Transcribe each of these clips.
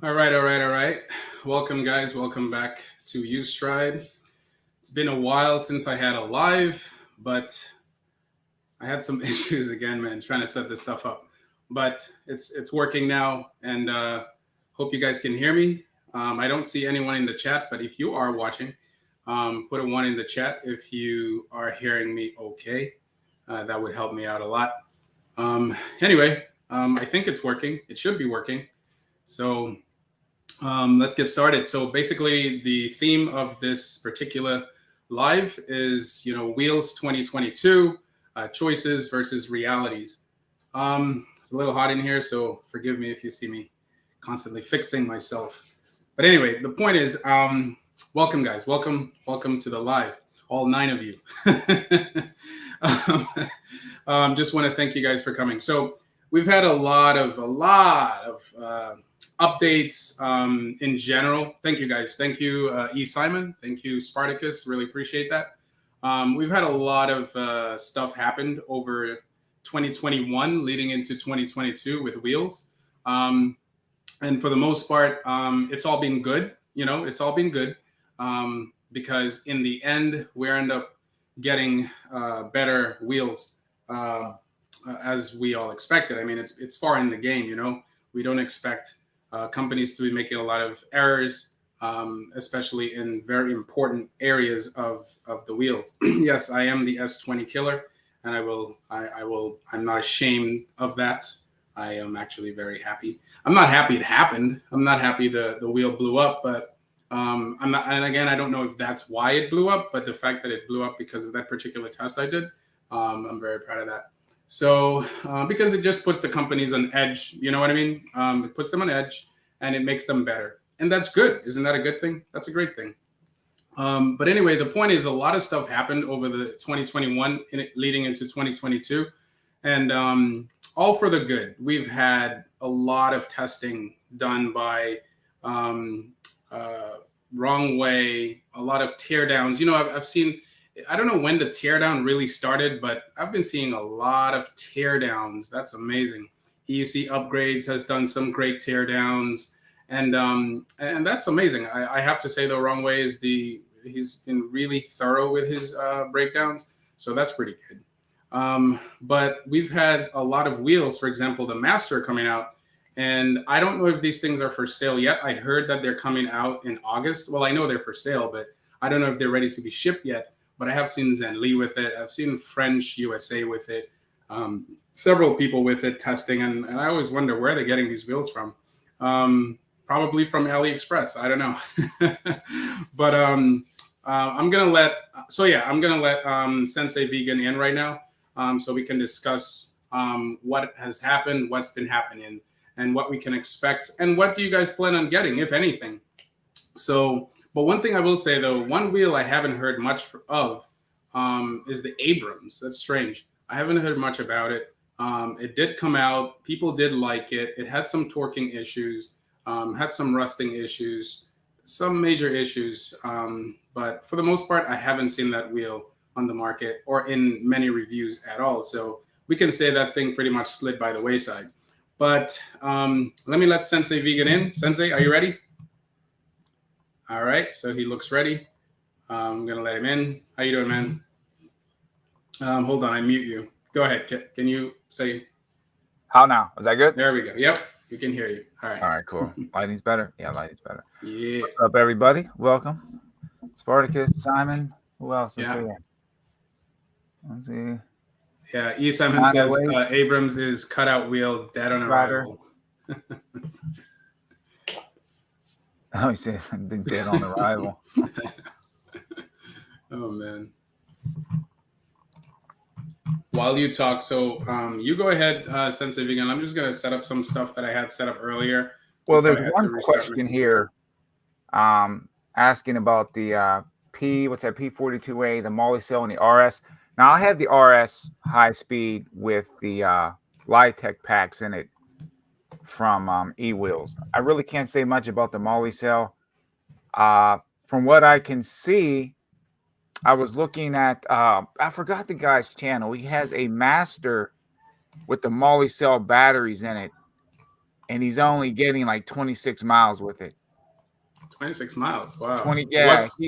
All right. Welcome, guys. Welcome back to Stride. It's been a while since I had a live, but I had some issues again, man, trying to set this stuff up. But it's working now, and hope you guys can hear me. I don't see anyone in the chat, but if you are watching, put a one in the chat if you are hearing me okay. That would help me out a lot. Anyway, I think it's working. It should be working. So let's get started. So basically, the theme of this particular live is, Wheels 2022, choices versus realities. It's a little hot in here, so forgive me if you see me constantly fixing myself. But anyway, the point is, welcome, guys. Welcome to the live, all nine of you. um, just want to thank you guys for coming. So we've had a lot of updates in general. Thank you guys. Thank you, E. Simon. Thank you, Spartacus. Really appreciate that. We've had a lot of stuff happened over 2021 leading into 2022 with Wheels. And for the most part, it's all been good. It's all been good because in the end, we end up getting better wheels as we all expected. I mean, it's far in the game. We don't expect companies to be making a lot of errors, especially in very important areas of the wheels. Yes, I am the S20 killer, and I'm not ashamed of that. I am actually very happy. I'm not happy it happened. I'm not happy the wheel blew up, but I'm not. And again, I don't know if that's why it blew up, but the fact that it blew up because of that particular test I did, I'm very proud of that. So because it just puts the companies on edge, you know what I mean? It puts them on edge and it makes them better, and that's good. Isn't that a good thing? That's a great thing. But anyway, the point is a lot of stuff happened over the 2021 leading into 2022, and all for the good. We've had a lot of testing done by wrong way, a lot of teardowns. I've seen, I don't know when the teardown really started, but I've been seeing a lot of teardowns. That's amazing. EUC Upgrades has done some great teardowns, and that's amazing. I have to say the wrong way is he's been really thorough with his breakdowns, so that's pretty good. But we've had a lot of wheels, for example, the Master coming out, and I don't know if these things are for sale yet. I heard that they're coming out in August. Well, I know they're for sale, but I don't know if they're ready to be shipped yet. But I have seen Zenli with it. I've seen French USA with it. Several people with it testing, and I always wonder where they're getting these wheels from. Probably from AliExpress. I don't know. But I'm gonna let Sensei Vegan in right now, so we can discuss what has happened, what's been happening, and what we can expect, and what do you guys plan on getting, if anything. So, but one thing I will say though, one wheel I haven't heard much of is the Abrams. That's strange. I haven't heard much about it. It did come out. People did like it. It had some torquing issues, had some rusting issues, some major issues. But for the most part, I haven't seen that wheel on the market or in many reviews at all. So we can say that thing pretty much slid by the wayside. But let Sensei Vegan in. Sensei, are you ready? All right, so he looks ready. I'm gonna let him in. How you doing, man? Hold on, I mute you. Go ahead. Can you say? How now? Is that good? There we go. Yep, we can hear you. All right. All right, cool. Lighting's better. Yeah, lighting's better. Yeah. What's up, everybody? Welcome, Spartacus, Simon. Who else is here? Let's see. Yeah, E. Simon says Abrams is cutout wheel dead on arrival. Oh, he said dead on arrival. Oh man. While you talk, so you go ahead, Sensei Vegan. I'm just gonna set up some stuff that I had set up earlier. Well, there's one question here, asking about the P42A, the Molly cell, and the RS. Now I have the RS high speed with the Litech packs in it from E-Wheels. I really can't say much about the Molly cell. From what I can see, I was looking at, I forgot the guy's channel. He has a Master with the Molly cell batteries in it. and he's only getting like 26 miles with it. 26 miles. Wow. 20, yeah. What's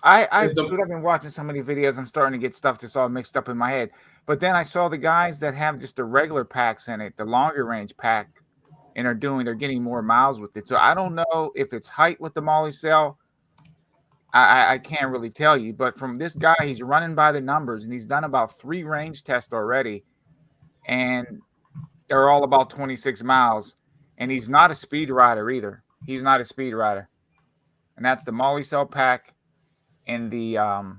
I've is the been watching so many videos. I'm starting to get stuff that's all mixed up in my head. But then I saw the guys that have just the regular packs in it, the longer range pack, and they're getting more miles with it. So I don't know if it's height with the Molly cell. I can't really tell you. But from this guy, he's running by the numbers, and he's done about 3 range tests already, and they're all about 26 miles. And he's not a speed rider either. He's not a speed rider, and that's the Molly cell pack and the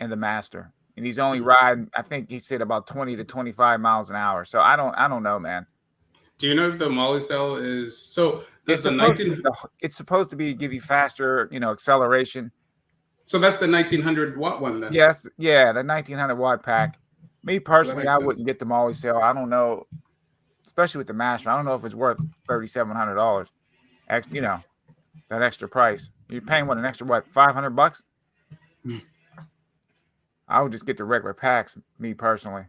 master. And he's only riding, I think he said about 20 to 25 miles an hour. So I don't know, man. Do you know if the Molly cell is so? Does It's the supposed 19? it's supposed to be give you faster, acceleration. So that's the 1900 watt one then. Yes, yeah, the 1900 watt pack. Me So that personally, makes I sense. wouldn't get the Molly cell. I don't know, especially with the master. I don't know if it's worth $3,700. That extra price. You're paying an extra $500? I would just get the regular packs, me personally.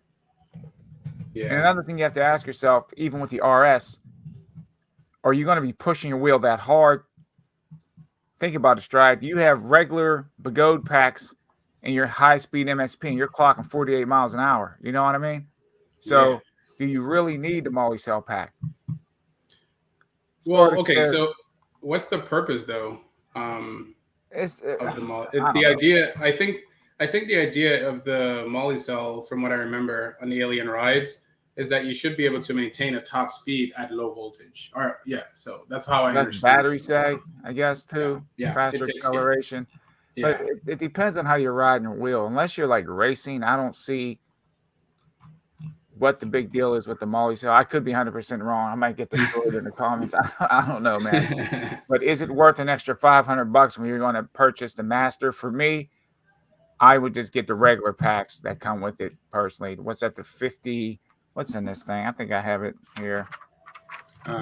Yeah. And another thing you have to ask yourself, even with the RS, are you going to be pushing your wheel that hard? Think about it, Stride. You have regular Begode packs and your high-speed MSP, and you're clocking 48 miles an hour. You know what I mean? So, do you really need the Molly cell pack? Well, okay. So, what's the purpose though? Of the Molly. The idea, I think the idea of the Molly cell, from what I remember on the Alien rides, is that you should be able to maintain a top speed at low voltage. Or so that's how I understand. Battery sag, I guess, too. Yeah. Faster acceleration. Yeah. But it depends on how you're riding your wheel. Unless you're like racing, I don't see what the big deal is with the Molly cell. I could be 100% wrong. I might get destroyed in the comments. I don't know, man. But is it worth an extra $500 when you're going to purchase the master? For me, I would just get the regular packs that come with it personally. What's that? The 50? What's in this thing? I think I have it here.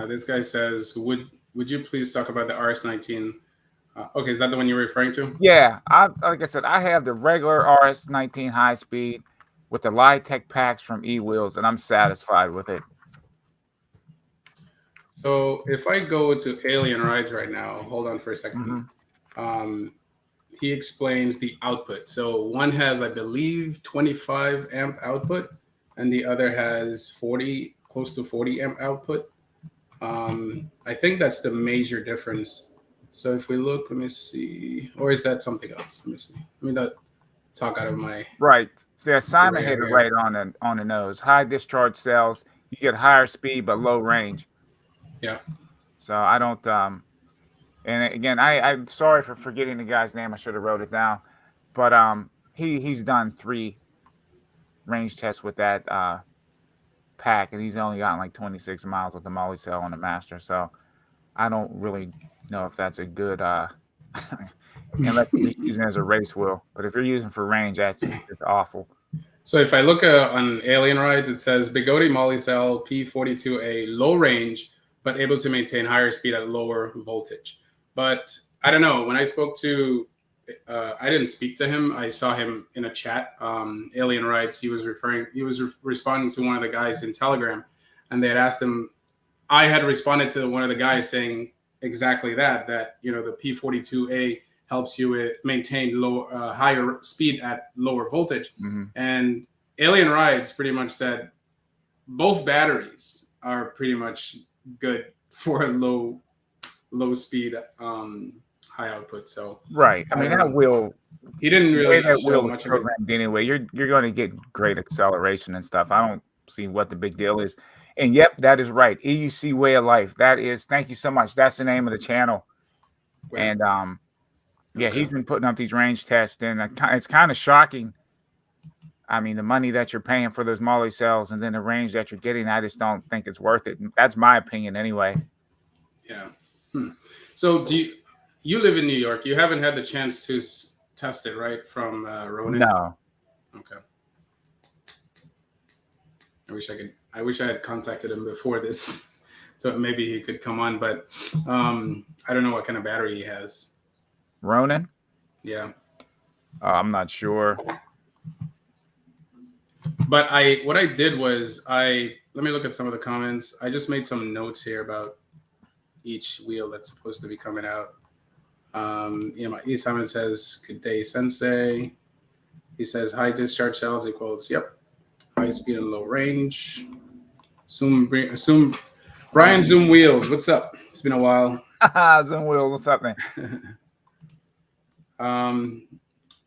This guy says, "Would you please talk about the RS19?" Okay, is that the one you're referring to? Yeah, like I said, I have the regular RS19 high speed with the Litech packs from eWheels, and I'm satisfied with it. So if I go to Alien Rides right now, hold on for a second. He explains the output. So one has, I believe, 25 amp output, and the other has close to 40 amp output. I think that's the major difference. So if we look, let me see, or is that something else? Let me see. Let me not talk out of my right. So yeah, Simon hit it right on the nose. High discharge cells, you get higher speed but low range. Yeah. So I don't. And again, I'm sorry for forgetting the guy's name. I should have wrote it down. But he's done 3 range tests with that pack, and he's only gotten like 26 miles with the Molly cell on the master. So I don't really know if that's a good unless you're using it as a race wheel. But if you're using for range, that's awful. So if I look on Alien Rides, it says Bigodi Molly cell P42A, low range, but able to maintain higher speed at lower voltage. But I don't know. When I spoke to, I didn't speak to him. I saw him in a chat. Alien Rides. He was responding to one of the guys in Telegram, and they had asked him. I had responded to one of the guys saying exactly that the P42A helps you maintain higher speed at lower voltage. And Alien Rides pretty much said both batteries are pretty much good for low speed, high output. So right. I mean, that wheel. He didn't really that show wheel much of programmed anyway. You're going to get great acceleration and stuff. I don't see what the big deal is. And yep, that is right. EUC Way of Life. That is. Thank you so much. That's the name of the channel. And he's been putting up these range tests, and it's kind of shocking. I mean, the money that you're paying for those Molly cells, and then the range that you're getting, I just don't think it's worth it. That's my opinion, anyway. Yeah. So, you live in New York? You haven't had the chance to test it, right? From Ronan? No. Okay. I wish I had contacted him before this, so maybe he could come on. But I don't know what kind of battery he has. Ronan? Yeah. I'm not sure. But what I did was let me look at some of the comments. I just made some notes here about each wheel that's supposed to be coming out. My E. Simon says, "Good day, Sensei." He says, "High discharge cells equals high speed and low range." Brian Zoom Wheels, what's up? It's been a while. Zoom Wheels, what's up, man?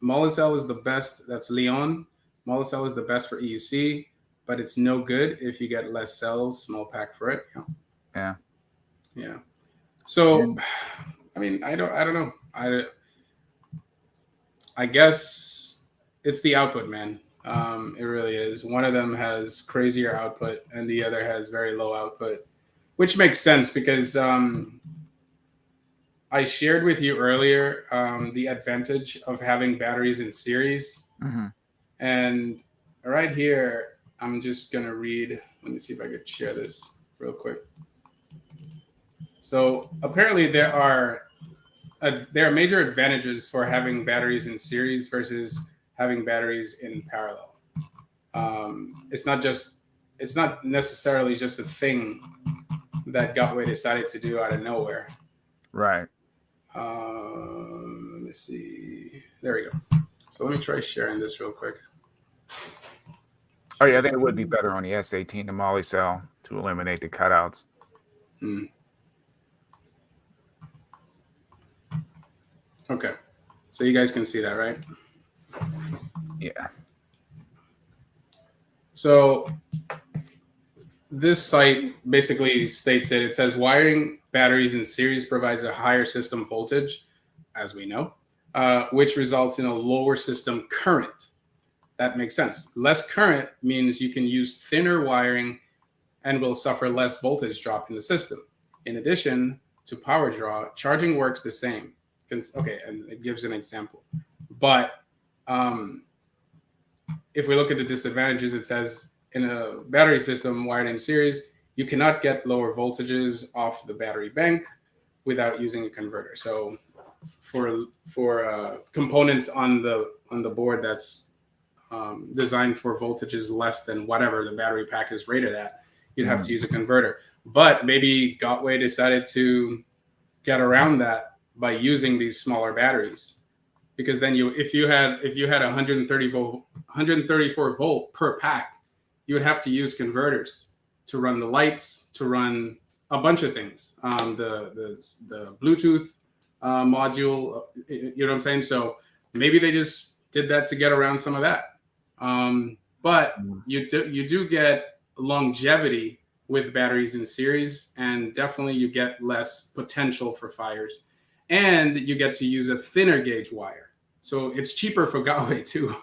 Molicel is the best. That's Leon. Molicel is the best for EUC, but it's no good if you get less cells, small pack for it. Yeah. So, I mean, I don't know. I guess it's the output, man. It really is. One of them has crazier output, and the other has very low output, which makes sense because I shared with you earlier the advantage of having batteries in series. Mm-hmm. And right here, I'm just going to read. Let me see if I could share this real quick. So apparently there are major advantages for having batteries in series versus having batteries in parallel. It's not necessarily just a thing that Gotway decided to do out of nowhere. Right. Let me see. There we go. So let me try sharing this real quick. Oh yeah, I think it would be better on the S18 to Molicel to eliminate the cutouts. Okay, so you guys can see that, right? Yeah. So this site basically states it. It says wiring batteries in series provides a higher system voltage, as we know, which results in a lower system current. That makes sense. Less current means you can use thinner wiring and will suffer less voltage drop in the system. In addition to power draw, charging works the same. Okay, and it gives an example. But if we look at the disadvantages, it says in a battery system wired in series, you cannot get lower voltages off the battery bank without using a converter. So for components on the board that's designed for voltages less than whatever the battery pack is rated at, you'd have to use a converter. But maybe Gotway decided to get around that by using these smaller batteries, because then if you had 134 volt per pack, you would have to use converters to run the lights, to run a bunch of things, the Bluetooth module, you know what I'm saying? So maybe they just did that to get around some of that. But you do get longevity with batteries in series, and definitely you get less potential for fires, and you get to use a thinner gauge wire. So it's cheaper for Gotway too.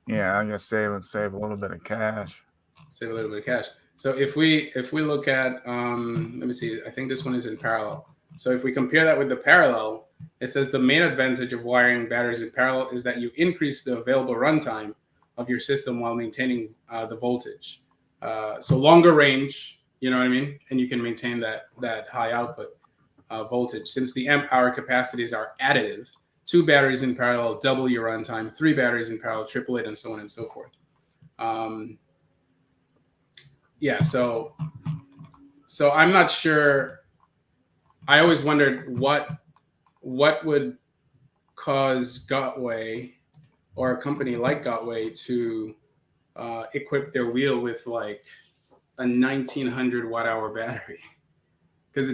Yeah, I guess save a little bit of cash. Save a little bit of cash. So if we look at, let me see, I think this one is in parallel. So if we compare that with the parallel, it says the main advantage of wiring batteries in parallel is that you increase the available runtime of your system while maintaining the voltage. So longer range, you know what I mean? And you can maintain that high output voltage. Since the amp hour capacities are additive, 2 batteries in parallel double your runtime, 3 batteries in parallel triple it, and so on and so forth. So I'm not sure. I always wondered what would cause Gotway or a company like Gotway to equip their wheel with like a 1900 watt hour battery, because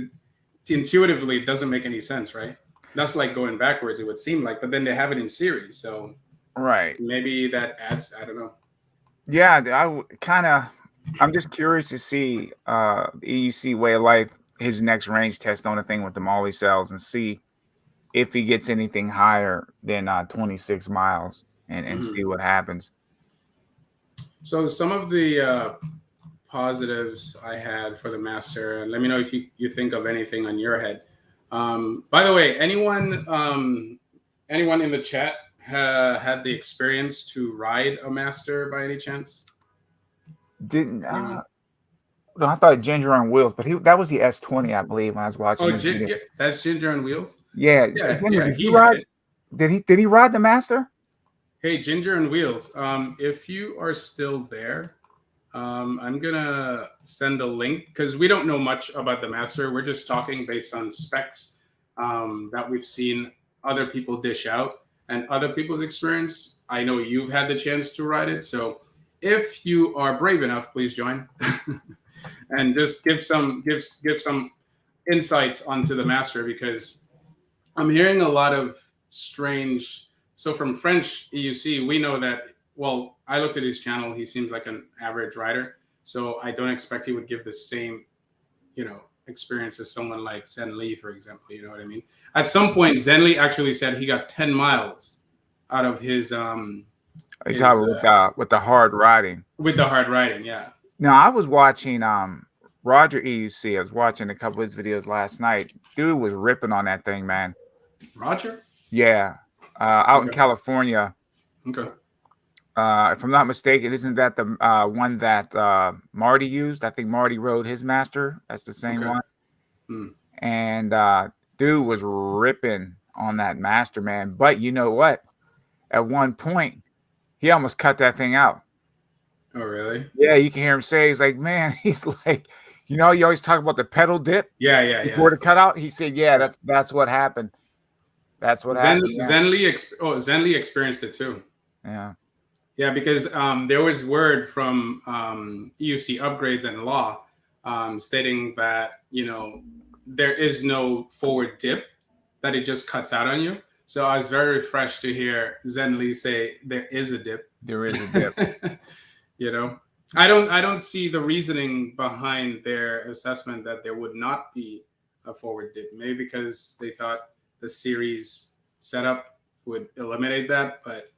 intuitively it doesn't make any sense, right? That's like going backwards, it would seem like, but then they have it in series, so right, maybe that adds, I don't know. Yeah, I'm just curious to see EUC Way of Life, his next range test on the thing with the Molly cells, and see if he gets anything higher than 26 miles, and see what happens. So some of the positives I had for the Master, and let me know if you think of anything on your head. By the way, anyone in the chat had the experience to ride a Master by any chance? Didn't no, I thought Ginger on Wheels, but that was the S20, I believe, when I was watching. Oh, that's Ginger on Wheels. Yeah. Yeah. Did he ride the Master? Hey, Ginger and Wheels. If you are still there, I'm gonna send a link because we don't know much about the master. We're just talking based on specs that we've seen other people dish out and other people's experience. I know you've had the chance to ride it, so if you are brave enough, please join and just give some insights onto the master because I'm hearing a lot of strange. So from French EUC, we know that. Well, I looked at his channel. He seems like an average rider, so I don't expect he would give the same, experience as someone like Zen Lee, for example. You know what I mean? At some point, Zen Lee actually said he got 10 miles out of his He's talking with the hard riding. with the hard riding. Yeah. Now I was watching Roger EUC. I was watching a couple of his videos last night. Dude was ripping on that thing, man. Roger. Yeah, out in California. Okay. If I'm not mistaken, isn't that the one that Marty used? I think Marty rode his master. That's the same one. Mm. And dude was ripping on that master, man. But you know what? At one point, he almost cut that thing out. Oh, really? Yeah, you can hear him say, he's like, man, he's like, you always talk about the pedal dip. Yeah. Before the cutout, he said, yeah, that's what happened. That's what happened. Yeah. Zen Lee experienced it too. Yeah. Yeah, because there was word from EUC Upgrades and Law stating that, there is no forward dip, that it just cuts out on you. So I was very refreshed to hear Zen Lee say there is a dip. There is a dip. I don't see the reasoning behind their assessment that there would not be a forward dip. Maybe because they thought the series setup would eliminate that, but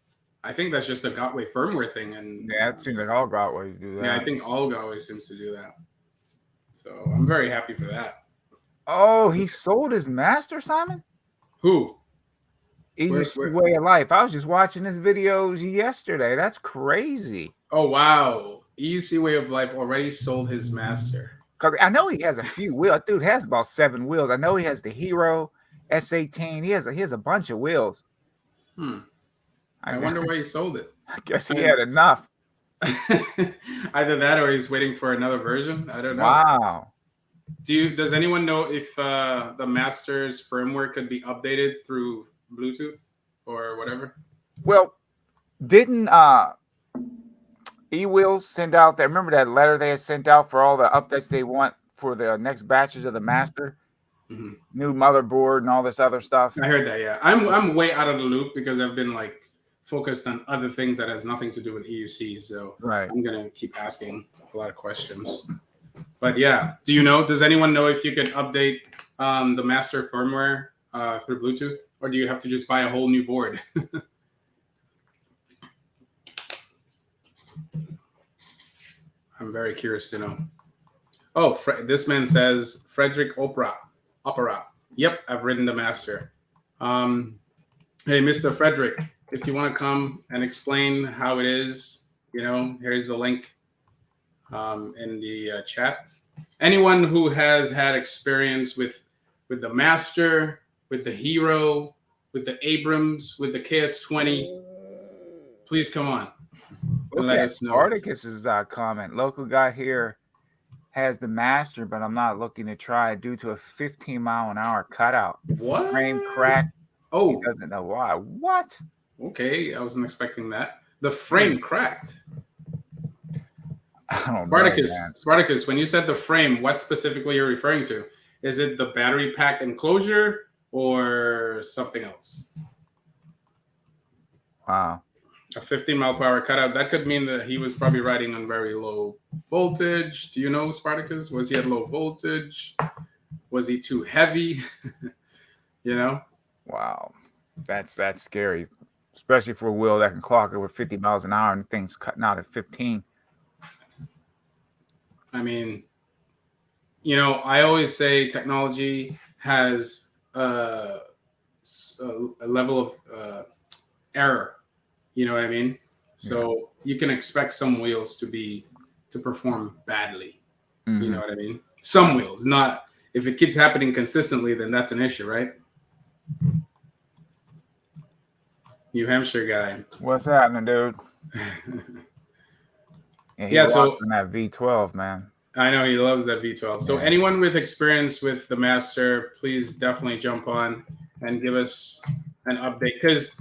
I think that's just a Gotway firmware thing. And yeah, it seems like all Gotways do that. Yeah, I think all Gotway seems to do that. So I'm very happy for that. Oh, he sold his master, Simon? Who? EUC Way of Life. I was just watching his videos yesterday. That's crazy. Oh, wow. EUC Way of Life already sold his master. Because I know he has a few wheels. Dude has about 7 wheels. I know he has the Hero S18. He has a bunch of wheels. I wonder why he sold it. I guess he had enough. Either that or he's waiting for another version. I don't know. Wow. Does anyone know if the master's firmware could be updated through Bluetooth or whatever? Well, didn't eWheels send out that? Remember that letter they had sent out for all the updates they want for the next batches of the master? Mm-hmm. New motherboard and all this other stuff. I heard that. Yeah, I'm way out of the loop because I've been focused on other things that has nothing to do with EUC. So I'm gonna keep asking a lot of questions. But yeah, does anyone know if you could update the master firmware through Bluetooth, or do you have to just buy a whole new board? I'm very curious to know. Oh, this man says Frederick Opera. Yep, I've ridden the master. Hey, Mr. Frederick, if you want to come and explain how it is, here's the link in the chat. Anyone who has had experience with the master, with the Hero, with the Abrams, with the KS20, please come on and let us know. Spartacus's comment. Local guy here has the master, but I'm not looking to try it due to a 15-mile-an-hour cutout. What? Frame crack. Oh. He doesn't know why. What? Okay, I wasn't expecting that. The frame cracked. I don't Spartacus, know, Spartacus, when you said the frame, what specifically you're referring to? Is it the battery pack enclosure or something else? Wow. A 15-mile-per-hour cutout. That could mean that he was probably riding on very low voltage. Do you know, Spartacus? Was he at low voltage? Was he too heavy? Wow. That's scary, especially for a wheel that can clock over 50 miles an hour and things cutting out at 15. I mean, I always say technology has a level of error. You know what I mean? So you can expect some wheels to perform badly. Mm-hmm. You know what I mean? Some wheels, not if it keeps happening consistently, then that's an issue, right? New Hampshire guy. What's happening, dude? Yeah, he Yeah, locked so in that V12, man. I know he loves that V12. So Yeah. anyone with experience with the Master, please definitely jump on and give us an update. Because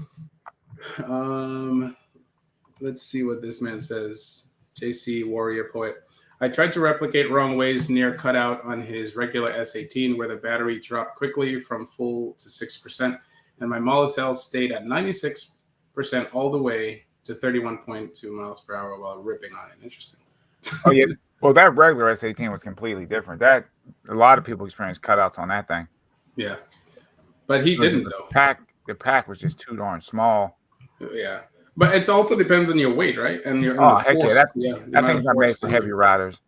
let's see what this man says. JC Warrior Poet. I tried to replicate wrong ways near cutout on his regular S18 where the battery dropped quickly from full to 6%, and my mollicell stayed at 96% all the way to 31.2 miles per hour while ripping on it. Interesting. Oh yeah. Well, that regular S18 was completely different. That a lot of people experienced cutouts on that thing. Yeah. But he didn't though. The pack was just too darn small. Yeah. But it also depends on your weight, right? And your Oh the heck force. yeah! The That amount thing's of not made force for in heavy your- riders.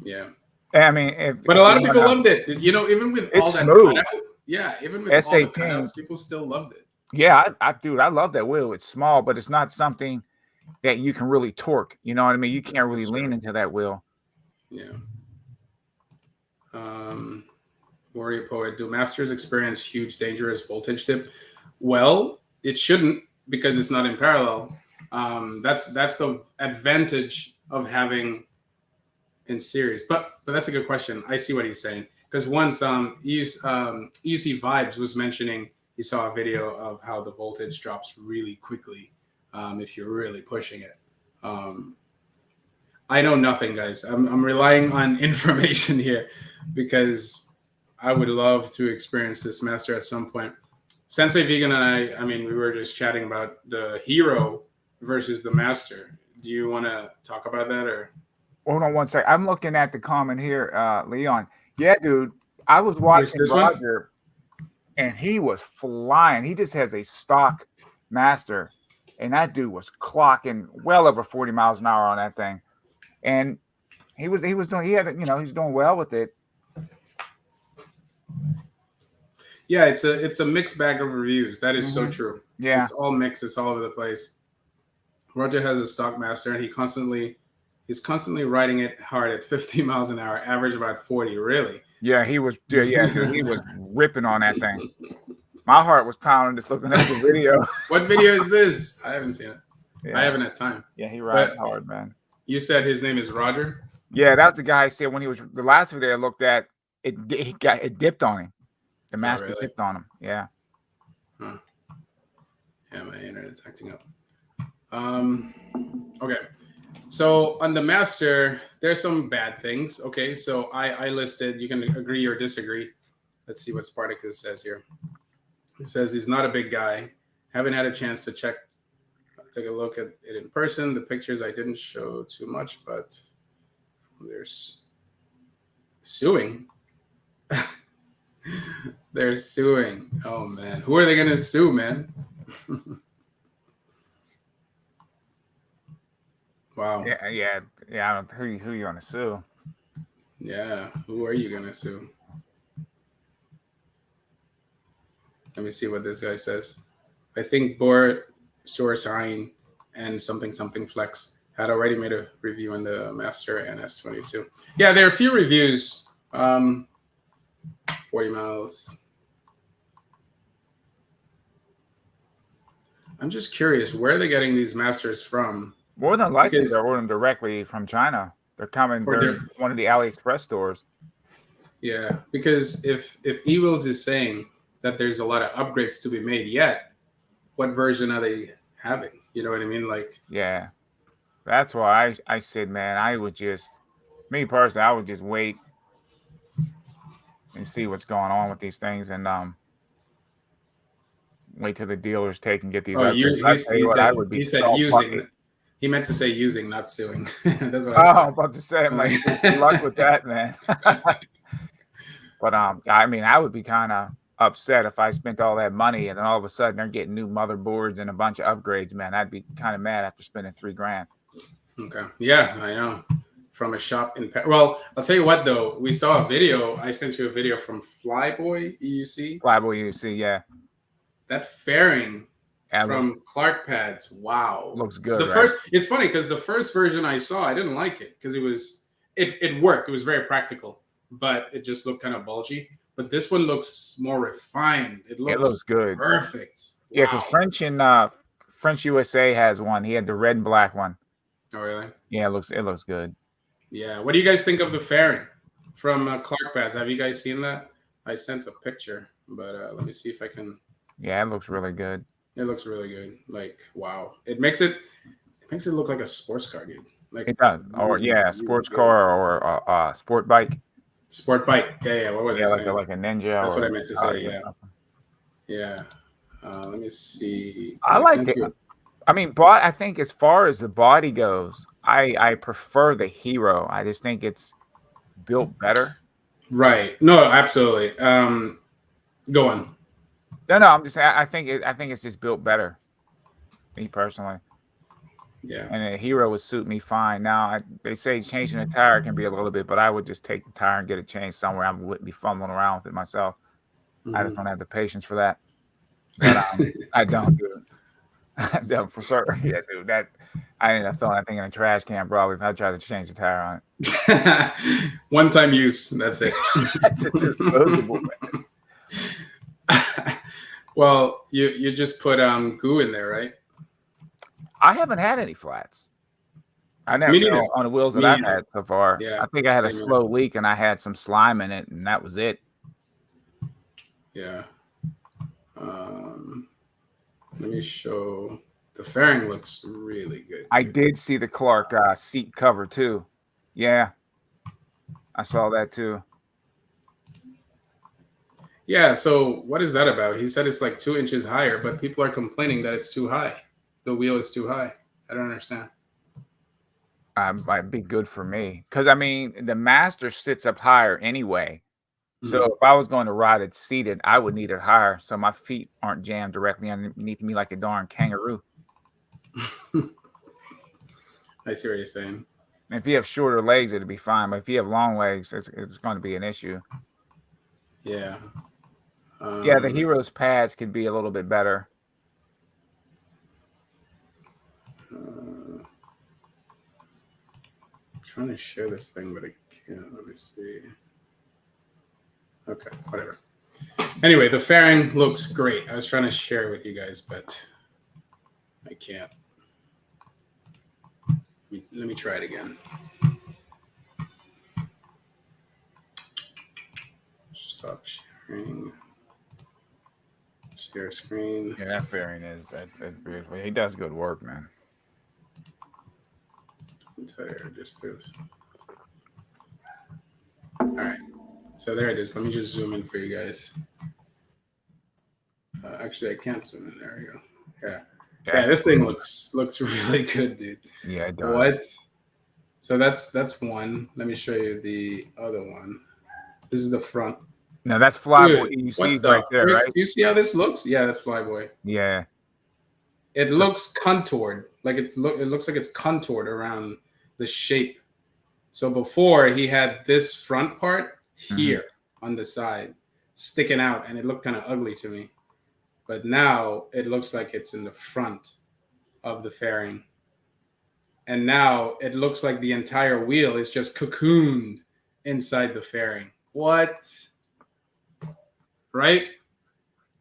Yeah. I mean, But a lot of people loved it. You know, even with all it's that smooth. cutout, yeah, even with all the S18, cutouts, people still loved it. yeah, dude, I love that wheel. It's small, but it's not something that you can really torque. You know what I mean? You can't really That's lean true. into that wheel. Yeah. Warrior Poet, do masters experience huge dangerous voltage dip? Well, it shouldn't because it's not in parallel. That's the advantage of having in series. But that's a good question. I see what he's saying because once EUC Vibes was mentioning he saw a video of how the voltage drops really quickly if you're really pushing it. I know nothing, guys. I'm relying on information here because I would love to experience this master at some point. Sensei Vegan and I mean, we were just chatting about the hero versus the master. Do you want to talk about that or? Hold on one sec. I'm looking at the comment here, Leon. Yeah, dude. I was watching This one? Roger, and he was flying. He just has a stock master, and that dude was clocking well over 40 miles an hour on that thing. And he was doing. He had, he's doing well with it. Yeah, it's a mixed bag of reviews. That is so true. Yeah, it's all mixed. It's all over the place. Roger has a stock master, and he's constantly riding it hard at 50 miles an hour, average about 40. Really? yeah, he was. Yeah, dude, he was ripping on that thing. My heart was pounding just looking at the video. What video is this? I haven't seen it. Yeah. I haven't had time. Yeah, he rides hard, man. You said his name is Roger? Yeah, that's the guy I said when he was the last video I looked at. It dipped on him. The master dipped on him. Yeah. Huh. Yeah, my internet's acting up. Okay. So on the master, there's some bad things. Okay, so I listed. You can agree or disagree. Let's see what Spartacus says here. He says he's not a big guy. Haven't had a chance to take a look at it in person. The pictures I didn't show too much, but there's suing. They're suing. Oh man, who are they gonna sue, man? Wow. Yeah. I don't know who you gonna sue. Yeah, who are you gonna sue? Let me see what this guy says. I think Bort, Sourcine, and something Flex had already made a review on the Master and S22. Yeah, there are a few reviews. 40 miles. I'm just curious, where are they getting these Masters from? More than likely, they're ordering directly from China. They're coming. They're one of the AliExpress stores. Yeah, because if eWheels is saying that there's a lot of upgrades to be made yet, what version are they having? You know what I mean? Like, yeah, that's why I said, man, I would just, me personally, I would just wait and see what's going on with these things, and wait till the dealers take and get these. He said using. He meant to say using, not suing. That's what I'm about to say. I'm like, good luck with that, man. But I mean, I would be kind of upset if I spent all that money and then all of a sudden they're getting new motherboards and a bunch of upgrades, man. I'd be kind of mad after spending $3,000. Okay. Yeah, I know. From a shop in well, I'll tell you what though. We saw a video. I sent you a video from Flyboy EUC. Flyboy EUC, yeah. That fairing from Clark Pads. Wow. Looks good. It's funny because the first version I saw, I didn't like it because it worked. It was very practical, but it just looked kind of bulgy. But this one looks more refined. It looks good. Perfect. Yeah, because French USA has one. He had the red and black one. Oh, really? Yeah, it looks good. Yeah. What do you guys think of the fairing from Clark Pads? Have you guys seen that? I sent a picture, but let me see if I can. Yeah, it looks really good. It looks really good. Like, wow. It makes it look like a sports car, dude. Like, It does. Or really, yeah, really sports good. car or a sport bike. Sport bike. Yeah. What were they Yeah, saying? like a Ninja That's what or I meant to Dodge say. or Yeah. something. Yeah. Let me see. I Because I like sent it. you. I mean, but I think as far as the body goes, I prefer the Hero. I just think it's built better. Right. No, absolutely. Go on. No, I'm just saying. I think it's just built better. Me personally, Yeah. and the Hero would suit me fine. Now they say changing the tire can be a little bit, but I would just take the tire and get it changed somewhere. I wouldn't be fumbling around with it myself. I just don't have the patience for that. But I don't do it. I don't for certain. Yeah, dude. That I ended up throwing that thing in a trash can probably if I tried to change the tire on it. One-time use. That's it. That's a disposable. Well, you just put goo in there, right? I haven't had any flats. I never Me neither. on the wheels that Me I've neither. had so far. Yeah, I think I had a same here. slow leak and I had some slime in it, and that was it. Yeah. Let me show. The fairing looks really good. I did see the Clark seat cover too. Yeah, I saw that too. Yeah. So what is that about? He said it's like 2 inches higher, but people are complaining that it's too high. The wheel is too high. I don't understand. Might be good for me because I mean the Master sits up higher anyway. So Mhm. if I was going to ride it seated, I would need it higher so my feet aren't jammed directly underneath me like a darn kangaroo. I see what you're saying. And if you have shorter legs, it'd be fine. But if you have long legs, it's going to be an issue. Yeah. Yeah, the Hero's pads could be a little bit better. I'm trying to share this thing, but I can't. Let me see. Okay, whatever. Anyway, the fairing looks great. I was trying to share it with you guys, but I can't. Let me try it again. Stop sharing. Share screen. Yeah, that fairing that's beautiful. He does good work, man. Entire distance. All right, so there it is. Let me just zoom in for you guys. Actually, I can't zoom in. There we go. Yeah, this thing looks really good, dude. Yeah, it does. What? So that's one. Let me show you the other one. This is the front. No, that's Flyboy. You see What the right there, frick? right? Do you see how this looks? Yeah, that's Flyboy. Yeah. It looks contoured, like it looks like it's contoured around the shape. So before he had this front part here on the side sticking out, and it looked kind of ugly to me. But now it looks like it's in the front of the fairing. And now it looks like the entire wheel is just cocooned inside the fairing. What? Right?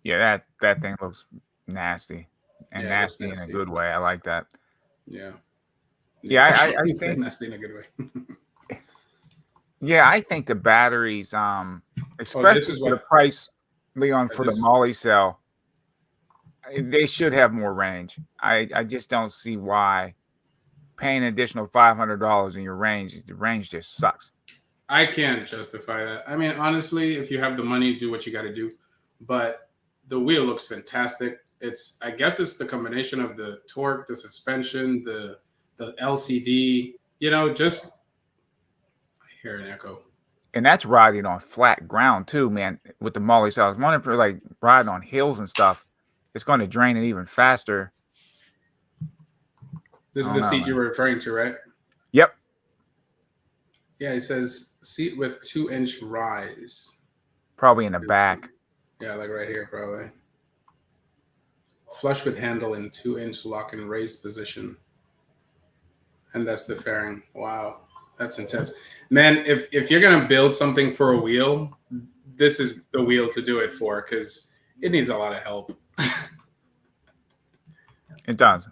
Yeah, that thing looks nasty. And Yeah, it looks nasty in a nasty. good way. I like that. Yeah. Yeah, I You said think nasty in a good way. yeah, I think the batteries, especially this is for the what price, Leon, for the this- Molly cell, they should have more range. I just don't see why paying an additional $500 in your range, the range just sucks. I can't justify that. I mean, honestly, if you have the money, do what you got to do. But the wheel looks fantastic. I guess it's the combination of the torque, the suspension, the LCD. Just I hear an echo. And that's riding on flat ground too, man. With the Molly cell, I was wondering if you're like riding on hills and stuff, it's going to drain it even faster. This is the seat you were referring to, right? Yep. Yeah, it says seat with 2-inch rise. Probably in the back. Yeah, like right here, probably. Flush with handle in 2-inch lock and raised position. And that's the fairing. Wow, that's intense. Man, if you're going to build something for a wheel, this is the wheel to do it for because it needs a lot of help. It does.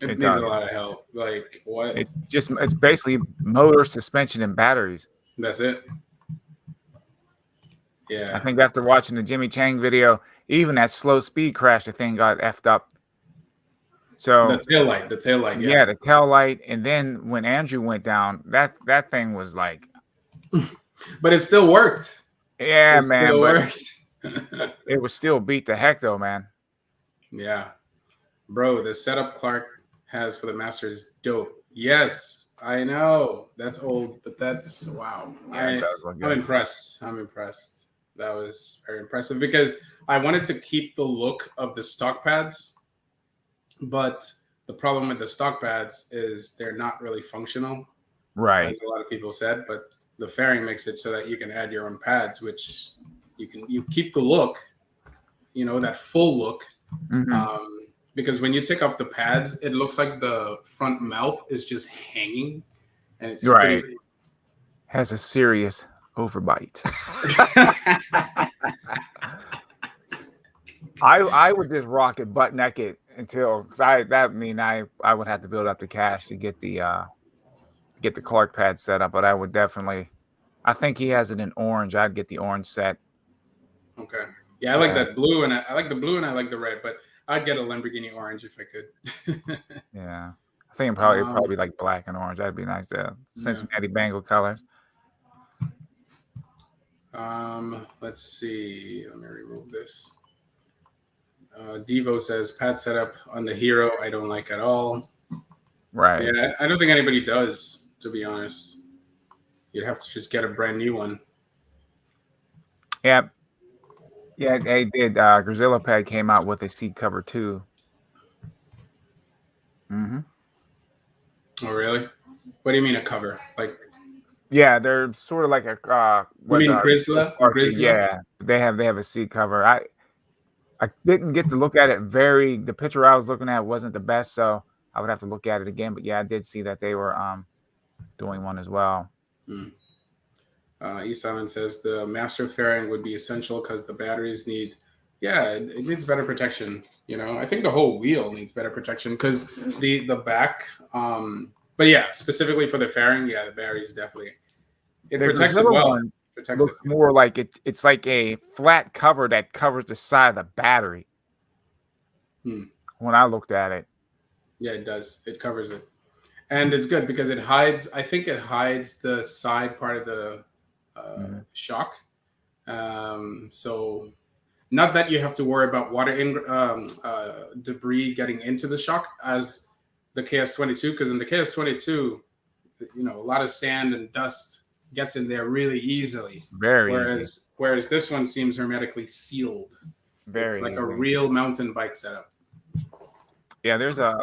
It It needs a does. lot of help. Like what? It's basically motor, suspension, and batteries. That's it. I Yeah. think after watching the Jimmy Chang video, even that slow speed crash, the thing got effed up. So The tail light, yeah, yeah. the tail light, and then when Andrew went down, that thing was like, But it still worked. yeah, It man, still but worked. it was still beat the heck though, man. Yeah. Bro, the setup Clark has for the master is dope. Yes, I know. That's old, but that's wow. Yeah, it does look I'm good. impressed. I'm impressed. That was very impressive because I wanted to keep the look of the stock pads, but the problem with the stock pads is they're not really functional, Right. as a lot of people said, but the fairing makes it so that you can add your own pads, which you keep the look, that full look. Hmm. Because when you take off the pads, it looks like the front mouth is just hanging, and it's pretty. Right. Has a serious overbite. I would just rock it butt naked until, because I would have to build up the cash to get the Clark pad set up, but I would definitely, I think he has it in orange. I'd get the orange set. Okay. Yeah, I like Yeah, that blue, and I like the blue, and I like the red, but I'd get a Lamborghini orange if I could. yeah. I think it'd um, probably like black and orange. That'd be nice. yeah. Cincinnati Bengal colors. Let's see. Let me remove this. Devo says pad setup on the Hero I don't like at all. Right. Yeah, I don't think anybody does, to be honest. You'd have to just get a brand new one. Yeah. Yeah, they did. Grazilla Pad came out with a seat cover too. Mm-hmm. Oh, really? What do you mean a cover? Like, Yeah, they're sort of like a you mean Grizzla? Grizzla? yeah, they have a seat cover. I didn't get to look at it the picture I was looking at wasn't the best, so I would have to look at it again. But yeah, I did see that they were doing one as well. Hmm. E. Simon says the master fairing would be essential because the batteries need, yeah, it needs better protection. I think the whole wheel needs better protection because the back. But yeah, specifically for the fairing, yeah, the batteries definitely. It The protects it Grazilla well. one Protects it. looks more like it's like a flat cover that covers the side of the battery. When I looked at it. Yeah, it does. It covers it, and it's good because it hides. I think it hides the side part of the shock. So not that you have to worry about debris getting into the shock as the KS22, because in the KS22, a lot of sand and dust gets in there really easily. Very easy. Whereas this one seems hermetically sealed. It's like a real mountain bike setup. Yeah, there's it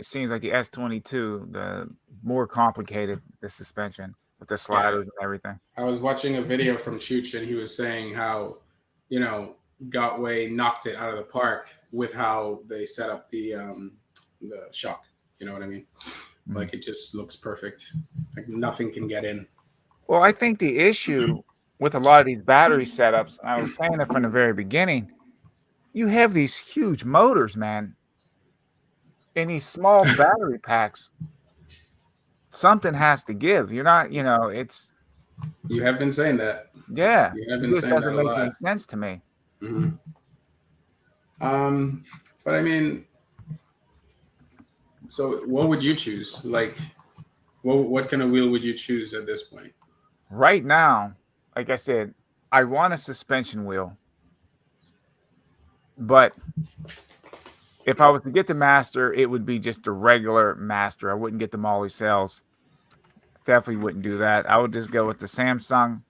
seems like the S22, the more complicated the suspension with the sliders and everything. I was watching a video from Chooch, and he was saying how, Gotway knocked it out of the park with how they set up the shock. You know what I mean? Mm-hmm. Like it just looks perfect. Like nothing can get in. Well, I think the issue with a lot of these battery setups, I was saying it from the very beginning, you have these huge motors, man, in these small battery packs. Something has to give. You're not, it's. You have been saying that. Yeah. You have been saying that a lot. Doesn't make any sense to me. Mm-hmm. But I mean, so what would you choose? Like, what kind of wheel would you choose at this point? Right now, like I said, I want a suspension wheel. But if I was to get the Master, it would be just a regular Master. I wouldn't get the Molly cells. Definitely wouldn't do that. I would just go with the Samsung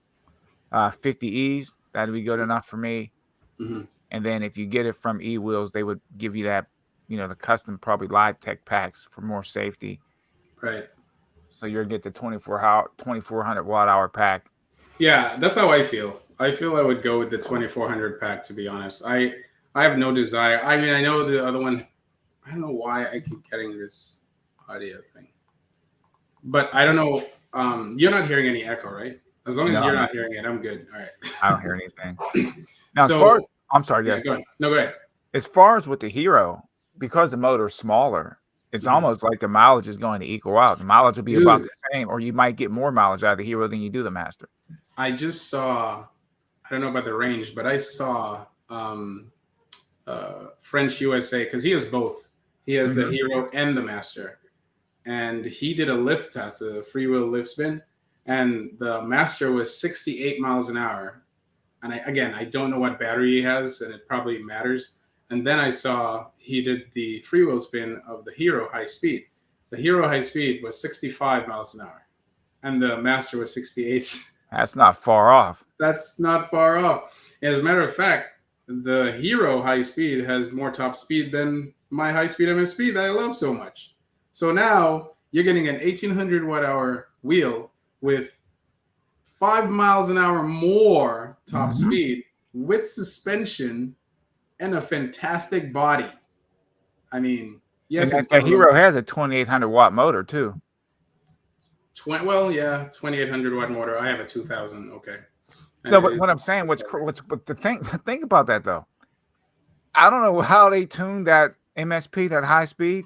50Es. That'd be good enough for me. Mm-hmm. And then if you get it from E-Wheels, they would give you that, the custom probably live tech packs for more safety. Right. So you'll get the 2400 watt hour pack. Yeah, that's how I feel. I feel I would go with the 2400 pack, to be honest. I have no desire. I mean, I know the other one. I don't know why I keep getting this audio thing. But I don't know. You're not hearing any echo, right? As long as you're not hearing it, I'm good. All right. I don't hear anything. Now, I'm sorry. Yeah, go ahead. No, go ahead. As far as with the Hero, because the motor's smaller, it's almost like the mileage is going to equal out. The mileage will be about the same, or you might get more mileage out of the Hero than you do the Master. I just saw, I don't know about the range, but I saw French USA, because he has both. He has the Hero and the Master. And he did a lift test, a freewheel lift spin, and the Master was 68 miles an hour. And I don't know what battery he has, and it probably matters. And then I saw he did the freewheel spin of the Hero high speed. The Hero high speed was 65 miles an hour, and the Master was 68. That's not far off. That's not far off. As a matter of fact, the Hero high speed has more top speed than my high speed MSP that I love so much. So now you're getting an 1800 watt hour wheel with 5 miles an hour more top speed with suspension and a fantastic body. I mean, yes, and the Hero has a 2800 watt motor too. 2800 watt motor. I have a 2000. Okay. And no, but what I'm saying, but the think about that though. I don't know how they tuned that MSP, that high speed,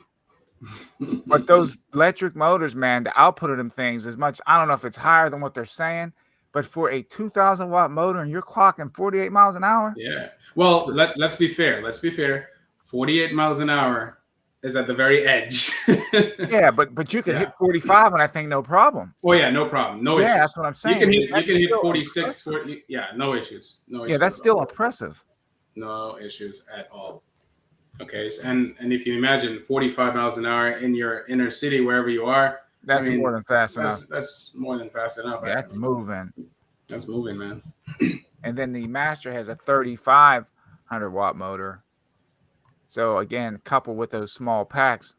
but those electric motors, man, the output of them things is much. I don't know if it's higher than what they're saying, but for a 2000 watt motor and you're clocking 48 miles an hour. Yeah. Well, let's be fair. 48 miles an hour is at the very edge. Yeah, but you can hit 45 on that thing, no problem. Oh yeah, no problem. No issues. Yeah, that's what I'm saying. You can hit 46, 40. Yeah, no issues. No issues. Yeah, that's still impressive. No issues at all. Okay, and if you imagine 45 miles an hour in your inner city, wherever you are, that's more than fast enough. That's more than fast enough. Yeah, that's moving. That's moving, man. And then the Master has a 3500 watt motor. So again, coupled with those small packs.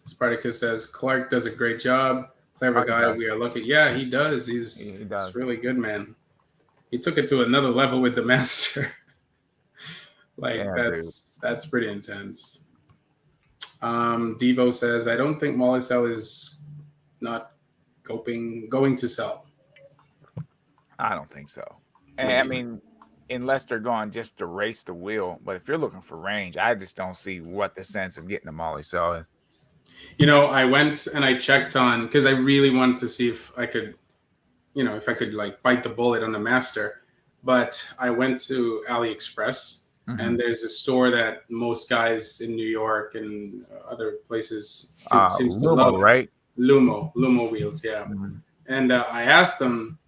Spartacus says Clark does a great job. Clever guy. We are lucky. Yeah, he does. He's really good, man. He took it to another level with the Master. That's pretty intense. Devo says, I don't think Molicel is not going to sell. I don't think so. And I mean, unless they're going just to race the wheel. But if you're looking for range, I just don't see what the sense of getting a Molicel is. You know, I went and I checked on, because I really wanted to see if I could, like bite the bullet on the Master. But I went to AliExpress. And there's a store that most guys in New York and other places seems to love. Right? Lumo wheels, yeah. And I asked them,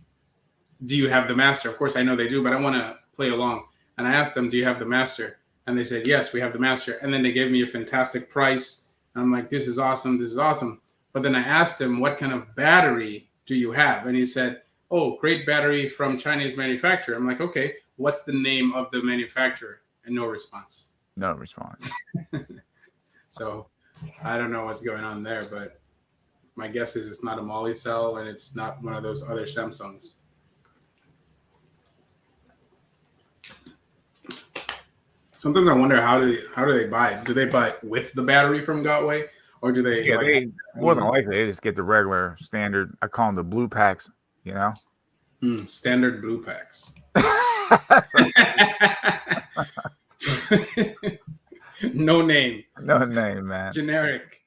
do you have the Master? Of course, I know they do, but I want to play along. And I asked them, do you have the Master? And they said, yes, we have the Master. And then they gave me a fantastic price. And I'm like, this is awesome. This is awesome. But then I asked him, what kind of battery do you have? And he said, oh, great battery from Chinese manufacturer. I'm like, okay, what's the name of the manufacturer? And no response. No response. So I don't know what's going on there, but my guess is it's not a Molicel and it's not one of those other Samsungs. Sometimes I wonder how do they buy it? Do they buy it with the battery from Gotway, or do they? Yeah, they more than likely they just get the regular standard. I call them the blue packs. You know, standard blue packs. No name, man. Generic.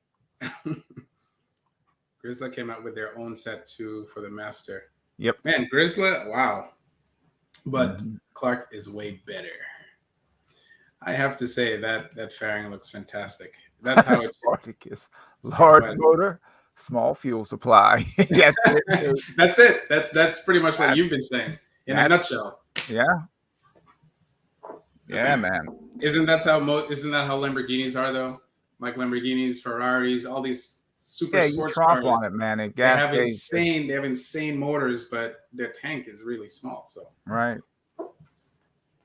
Grizzly came out with their own set too for the Master. Yep, man, Grizzly, wow. But Clark is way better. I have to say that fairing looks fantastic. That's how it's Spartacus. Large motor, small fuel supply. That's it. That's pretty much what you've been saying in a nutshell. Yeah. Yeah, man. Isn't that how Lamborghinis are though? Like Lamborghinis, Ferraris, all these super sports cars. On it, man. They have insane motors, but their tank is really small. So right.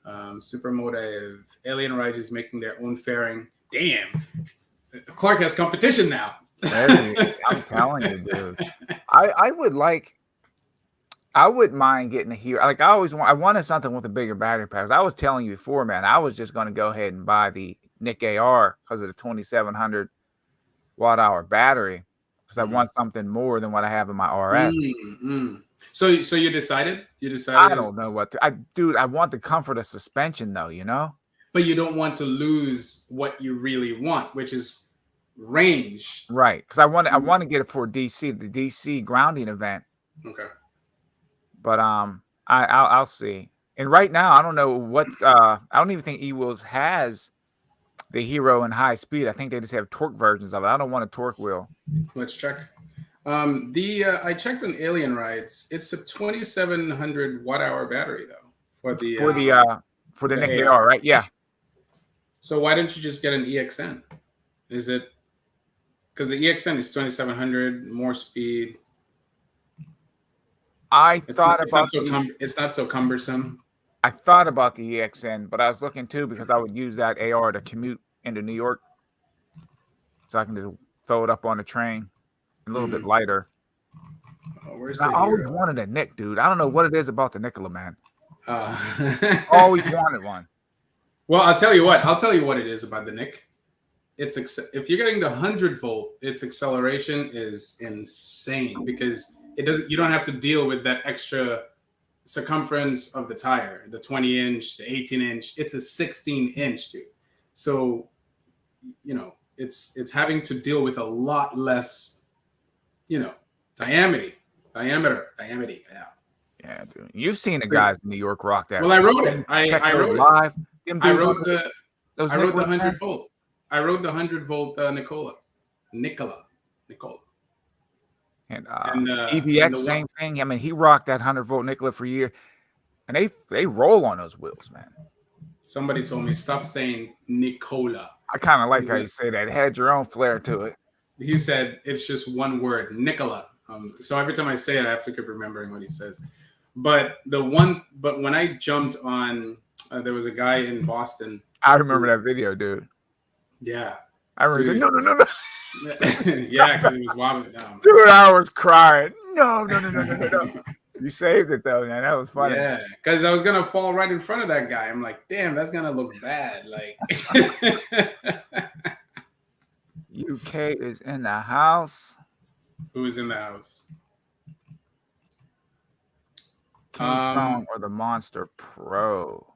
Supermotive, Alien Rise is making their own fairing. Damn, Clark has competition now. I'm telling you, dude. I wouldn't mind getting a Hero. Like I wanted something with a bigger battery pack. I was telling you before, man. I was just going to go ahead and buy the Nick AR because of the 2700 watt hour battery because I want something more than what I have in my RS. So you decided? I don't know what to. I want the comfort of suspension though, you know. but you don't want to lose what you really want, which is range. Right, because I want to get it for DC, the DC grounding event. Okay. But I'll see. And right now, I don't know what. I don't even think E-Wheels has the Hero and high speed. I think they just have torque versions of it. I don't want a torque wheel. Let's check. I checked on Alien Rides. It's a 2,700 watt hour battery though for the Nick AR, right? Yeah. So why don't you just get an EXN? Is it because the EXN is 2,700 more speed? It's not so cumbersome. I thought about the EXN, but I was looking too because I would use that AR to commute into New York, so I can just throw it up on the train, a little bit lighter. I always wanted a Nick, dude. I don't know what it is about the Nikola, man. Always wanted one. Well, I'll tell you what. I'll tell you what it is about the Nick. If you're getting the 100-volt, its acceleration is insane because you don't have to deal with that extra circumference of the tire, the 20-inch, the 18-inch. It's a 16-inch, dude. So, it's having to deal with a lot less, diameter. Yeah. Yeah, dude. You've seen the guys in New York rock that. Well, I wrote it. I wrote it live. I wrote the 100-volt. I rode the 100-volt Nikola. And EVX, same thing. I mean, he rocked that 100-volt Nikola for a year, and they roll on those wheels, man. Somebody told me stop saying Nikola. I kind of like how you say that. It had your own flair to it. He said it's just one word, Nikola. So every time I say it, I have to keep remembering what he says. But when I jumped on, there was a guy in Boston. I remember that video, dude. Yeah. I remember saying, no. Yeah, because he was wobbling down. Dude, I was crying. No. You saved it, though, man. That was funny. Yeah, because I was going to fall right in front of that guy. I'm like, damn, that's going to look bad. Like, UK is in the house. Who is in the house? Kingston or the Monster Pro?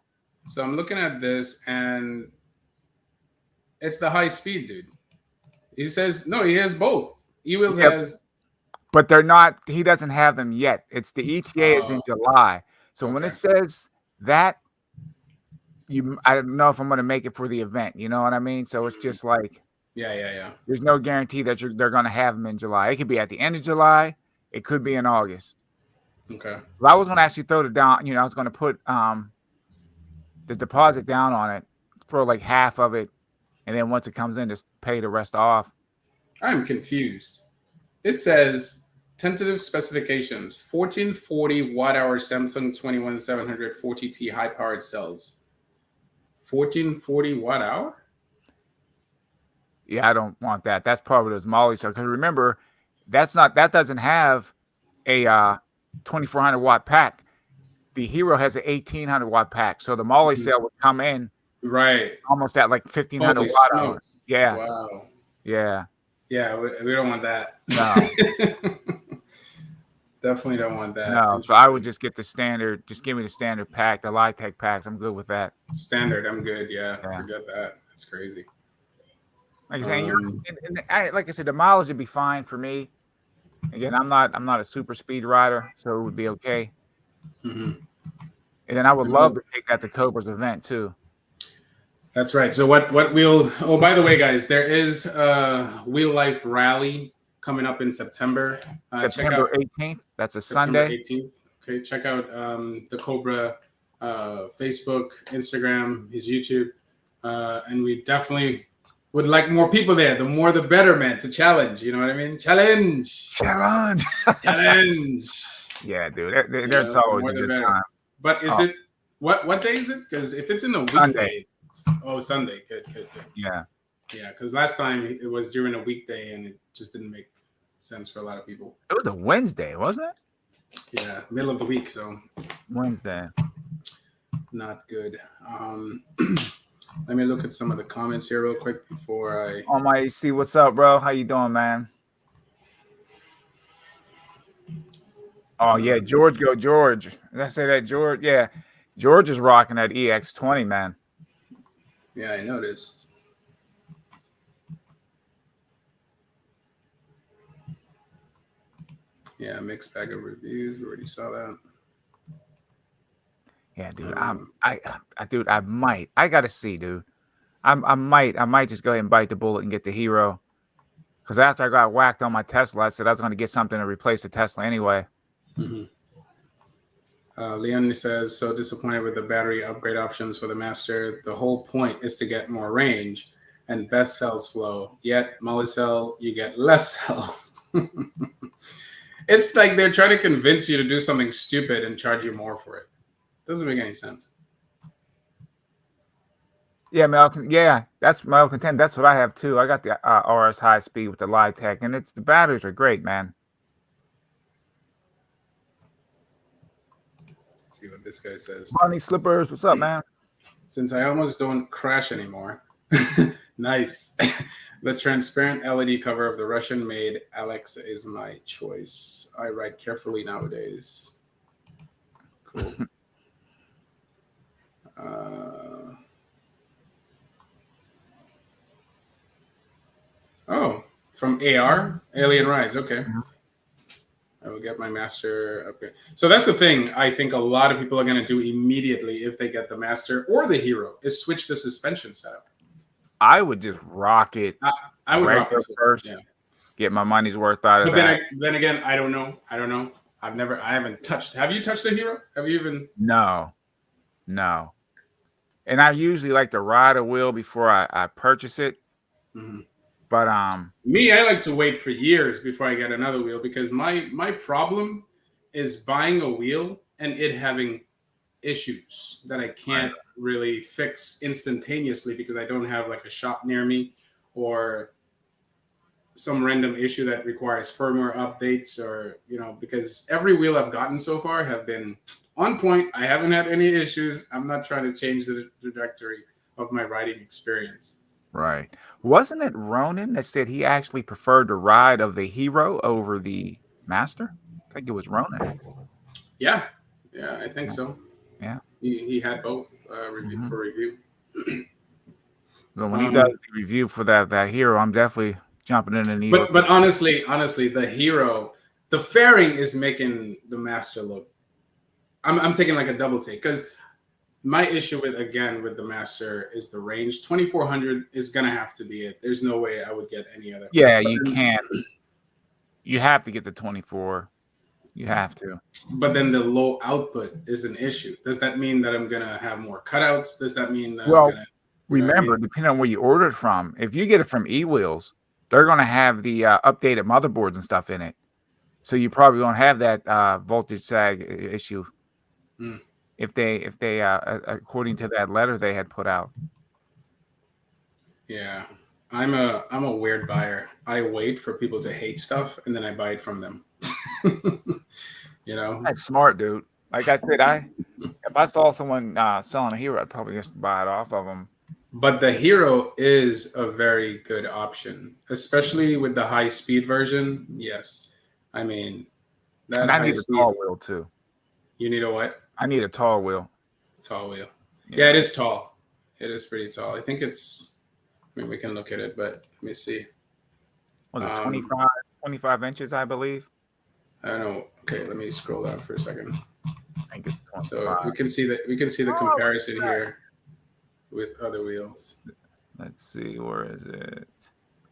So I'm looking at this, and it's the high speed, dude. He says, no, he has both. E-Wheels has... But they're not... He doesn't have them yet. It's the ETA is in July. So when it says that, I don't know if I'm going to make it for the event. You know what I mean? So it's just like... Yeah. There's no guarantee that they're going to have them in July. It could be at the end of July. It could be in August. Okay. Well, I was going to actually throw it down. I was going to put the deposit down on it, throw like half of it, and then once it comes in, just pay the rest off. I'm confused. It says tentative specifications: 1440 watt-hour Samsung 21700 4TT high-powered cells. 1440 watt-hour? Yeah, I don't want that. That's probably those Molly cells. Because remember, that doesn't have a 2400 watt pack. The Hero has an 1800 watt pack. So the Molly cell would come in almost at like 1500 watt hours. Yeah. Wow. Yeah. Yeah, we don't want that. No. Definitely don't want that. No, so I would just get the standard. Just give me the standard pack, the Litech packs. I'm good with that. Standard, I'm good. Yeah. Forget that. That's crazy. Like I'm saying, like I said, the mileage would be fine for me. Again, I'm not a super speed rider, so it would be okay. Mm-hmm. And then I would love to take that to Cobra's event too. That's right. So what we'll... Oh, by the way, guys, there is a Wheel Life Rally coming up in September. September 18th. That's a September Sunday. 18th. Okay, check out the Cobra Facebook, Instagram, his YouTube. And we definitely would like more people there. The more, the better, man, to challenge. You know what I mean? Challenge. Yeah, dude. That's always a good time. But is it... What day is it? Because if it's in a weekday... Sunday. Good. Yeah, because last time it was during a weekday and it just didn't make sense for a lot of people. It was a Wednesday, wasn't it? Yeah, middle of the week, so Wednesday. Not good. Let me look at some of the comments here real quick before I... Oh, my AC, what's up, bro? How you doing, man? Oh, yeah, George. Did I say that, George? Yeah, George is rocking that EX20, man. Yeah, I noticed. Yeah, mixed bag of reviews. We already saw that. Yeah, dude. Um, Dude, I might. I gotta see, dude. I might just go ahead and bite the bullet and get the Hero. Because after I got whacked on my Tesla, I said I was going to get something to replace the Tesla anyway. mhm. Leon says, so disappointed with the battery upgrade options for the Master. The whole point is to get more range and best cells flow. Yet, Molicel, you get less cells. It's like they're trying to convince you to do something stupid and charge you more for it. Doesn't make any sense. Yeah, Malcolm. Yeah, that's Malcolm 10. That's what I have too. I got the RS high speed with the Litech, and the batteries are great, man. Let's see what this guy says. Bunny Slippers, what's up, man? Since I almost don't crash anymore. Nice. The transparent LED cover of the Russian-made Alexa is my choice. I write carefully nowadays. Cool. Oh, from AR? Alien Rise. Okay. I will get my Master upgrade. So that's the thing I think a lot of people are going to do immediately if they get the Master or the Hero is switch the suspension setup. I would just rock it. I would rock it first. Yeah. Get my money's worth out of but that. Then again, I don't know. I haven't touched. Have you touched the Hero? Have you even? No. And I usually like to ride a wheel before I purchase it. Mm-hmm. But me, I like to wait for years before I get another wheel because my problem is buying a wheel and it having issues that I can't really fix instantaneously because I don't have like a shop near me or some random issue that requires firmware updates or because every wheel I've gotten so far have been on point. I haven't had any issues. I'm not trying to change the trajectory of my riding experience. Right. Wasn't it Ronan that said he actually preferred the ride of the Hero over the Master? I think it was Ronan. Yeah, I think so. Yeah. He had both for review. So when he does the review for that Hero, I'm definitely jumping in and But honestly, the Hero, the fairing is making the Master look. I'm taking like a double take because my issue with the Master is the range. 2400 is gonna have to be it. There's no way I would get any other. Yeah, you can't. You have to get the 24. You have to. But then the low output is an issue. Does that mean that I'm gonna have more cutouts? Does that mean that I'm gonna? Remember, depending on where you order it from, if you get it from eWheels, they're going to have the updated motherboards and stuff in it. So you probably won't have that voltage sag issue. If they according to that letter they had put out. Yeah, I'm a weird buyer. I wait for people to hate stuff and then I buy it from them. That's smart, dude. Like I said, if I saw someone selling a Hero, I'd probably just buy it off of them. But the Hero is a very good option, especially with the high speed version. Yes, I mean that. And I need a tall wheel too. You need a what? I need a tall wheel. Tall wheel. Yeah, it is tall. It is pretty tall. I think it's. I mean, we can look at it, but let me see. Was it 25 inches, I believe? I don't know. Okay, let me scroll down for a second. I think it's 25. So we can see the comparison here with other wheels. Let's see, where is it?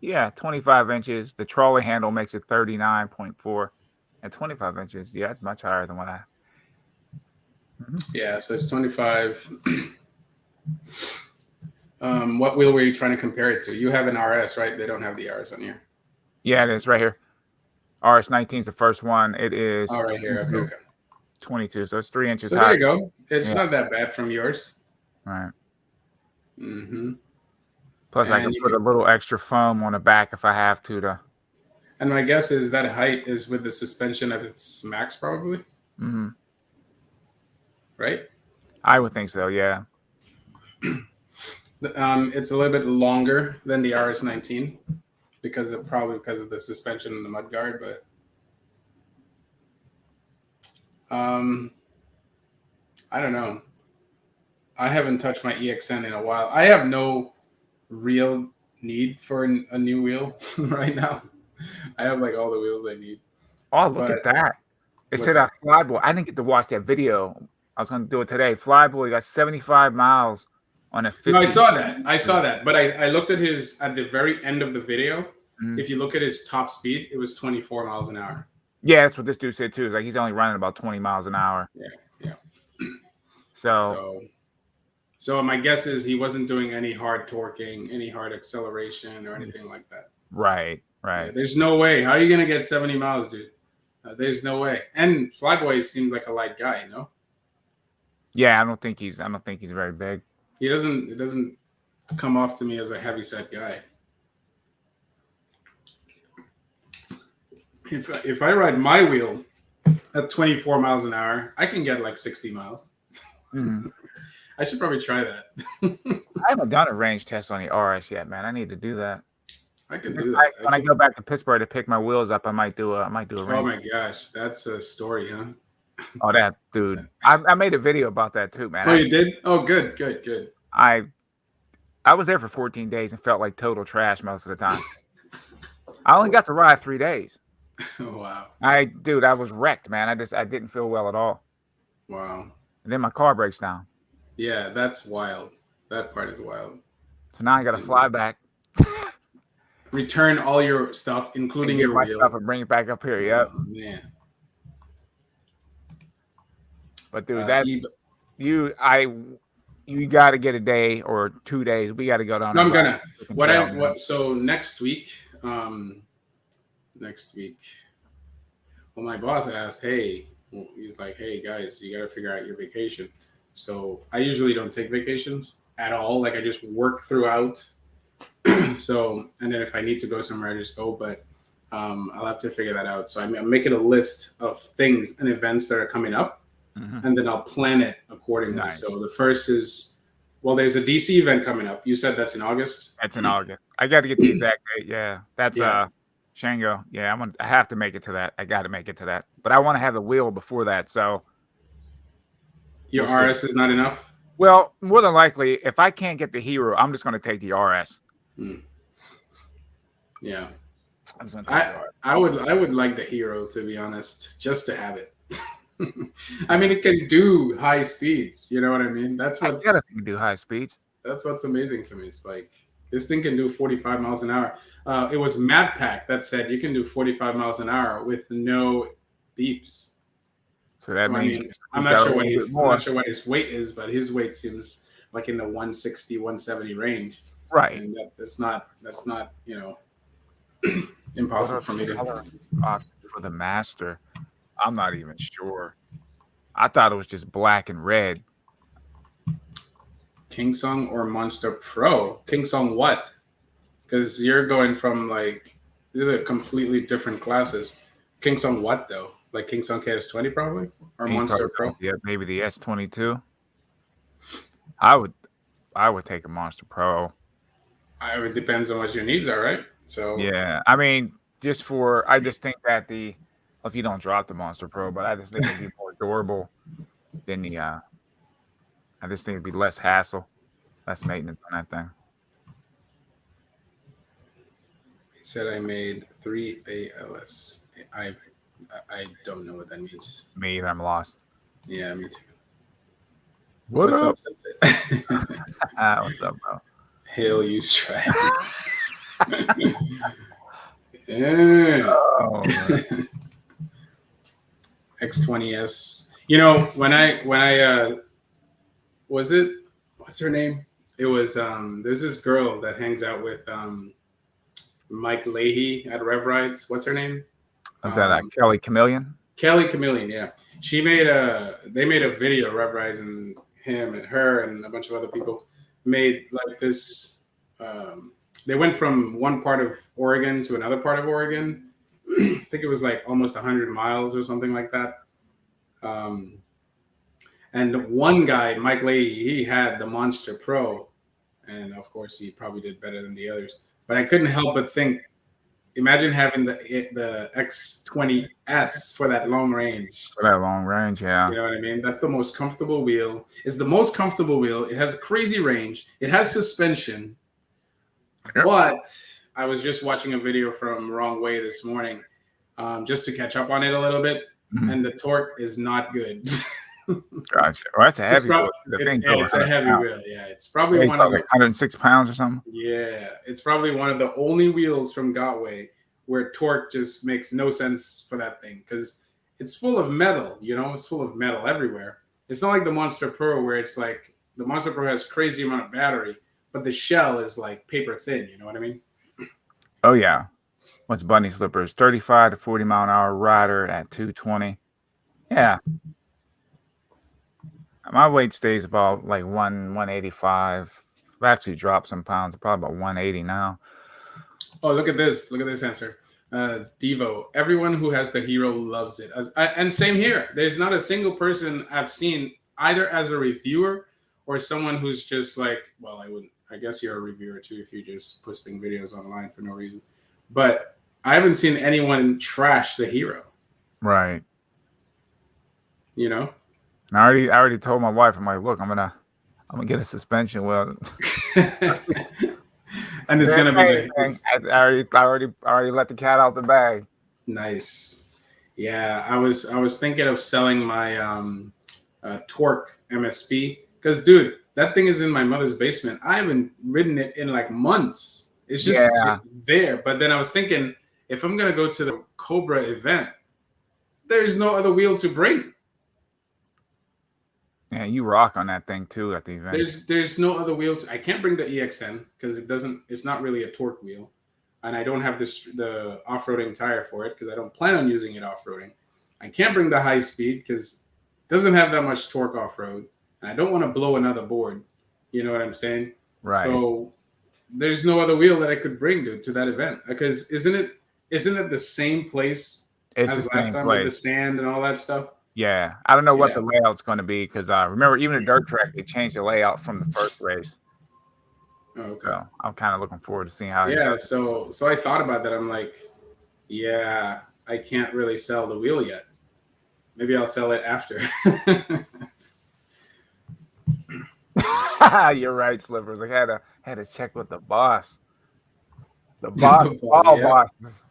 Yeah, 25 inches. The trolley handle makes it 39.4. At 25 inches, yeah, it's much higher than what I. Yeah, so it's 25. What wheel were you trying to compare it to? You have an RS, right? They don't have the RS on here. Yeah, it is right here. RS19 is the first one. It is right here. Okay. 22, so it's 3 inches high. So there you go. It's not that bad from yours. Right. Mm-hmm. Plus, I can put a little extra foam on the back if I have to. And my guess is that height is with the suspension at its max, probably. Mm-hmm. Right? I would think so, yeah. It's a little bit longer than the RS19 because of the suspension and the mudguard, but I don't know. I haven't touched my EXN in a while. I have no real need for a new wheel right now. I have like all the wheels I need. Oh, look But at that. It what's said that? Flyboy. I didn't get to watch that video. I was going to do it today. Flyboy got 75 miles on a No, I 50. saw that. I saw that. But I looked at his at the very end of the video. Mhm. If you look at his top speed, it was 24 miles an hour. Yeah, that's what this dude said too. It's like he's only running about 20 miles an hour. Yeah, yeah. So So my guess is he wasn't doing any hard torquing, any hard acceleration, or anything like that. right. Yeah, there's no way. How are you gonna get 70 miles, dude? There's no way. And Flyboy seems like a light guy, you know? Yeah, I don't think he's very big. He doesn't. It doesn't come off to me as a heavyset guy. If I ride my wheel at 24 miles an hour, I can get like 60 miles. Mhm. I should probably try that. I haven't done a range test on the RS yet, man. I need to do that. I can do that. When I go back to Pittsburgh to pick my wheels up, I might do a range. Oh my gosh, that's a story, huh? Oh, that dude! I made a video about that too, man. Oh, you did? Oh, good. I was there for 14 days and felt like total trash most of the time. I only got to ride 3 days. Oh, wow. I was wrecked, man. I didn't feel well at all. Wow. And then my car breaks down. Yeah, that's wild. That part is wild. So now I got to fly back, Return all your stuff, including your my wheel. stuff, and bring it back up here. Yep. Oh, man. But dude, you got to get a day or 2 days. We got to go down. No, I'm gonna. So next week. Well, my boss asked, he's like, hey guys, you got to figure out your vacation. So I usually don't take vacations at all. Like I just work throughout. So, and then if I need to go somewhere, I just go. But I'll have to figure that out. So I'm making a list of things and events that are coming up, and then I'll plan it accordingly. Nice. So the first is, well, there's a DC event coming up. You said that's in August. That's in August. I got to get the exact date. Yeah, that's Shango. Yeah, I have to make it to that. I got to make it to that. But I want to have the wheel before that. So your RS is not enough. Well, more than likely, if I can't get the Hero, I'm just going to take the RS. Yeah, I'm just going to take the RS. I would like the Hero, to be honest, just to have it. I mean, it can do high speeds. You know what I mean? That's what can do high speeds. That's what's amazing to me. It's like this thing can do 45 miles an hour. It was MadPack that said you can do 45 miles an hour with no beeps. So that means I'm not sure what his weight is, but his weight seems like in the 160, 170 range. Right. And that's not impossible for me to. For the Master, I'm not even sure. I thought it was just black and red. Kingsong or Monster Pro? Kingsong what? Because you're going from like these are completely different classes. Kingsong what though? Like Kingsong KS20 probably or Monster Pro? Yeah, maybe the S22. I would take a Monster Pro. It depends on what your needs are, right? So yeah, I mean, I just think that if you don't drop the Monster Pro, but I just think it'd be more durable than the. I just think it'd be less hassle, less maintenance on that thing. He said I made 3 ALS. I don't know what that means. Me either. I'm lost. Yeah, me too. What's up? What's up, bro? Hail you strike. Yeah. Oh, X20S. You know, when I was it? What's her name? It was there's this girl that hangs out with Mike Leahy at Rev Rides. What's her name? Was that Kelly Chameleon? Kelly Chameleon, yeah. They made a video, Rev Rides, and him and her and a bunch of other people made like this. They went from one part of Oregon to another part of Oregon. I think it was like almost 100 miles or something like that. And one guy, Mike Leahy, he had the Monster Pro. And of course, he probably did better than the others. But I couldn't help but think imagine having the X20S for that long range. For that long range, yeah. You know what I mean? That's the most comfortable wheel. It's the most comfortable wheel. It has a crazy range. It has suspension. Yep. But I was just watching a video from Wrong Way this morning, just to catch up on it a little bit, and the torque is not good. Gotcha. Well, that's a heavy wheel. It's a heavy wheel. Yeah, it's probably one of the 106 pounds or something. Yeah, it's probably one of the only wheels from Gotway where torque just makes no sense for that thing because it's full of metal. You know, it's full of metal everywhere. It's not like the Monster Pro where it's like the Monster Pro has crazy amount of battery, but the shell is like paper thin. You know what I mean? Oh yeah. What's bunny slippers? 35 to 40 mile an hour rider at 220. Yeah. My weight stays about like 185. I've actually dropped some pounds, probably about 180 now. Oh, look at this. Look at this answer. Devo, everyone who has the Hero loves it. And same here. There's not a single person I've seen either as a reviewer or someone who's just like, well, I guess you're a reviewer too if you're just posting videos online for no reason. But I haven't seen anyone trash the Hero. Right. You know? And I already told my wife, I'm like, look, I'm gonna get a suspension wheel. And it's gonna be I already let the cat out the bag. Nice. Yeah, I was thinking of selling my Torque MSP because, dude, that thing is in my mother's basement. I haven't ridden it in like months. It's just there. But then I was thinking, if I'm gonna go to the Cobra event, there's no other wheel to bring. Yeah, you rock on that thing too at the event. There's no other wheel. I can't bring the EXN because it's not really a torque wheel, and I don't have the off-roading tire for it because I don't plan on using it off-roading. I can't bring the high speed because it doesn't have that much torque off-road, and I don't want to blow another board. You know what I'm saying? Right. So there's no other wheel that I could bring to that event because isn't it the same place as last time with the sand and all that stuff? Yeah, I don't know what the layout's going to be because remember, even the dirt track, they changed the layout from the first race. Okay. So I'm kind of looking forward to seeing how. Yeah, so I thought about that. I'm like, yeah, I can't really sell the wheel yet. Maybe I'll sell it after. You're right, Slippers. I had to check with the boss. The boss, all bosses.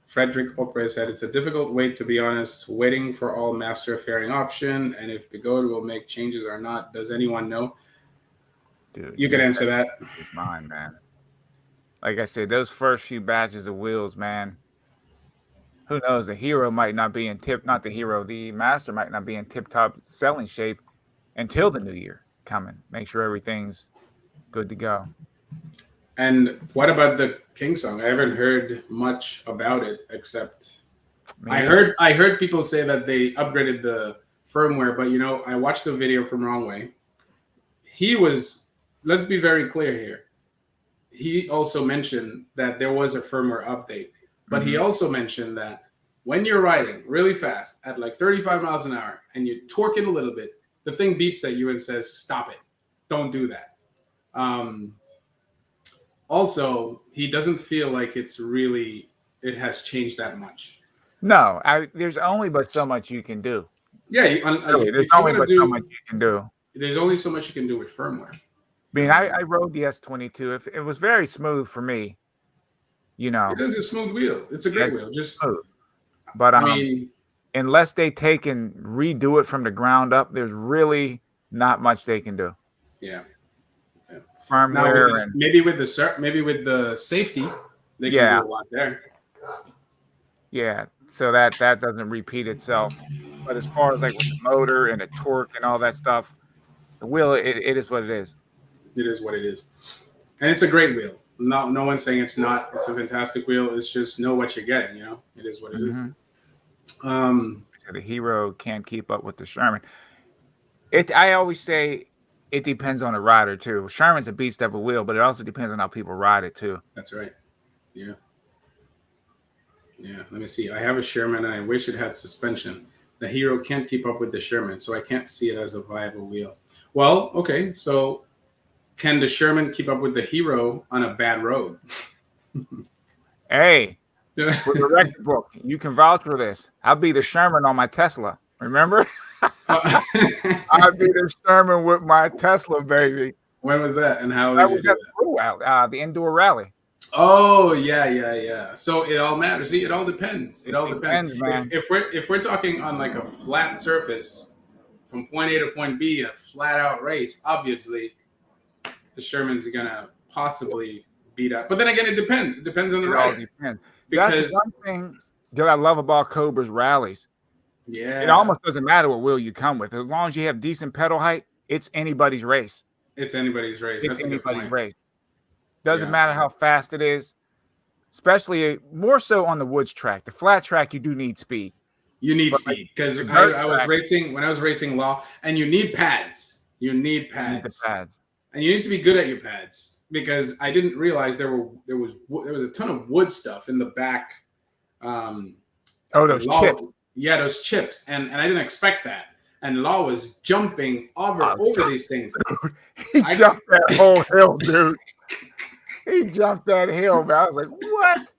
Frederick Oprah said, it's a difficult wait, to be honest, waiting for all master fairing option, and if Bigoda will make changes or not. Does anyone know? Dude, you can answer that. Mine, man. Like I said, those first few batches of wheels, man, who knows? The Hero might not be in the Master might not be in tip-top selling shape until the new year coming. Make sure everything's good to go. And what about the King Song? I haven't heard much about it except I heard people say that they upgraded the firmware, but you know, I watched the video from Wrong Way. Let's be very clear here. He also mentioned that there was a firmware update, but he also mentioned that when you're riding really fast at like 35 miles an hour and you torque it a little bit, the thing beeps at you and says, stop it. Don't do that. Also, he doesn't feel like it has changed that much. No, there's only but so much you can do. Yeah, there's only but so much you can do. There's only so much you can do with firmware. I mean, I rode the S22. It was very smooth for me. You know, it is a smooth wheel. It's a great wheel. Just smooth. But I mean, unless they take and redo it from the ground up, there's really not much they can do. Yeah. Firmware now, maybe with the safety, they can do a lot there. Yeah, so that doesn't repeat itself. But as far as like with the motor and the torque and all that stuff, the wheel it is what it is. It is what it is, and it's a great wheel. No one's saying it's not. It's a fantastic wheel. It's just know what you're getting. You know, it is what it is. So the Hero can't keep up with the Sherman. I always say. It depends on the rider too. Sherman's a beast of a wheel, but it also depends on how people ride it too. That's right. Yeah. Yeah. Let me see. I have a Sherman and I wish it had suspension. The Hero can't keep up with the Sherman, so I can't see it as a viable wheel. Well, okay. So Can the Sherman keep up with the Hero on a bad road? Hey, for the record book, you can vouch for this. I'll be the Sherman on my Tesla. Remember? Uh, I'll be the Sherman with my Tesla, baby. when was that, and how That did you was do at that? the indoor rally. Oh yeah. So it all matters. See, it all depends. It all It depends. depends, man. If we're talking on like a flat surface from point A to point B, a flat out race, obviously the Sherman's gonna possibly beat up. But then again, it depends. It depends on the It all rider depends. That's one because thing that I love about Cobra's rallies. It yeah, almost doesn't matter what wheel you come with. As long as you have decent pedal height, it's anybody's race. it's anybody's race. It's That's a good anybody's point. race. Doesn't Yeah. matter how fast it is, especially more so on the woods track. The flat track, you do need speed. You need But like speed because the I, dirt I was track, racing when I was racing law, and you need pads. You need you need the pads. pads. And you need to be good at your pads because I didn't realize there was a ton of wood stuff in the back. Oh, those chips. Yeah, those chips, and I didn't expect that. And Law was jumping over these things. He jumped that whole hill, dude. He jumped that hill, man. I was like, what?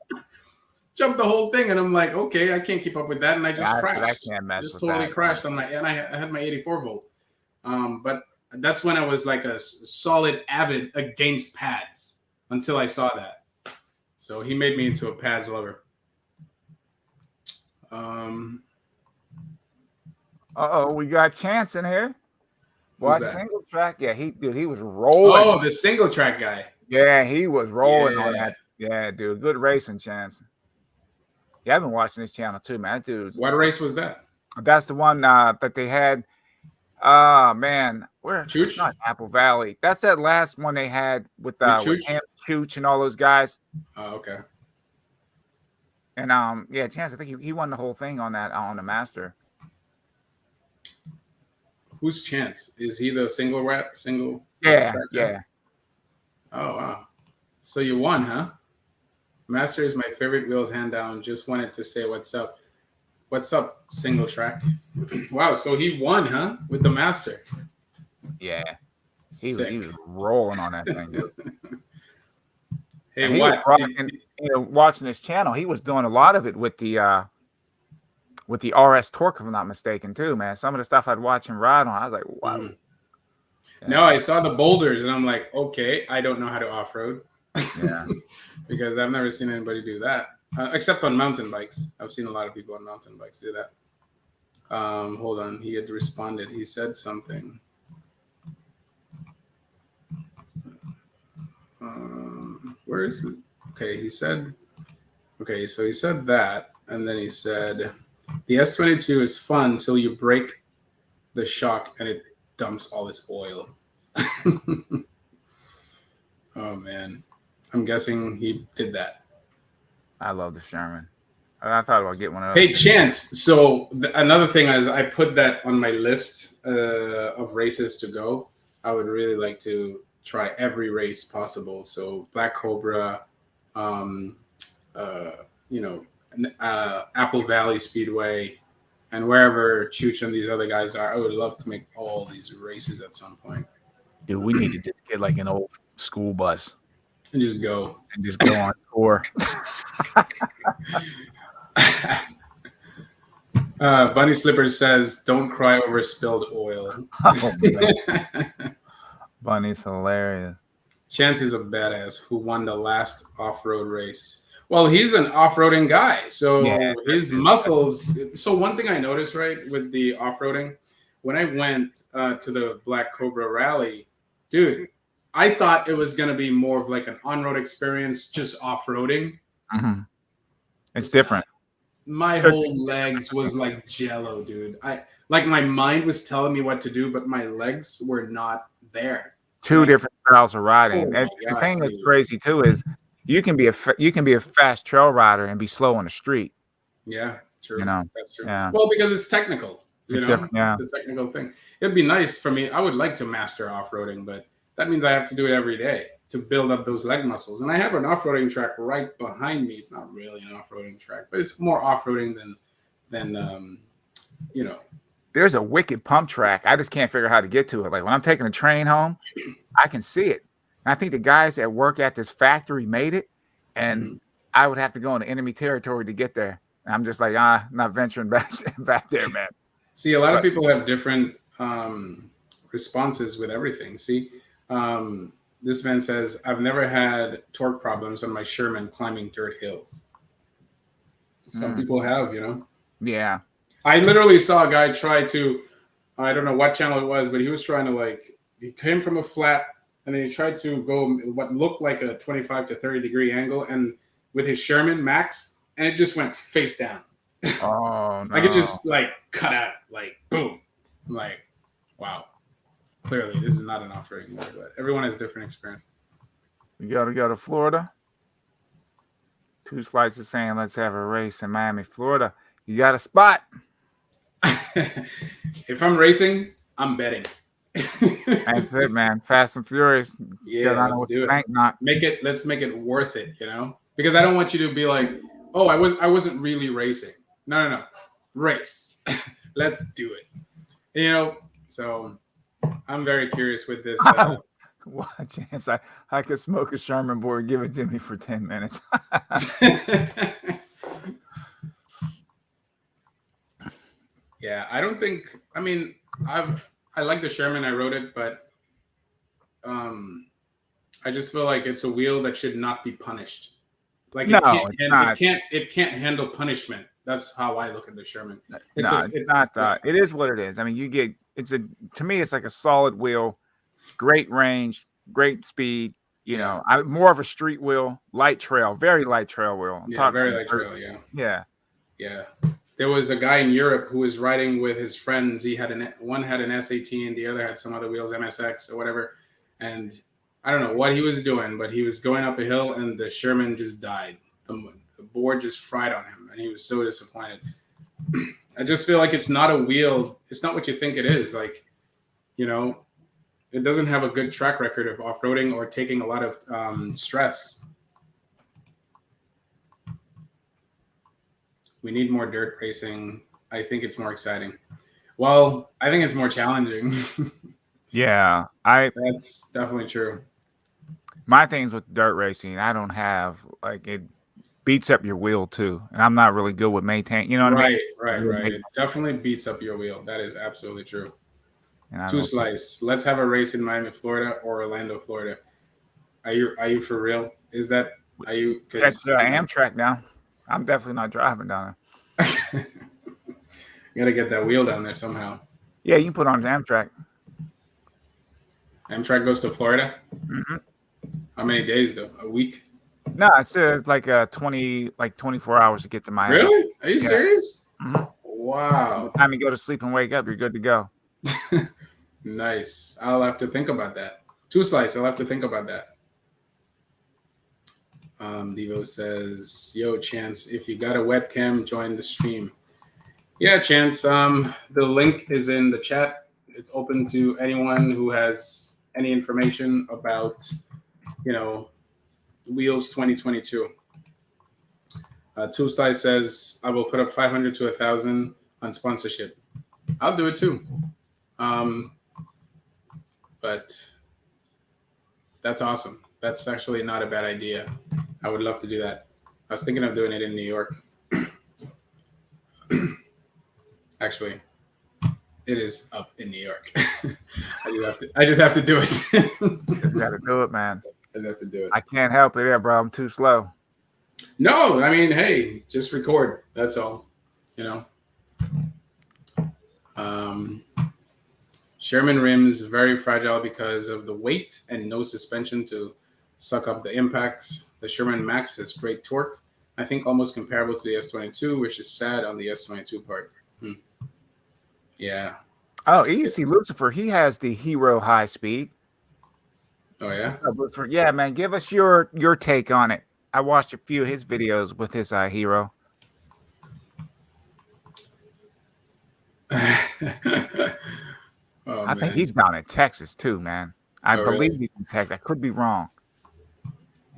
Jumped the whole thing, and I'm like, okay, I can't keep up with that, and I just crashed. I can't mess just with totally that. crashed on and I had my 84 volt. But that's when I was like a solid avid against pads until I saw that. So he made me into a pads lover. We got Chance in here. Watch single track. Yeah, he was rolling. Oh, the single track guy. Yeah, he was rolling on that. Yeah, dude. Good racing, Chance. Yeah, I've been watching this channel too, man. Dude. What race was that? That's the one that they had. Man, where? Chooch? Not Apple Valley. That's that last one they had with him, Chooch, and all those guys. Oh, okay. And yeah, Chance. I think he won the whole thing on that on the Master. Who's Chance? Is he the single rat? Single? Yeah, yeah. Oh wow. So you won, huh? Master is my favorite wheels, hand down. Just wanted to say what's up. What's up, single track? Wow, so he won, huh? With the Master. Yeah. He was rolling on that thing, dude. Hey, watching this channel, he was doing a lot of it with the RS Torque, if I'm not mistaken, too, man. Some of the stuff I'd watch him ride on, I was like, wow. Mm-hmm. Yeah. No, I saw the boulders, and I'm like, okay, I don't know how to off-road. Yeah. Because I've never seen anybody do that, except on mountain bikes. I've seen a lot of people on mountain bikes do that. Hold on. He had responded. He said something. Where is it? Okay, he said that, and then he said, the S22 is fun until you break the shock and it dumps all its oil. Oh, man. I'm guessing he did that. I love the Sherman. I thought about getting one of those. Hey, Chance. So another thing is I put that on my list of races to go. I would really like to try every race possible. So Black Cobra, Apple Valley Speedway, and wherever Chooch and these other guys are. I would love to make all these races at some point. Dude, we need to just get like an old school bus. And just go. And just go on tour. Bunny Slippers says, don't cry over spilled oil. Oh, Bunny's hilarious. Chance is a badass who won the last off-road race. Well, he's an off-roading guy, so his muscles. So one thing I noticed, right, with the off-roading, when I went to the Black Cobra Rally, dude, I thought it was going to be more of like an on-road experience, just off-roading. Mm-hmm. It's different. My whole legs was like jello, dude. My mind was telling me what to do, but my legs were not there. Two different styles of riding. And the thing that's crazy too is you can be a fast trail rider and be slow on the street. Yeah, true. You know, that's true. Yeah. Well, because it's technical. It's different. Yeah, it's a technical thing. It'd be nice for me. I would like to master off-roading, but that means I have to do it every day to build up those leg muscles. And I have an off-roading track right behind me. It's not really an off-roading track, but it's more off-roading than There's a wicked pump track. I just can't figure out how to get to it. Like when I'm taking a train home, I can see it, And I think the guys that work at this factory made it, and Mhm. I would have to go into enemy territory to get there. And I'm just like, not venturing back there, man. See, a lot of But people have different responses with everything. See, this man says, I've never had torque problems on my Sherman climbing dirt hills. Some people have, you know. yeah, I literally saw a guy try to, I don't know what channel it was, but he was trying to he came from a flat and then he tried to go what looked like a 25 to 30-degree angle and with his Sherman Max, and it just went face down. oh Like it no, just cut out, boom. I'm like, wow. Clearly, this is not an off-roading motor, but everyone has different experience. we got to go to Florida. Two slices saying, let's have a race in Miami, Florida. You got a spot. If I'm racing, I'm betting. That's it, man. Fast and Furious. Yeah, let's do it. Not. Let's make it worth it, you know? Because I don't want you to be like, oh, I wasn't really racing. No. Race. Let's do it. You know, so I'm very curious with this. What chance I could smoke a Sherman board, give it to me for 10 minutes. Yeah, I don't think. I mean, I like the Sherman. I wrote it, but I just feel like it's a wheel that should not be punished. Like it can't handle punishment. That's how I look at the Sherman. It's not. It is what it is. I mean, to me, it's like a solid wheel, great range, great speed. You know, I'm more of a street wheel, light trail, very light trail wheel. Very light trail. Yeah. There was a guy in Europe who was riding with his friends. One had an S18, the other had some other wheels, MSX or whatever. And I don't know what he was doing, but he was going up a hill and the Sherman just died. The board just fried on him, and he was so disappointed. I just feel like it's not a wheel. It's not what you think it is. Like, you know, it doesn't have a good track record of off-roading or taking a lot of stress. We need more dirt racing. I think it's more exciting. Well, I think it's more challenging. Yeah, that's definitely true. My things with dirt racing, I don't have it beats up your wheel too, and I'm not really good with maintaining. You know what I mean? Right. It definitely beats up your wheel. That is absolutely true. Two slice. Let's have a race in Miami, Florida, or Orlando, Florida. Are you for real? Is that? Are you? That's Amtrak now. I'm definitely not driving down there. You gotta get that wheel down there somehow. Yeah, you can put on Amtrak. Amtrak goes to Florida. Mm-hmm. How many days though? A week? No, it's like 24 hours to get to Miami. Really? Are you serious? Mm-hmm. Wow. By the time you go to sleep and wake up, you're good to go. Nice. I'll have to think about that. Two slice. I'll have to think about that. Devo says, "Yo, Chance, if you got a webcam, join the stream." Yeah, Chance. The link is in the chat. It's open to anyone who has any information about, Wheels 2022. Two Slice says, "I will put up 500 to 1,000 on sponsorship." I'll do it too. But that's awesome. That's actually not a bad idea. I would love to do that. I was thinking of doing it in New York. Actually, it is up in New York. I just have to do it. You got to do it, man. I just have to do it. I can't help it, bro. I'm too slow. No, I mean, hey, just record. That's all. Sherman rims very fragile because of the weight and no suspension to suck up the impacts. The Sherman Max has great torque. I think almost comparable to the S22, which is sad on the S22 part. Yeah. Oh, you see Lucifer, he has the Hero high speed. Oh, yeah? Lucifer, yeah, man. Give us your take on it. I watched a few of his videos with his Hero. I think he's down in Texas too, man. I believe he's in Texas. I could be wrong.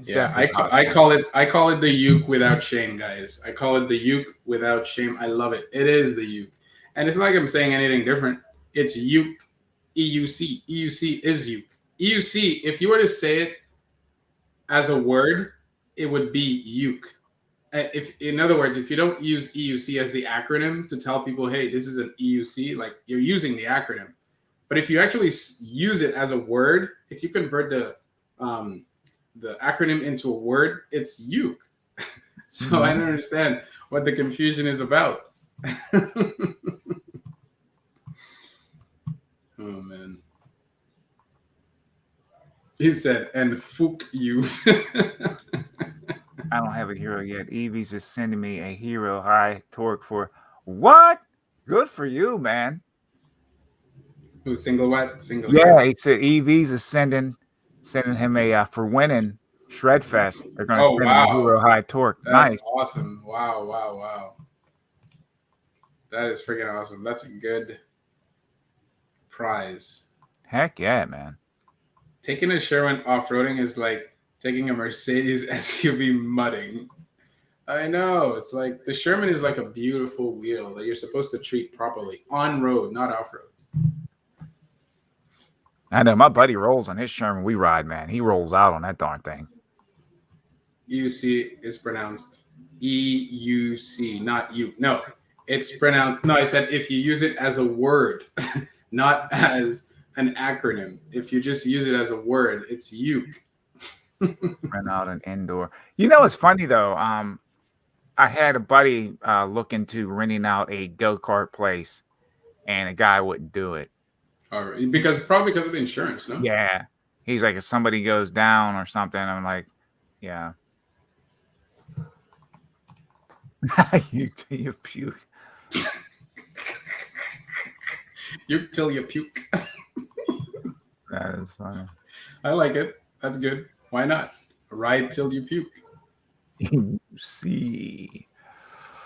Yeah, I call it the uke without shame, guys. I call it the uke without shame. I love it. It is the uke. And it's not like I'm saying anything different. It's uke, EUC. EUC is uke. EUC, if you were to say it as a word, it would be uke. If, in other words, if you don't use EUC as the acronym to tell people, hey, this is an EUC, like you're using the acronym. But if you actually use it as a word, if you convert the acronym into a word, it's uke. So I don't understand what the confusion is about. Oh man. He said, and fuck you. I don't have a hero yet. Evie's is sending me a hero high torque for what? Good for you, man. Who's single what? Single Yeah, hero. he said EVs is sending him a for winning Shredfest. They're gonna Oh send him a wow. hero high torque. That's Nice. awesome. Wow, wow, wow. That is freaking awesome. That's a good prize. Heck yeah, man. Taking a Sherwin off-roading is like taking a Mercedes SUV mudding. I know. It's like the Sherman is like a beautiful wheel that you're supposed to treat properly on road, not off road. I know my buddy rolls on his Sherman. We ride, man. He rolls out on that darn thing. EUC is pronounced EUC, not you. No, it's pronounced. No, I said if you use it as a word, not as an acronym. If you just use it as a word, it's uke. Rent out an indoor. You know, it's funny though. I had a buddy look into renting out a go-kart place, and a guy wouldn't do it. Or probably because of the insurance, no? Yeah, he's like, if somebody goes down or something, I'm like, yeah. you puke. Uke till you puke. That is funny. I like it. That's good. Why not? Ride till you puke. See.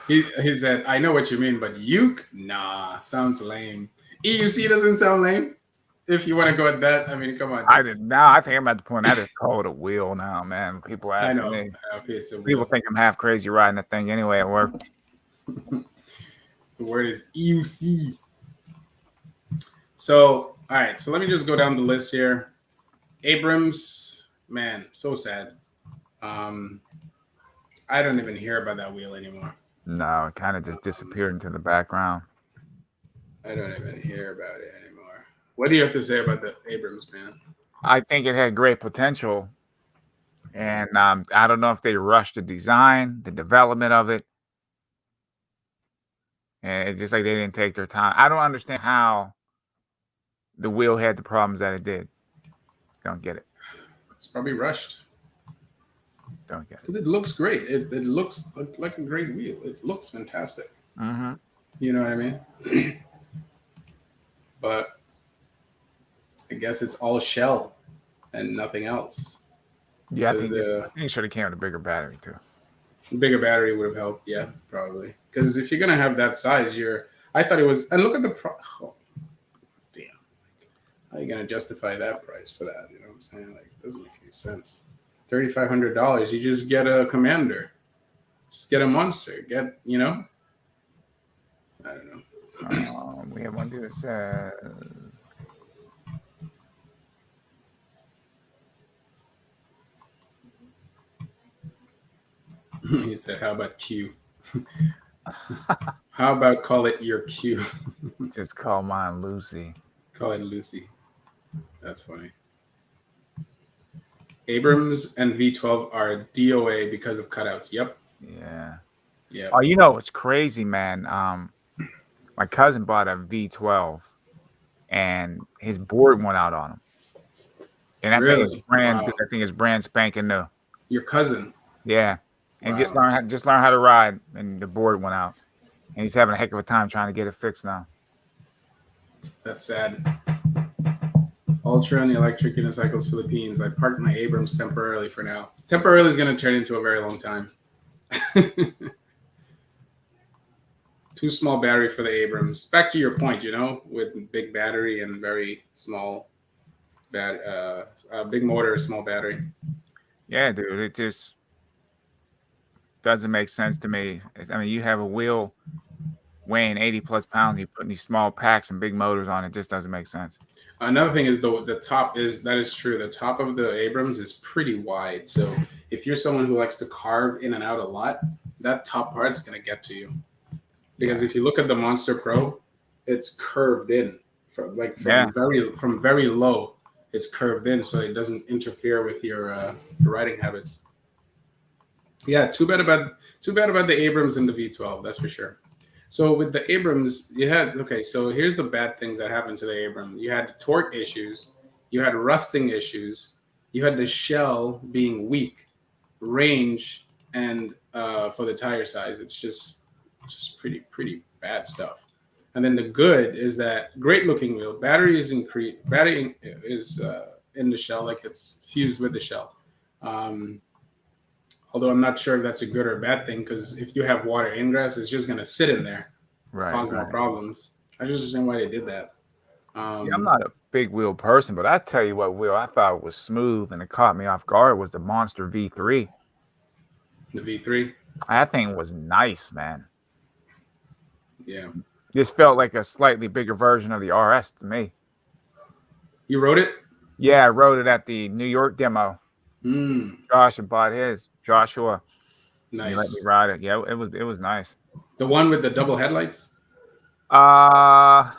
He said, I know what you mean, but uke? Nah, sounds lame. EUC doesn't sound lame. If you want to go at that, I mean, come on. I did now. I think I'm at the point I just call it a wheel now, man. People I ask know. me. It's People think I'm half crazy riding the thing anyway at work. The word is EUC. So, all right. So let me just go down the list here. Abrams, man, so sad. I don't even hear about that wheel anymore. No, it kind of just disappeared into the background. I don't even hear about it anymore. What do you have to say about the Abrams, man? I think it had great potential, and I don't know if they rushed the design, the development of it, and it's just like they didn't take their time. I don't understand how the wheel had the problems that it did. Don't get it. It's probably rushed. Don't get it. Because it looks great. It looks like a great wheel. It looks fantastic. Mm-hmm. You know what I mean? But I guess it's all shell and nothing else. Yeah, I think it should have came with a bigger battery too. Bigger battery would have helped. Yeah, probably. Because if you're gonna have that size, I thought it was. And look at the oh, damn. How are you gonna justify that price for that? You know what I'm saying? Like, it doesn't make any sense. $3,500. You just get a Commander. Just get a Monster. Get, you know. I don't know. We have one dude that says. He said, "How about Q? How about call it your Q? Just call mine Lucy. Call it Lucy. That's funny." Abrams and V12 are DOA because of cutouts. Yep. Yeah. Yeah. Oh, you know it's crazy, man. My cousin bought a V12, and his board went out on him. And that thing is brand. Wow. That thing is brand spanking new. Your cousin. Yeah. And Wow. just learn how to ride, and the board went out, and he's having a heck of a time trying to get it fixed now. That's sad. Ultra and electric unicycles Philippines. I parked my Abrams temporarily for now. Temporarily is going to turn into a very long time. Too small battery for the Abrams. Back to your point, you know, with big battery and very small big motor, small battery. Yeah, dude, it just doesn't make sense to me. I mean, you have a wheel weighing 80 plus pounds, you're putting these small packs and big motors on it. Just doesn't make sense. Another thing is the top is that is true. The top of the Abrams is pretty wide. So if you're someone who likes to carve in and out a lot, that top part's gonna get to you. Because if you look at the Monster Pro, it's curved in from very low. It's curved in, so it doesn't interfere with your riding habits. Yeah, too bad about the Abrams and the V12. That's for sure. So with the Abrams, you had so here's the bad things that happened to the Abrams. You had torque issues, you had rusting issues, you had the shell being weak, range, and for the tire size, it's just pretty bad stuff. And then the good is that great looking wheel. Battery is in the shell, like it's fused with the shell. Although I'm not sure if that's a good or a bad thing, because if you have water ingress, it's just going to sit in there, cause more problems. I just understand why they did that. I'm not a big wheel person, but I tell you what wheel I thought was smooth and it caught me off guard was the Monster V3. The V3? That thing was nice, man. Yeah. This felt like a slightly bigger version of the RS to me. You rode it? Yeah, I rode it at the New York demo. Josh bought his. Joshua. Nice. He let me ride it. Yeah, it was nice. The one with the double headlights? I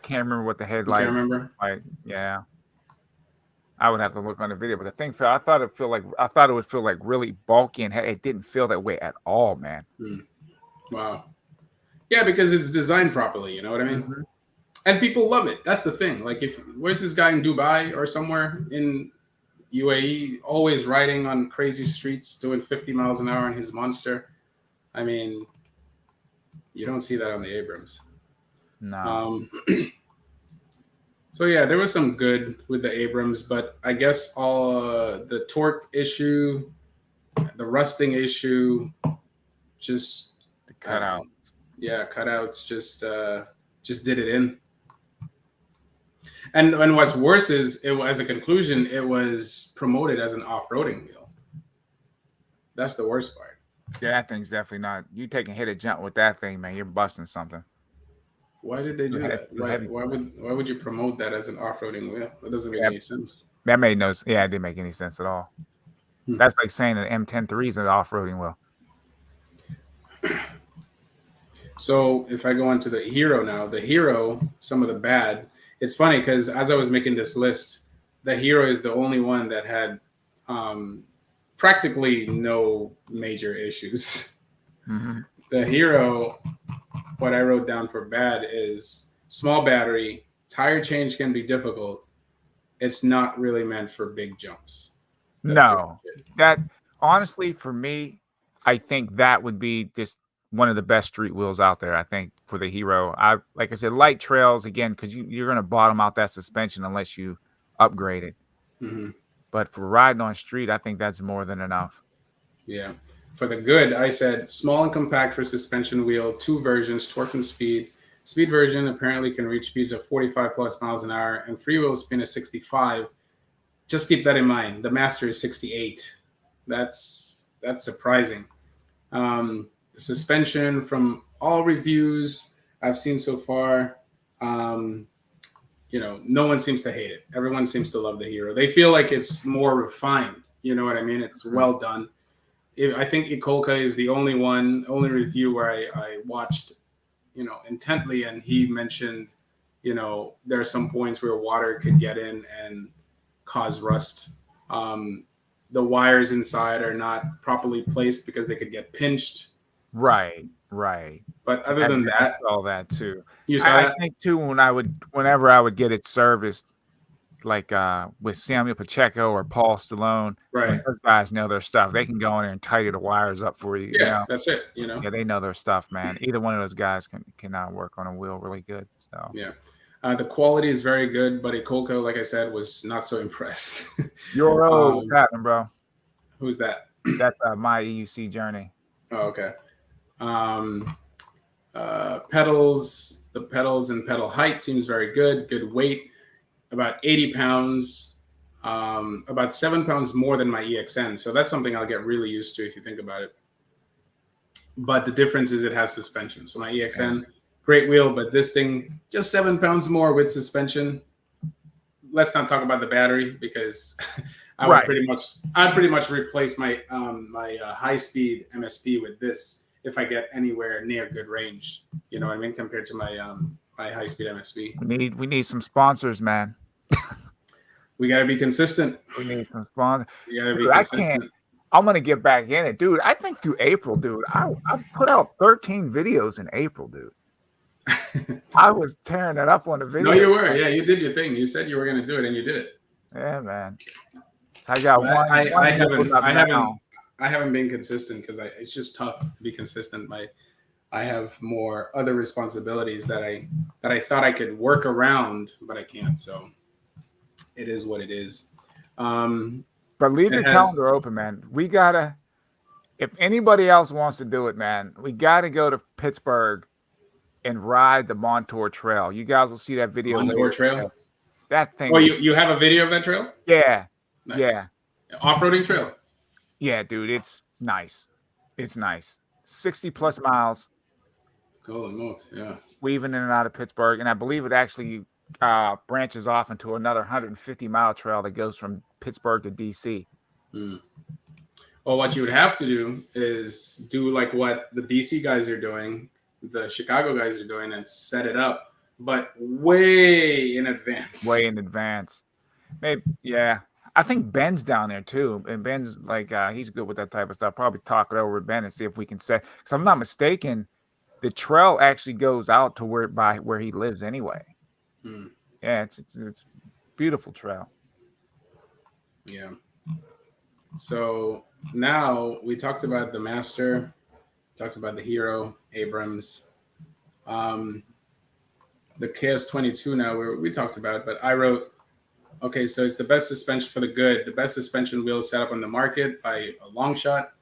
can't remember what the headlight. You can't remember? Yeah. I would have to look on the video, but the thing I thought it would feel like really bulky, and it didn't feel that way at all, man. Wow. Yeah, because it's designed properly, you know what I mean? Mm-hmm. And people love it. That's the thing. Like, where's this guy in Dubai or somewhere in UAE, always riding on crazy streets, doing 50 miles an hour on his Monster? I mean, you don't see that on the Abrams. No. So yeah, there was some good with the Abrams, but I guess all the torque issue, the rusting issue, just the cutout. Yeah, cutouts just did it in. And what's worse is, as a conclusion, it was promoted as an off-roading wheel. That's the worst part. Yeah, that thing's definitely not. You taking hit a jump with that thing, man. You're busting something. Why did they do that? Why would you promote that as an off-roading wheel? That doesn't make any sense. That made no sense. Yeah, it didn't make any sense at all. That's like saying an M103 is an off-roading wheel. So if I go into the Hero now, some of the bad. It's funny because as I was making this list, the Hero is the only one that had practically no major issues. Mm-hmm. The Hero, what I wrote down for bad is small battery, tire change can be difficult. It's not really meant for big jumps. No, that honestly for me, I think that would be just one of the best street wheels out there. I think for the Hero, like I said, light trails again, because you're going to bottom out that suspension unless you upgrade it. Mm-hmm. But for riding on street, I think that's more than enough. Yeah. For the good, I said small and compact for suspension wheel, 2 versions, torque and speed. Speed version apparently can reach speeds of 45 plus miles an hour, and freewheel spin is 65. Just keep that in mind. The Master is 68. That's surprising. The suspension, from all reviews I've seen so far, no one seems to hate it. Everyone seems to love the Hero. They feel like it's more refined. You know what I mean? It's well done. I think Ikolka is the only review where I watched, intently, and he mentioned, there are some points where water could get in and cause rust. The wires inside are not properly placed because they could get pinched. Right. But other than that, I saw that too. You saw that? I think too whenever I would get it serviced, like with Samuel Pacheco or Paul Stallone, right? Those guys know their stuff. They can go in there and tidy the wires up for you. Yeah, that's it. Yeah, they know their stuff, man. Either one of those guys can work on a wheel really good. So yeah. The quality is very good, but Ikolka, like I said, was not so impressed. What's happening, bro? Who's that? That's my EUC journey. Oh, okay. Pedals, the pedals and pedal height seems very good. Good weight, about 80 pounds, about 7 pounds more than my EXN. So that's something I'll get really used to if you think about it. But the difference is it has suspension. So my EXN great wheel, but this thing just 7 pounds more with suspension. Let's not talk about the battery because I'd pretty much replace my high speed MSP with this if I get anywhere near good range. You know what I mean? Compared to my my high speed MSP. We need some sponsors, man. We got to be consistent. We need some sponsors. We got to be Dude, I consistent. can't. I'm gonna get back in it, dude. I think through April, dude. I put out 13 videos in April, dude. I was tearing it up on the video. No, you were. Yeah, you did your thing. You said you were going to do it, and you did it. Yeah, man. So I got but one. I haven't been consistent because it's just tough to be consistent. I have more other responsibilities that I thought I could work around, but I can't. So it is what it is. But leave your calendar open, man. We gotta. If anybody else wants to do it, man, we gotta go to Pittsburgh and ride the Montour Trail. You guys will see that video. Montour Trail. That thing. Oh, you have a video of that trail? Yeah. Nice. Yeah. Off-roading trail. Yeah, dude. It's nice. It's nice. 60 plus miles. Holy smokes, yeah. Weaving in and out of Pittsburgh. And I believe it actually branches off into another 150-mile trail that goes from Pittsburgh to DC. Well, what you would have to do is do like what the DC guys are doing, the Chicago guys are doing, and set it up, but way in advance. Way in advance. Maybe, yeah. I think Ben's down there too, and Ben's like he's good with that type of stuff. Probably talk it over with Ben and see if we can set. Because I'm not mistaken, the trail actually goes out to where he lives anyway. Yeah, it's beautiful trail. Yeah. So now we talked about the Master, talked about the Hero, Abrams, the KS22. Now we talked about, but I wrote. Okay, so it's the best suspension for the good, the best suspension wheel set up on the market by a long shot.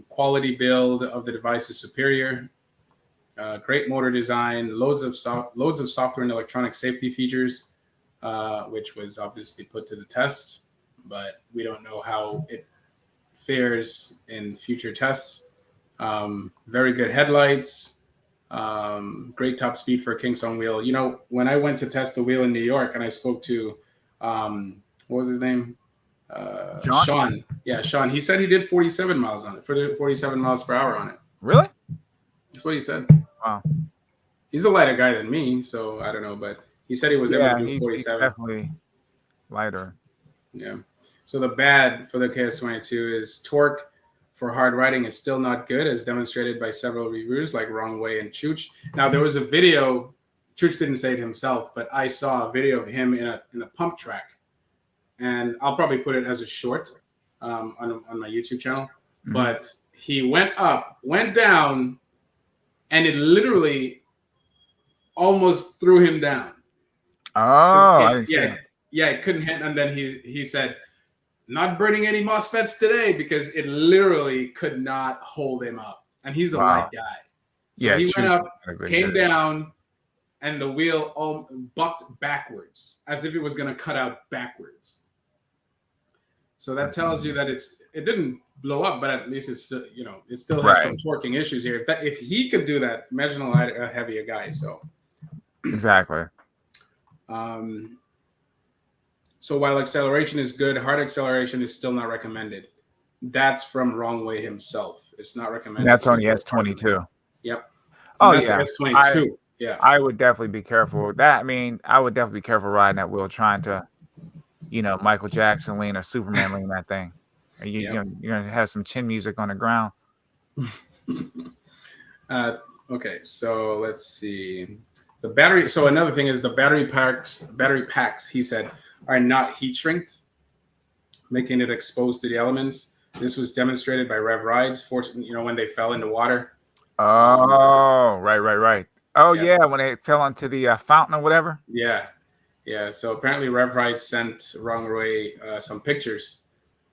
Quality build of the device is superior. Great motor design, loads of software and electronic safety features, which was obviously put to the test, but we don't know how it fares in future tests. Very good headlights. Great top speed for a Kingston wheel. You know, when I went to test the wheel in New York and I spoke to what was his name? Sean. Yeah, Sean. He said he did 47 miles on it, 47 miles per hour on it. Really? That's what he said. Wow. He's a lighter guy than me, so I don't know, but he said he was able to do 47. He's definitely lighter. Yeah. So the bad for the KS22 is torque for hard riding is still not good, as demonstrated by several reviewers like Wrong Way and Chooch. Now, there was a video, Chooch didn't say it himself, but I saw a video of him in a pump track. And I'll probably put it as a short on my YouTube channel. Mm-hmm. But he went up, went down, and it literally almost threw him down. Oh, it couldn't hit. And then he said, not burning any MOSFETs today, because it literally could not hold him up. And he's a light guy. So he went up, came down, and the wheel bucked backwards as if it was going to cut out backwards. So that tells you that it didn't blow up, but at least it's it still has some torquing issues here. If he could do that, imagine a heavier guy. So exactly. So while acceleration is good, hard acceleration is still not recommended. That's from Wrong Way himself. It's not recommended. That's on the S22. Yep. Oh, that's yeah. The S22. Yeah. I would definitely be careful with that. I mean, I would definitely be careful riding that wheel, trying to, Michael Jackson lean or Superman lean that thing. You're going to have some chin music on the ground. Okay, so let's see. The battery. So another thing is the battery packs, he said, are not heat shrinked, making it exposed to the elements. This was demonstrated by Rev Rides, when they fell in the water. Oh, right. Oh, yeah, when they fell into the fountain or whatever. Yeah. So apparently Rev Rides sent Wrong Way some pictures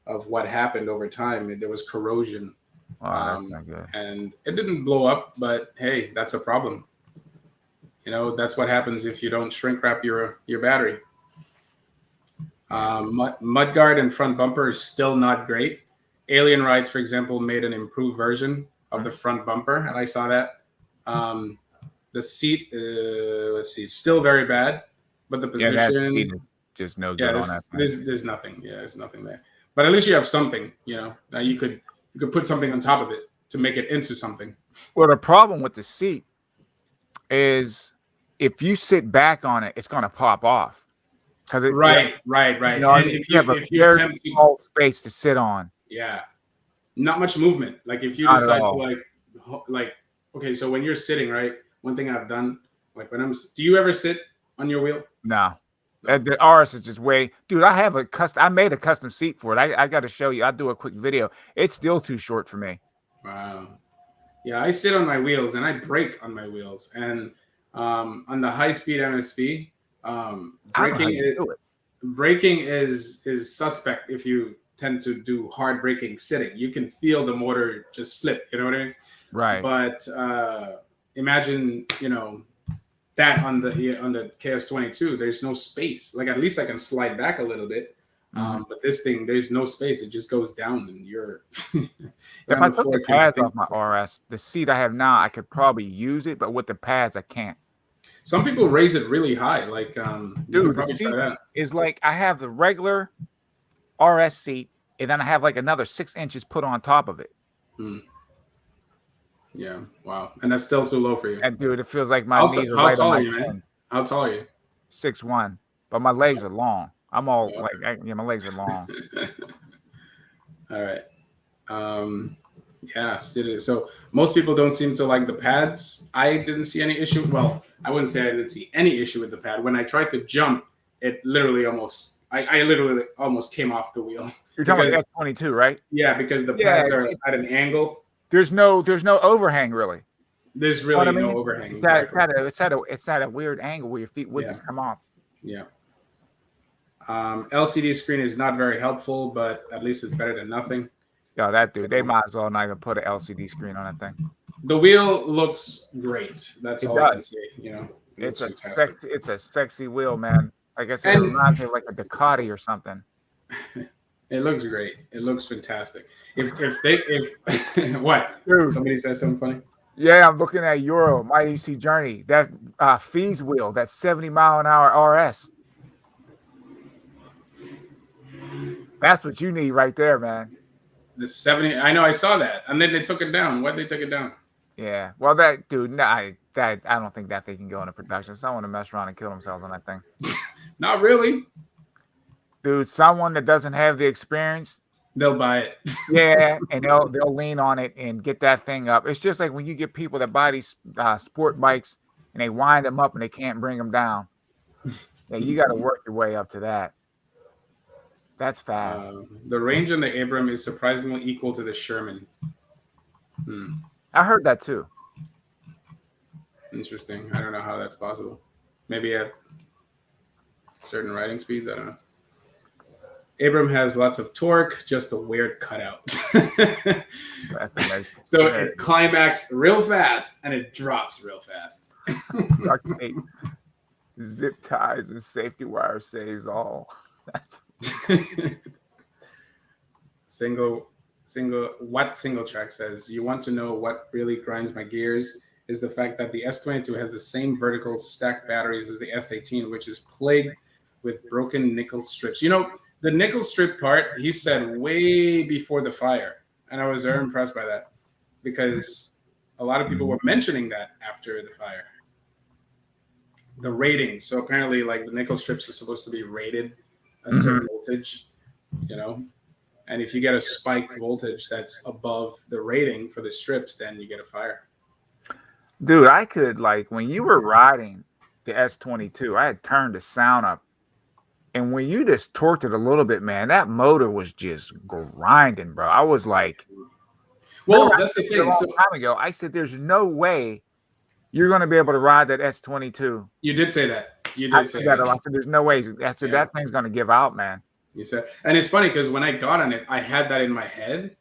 of what happened over time. There was corrosion. Wow, that's not good. And it didn't blow up, but hey, that's a problem. That's what happens if you don't shrink wrap your battery. Mudguard and front bumper is still not great. Alien Rides, for example, made an improved version of the front bumper, and I saw that. The seat, let's see, still very bad, but the Yeah, that seat position, is just no yeah, good on that thing. there's nothing. Yeah, there's nothing there. But at least you have something, that you could put something on top of it to make it into something. Well, the problem with the seat is if you sit back on it, it's going to pop off because Right, right, you right. know, I And mean, you have a if you very attempt to, small space to sit on. yeah, not much movement. Like if you Not at decide to all. like, okay, so when you're sitting, right? One thing I've done, like do you ever sit on your wheel? No. No. The RS is just way, dude. I made a custom seat for it. I got to show you. I'll do a quick video. It's still too short for me. Wow. Yeah, I sit on my wheels and I brake on my wheels. And on the high speed MSP, I don't know how you do it. braking is suspect if you tend to do hard braking sitting. You can feel the motor just slip. You know what I mean? Right. But imagine that on the KS22, there's no space. Like at least I can slide back a little bit. But this thing, there's no space. It just goes down, and you're If on I the took floor. the If you're not pads thinking. off my RS, the seat I have now, I could probably use it, but with the pads, I can't. Some people raise it really high. Like you could Dude, the probably try seat that. is like I have the regular RS seat, and then I have like another 6 inches put on top of it. Hmm. Yeah, wow, and that's still too low for you. And dude, it feels like my knees are How right on tall are my you, man? chin. How tall are you? 6'1", but my legs are long. I'm all Oh, like, yeah, my legs are long. all right. Yeah, so most people don't seem to like the pads. I didn't see any issue. Well, I wouldn't say I didn't see any issue with the pad. When I tried to jump, it literally I literally almost came off the wheel. You're talking Because about the S22, right? because the Yeah, pads are at an angle. there's no overhang really. There's You know what I really no mean? overhang. It's Exactly. at a weird angle where your feet would Yeah. just come off. Yeah. LCD screen is not very helpful, but at least it's better than nothing. Yo, that dude, they might as well not even put an LCD screen on that thing. The wheel looks great. That's all I can say. It's a fantastic. sexy wheel, man. Like I said, it reminds me of like a Ducati or something. It looks great. It looks fantastic. If what? Dude. Somebody said something funny? Yeah, I'm looking at Euro, my EC Journey, that Fees wheel, that 70-mile-an-hour RS. That's what you need right there, man. The 70. I know. I saw that, and then they took it down. Why'd they take it down? Yeah. Well, that dude, no, I don't think that they can go into production. Someone to mess around and kill themselves on that thing. Not really. Dude, someone that doesn't have the experience, they'll buy it. Yeah, and they'll lean on it and get that thing up. It's just like when you get people that buy these sport bikes and they wind them up and they can't bring them down. Yeah, you got to work your way up to that. That's fast. The range on the Abram is surprisingly equal to the Sherman. I heard that too. Interesting. I don't know how that's possible. Maybe at certain riding speeds. I don't know. Abram has lots of torque, just a weird cutout. So it climaxes real fast and it drops real fast. Duct tape, zip ties, and safety wire saves all. That's single track says, you want to know what really grinds my gears is the fact that the S22 has the same vertical stack batteries as the S18, which is plagued with broken nickel strips. The nickel strip part, he said way before the fire. And I was very impressed by that because a lot of people were mentioning that after the fire. The rating. So apparently, like, the nickel strips are supposed to be rated a certain voltage, and if you get a spiked voltage that's above the rating for the strips, then you get a fire. Dude, I could, like, when you were riding the S22, I had turned the sound up. And when you just torqued it a little bit, man, that motor was just grinding, bro. I was like, well, that's the thing. A long time ago, I said, there's no way you're going to be able to ride that S22. You did say that. I said, there's no way. I said, that thing's going to give out, man. You said, and it's funny because when I got on it, I had that in my head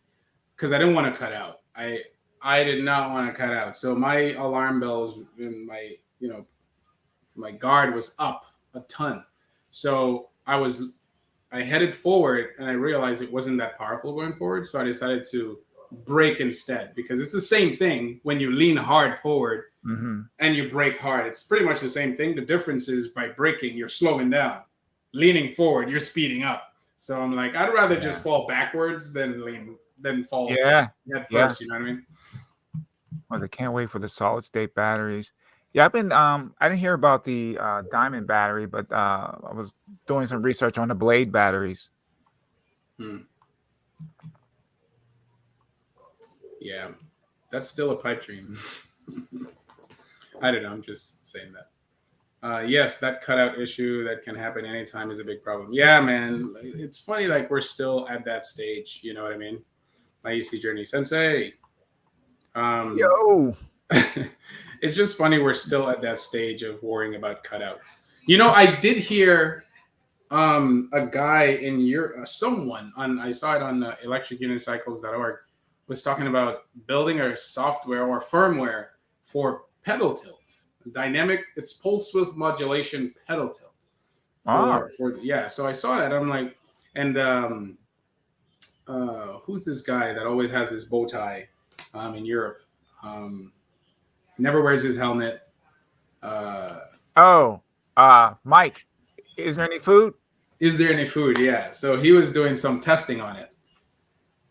because I didn't want to cut out. I did not want to cut out. So my alarm bells and my guard was up a ton. So I headed forward and I realized it wasn't that powerful going forward. So I decided to brake instead, because it's the same thing when you lean hard forward and you brake hard. It's pretty much the same thing. The difference is by braking, you're slowing down. Leaning forward, you're speeding up. So I'm like, I'd rather just fall backwards than fall head first. You know what I mean? Well, I can't wait for the solid state batteries. Yeah, I've been I didn't hear about the diamond battery, but I was doing some research on the blade batteries. Yeah, that's still a pipe dream. I don't know. I'm just saying that. Yes, that cutout issue that can happen anytime is a big problem. Yeah, man. It's funny, like we're still at that stage. You know what I mean? My EC journey, sensei. Yo. It's just funny we're still at that stage of worrying about cutouts. You know, I did hear a guy in your someone on, I saw it on electricunicycles.org, was talking about building a software or firmware for pedal tilt, dynamic, it's pulse width modulation pedal tilt. So I saw that. I'm like, and who's this guy that always has his bow tie in Europe? Never wears his helmet. Mike, is there any food? Is there any food? Yeah. So he was doing some testing on it.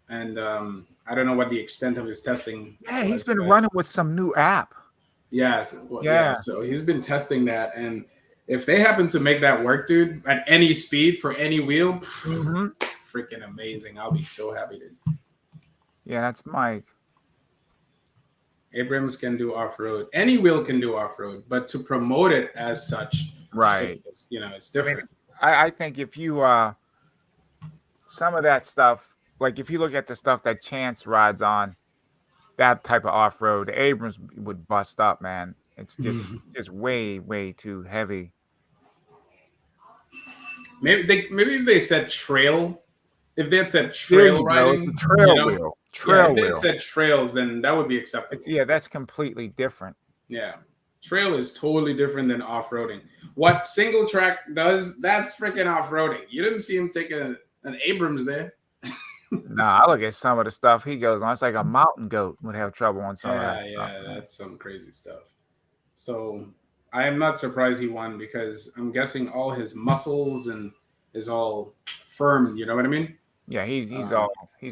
And I don't know what the extent of his testing. Yeah, he's been running with some new app. Yeah. So he's been testing that. And if they happen to make that work, dude, at any speed for any wheel, freaking amazing. I'll be so happy, dude. Yeah, that's Mike. Abrams can do off-road. Any wheel can do off-road, but to promote it as such, right? It's different. I think if you some of that stuff, like if you look at the stuff that Chance rides on, that type of off-road, Abrams would bust up, man. It's just way too heavy. Maybe if they said trail, if they had said trail riding, trail wheel. If they had said trails, then that would be acceptable. That's completely different. Yeah. Trail is totally different than off-roading. What single track does, that's freaking off-roading. You didn't see him take an Abrams there. Nah, I look at some of the stuff he goes on. It's like a mountain goat would have trouble on some of that. Yeah, that's some crazy stuff. So I am not surprised he won, because I'm guessing all his muscles and is all firm. You know what I mean? Yeah, he's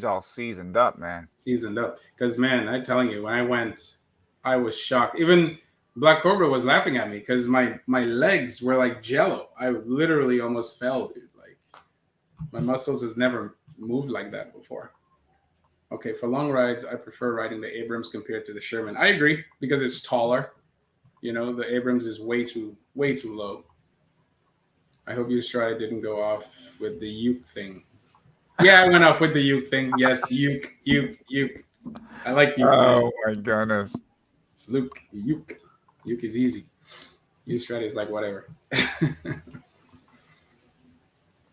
all seasoned up, man. Seasoned up. Because, man, I'm telling you, when I went, I was shocked. Even Black Cobra was laughing at me because my legs were like jello. I literally almost fell, dude. Like, my muscles has never moved like that before. Okay, for long rides, I prefer riding the Abrams compared to the Sherman. I agree, because it's taller. You know, the Abrams is way too low. I hope you stride didn't go off with the uke thing. Yeah, I went off with the uke thing. Yes, uke. I like uke. Oh my goodness. It's Luke. Uke. Uke is easy. Use stride is like whatever.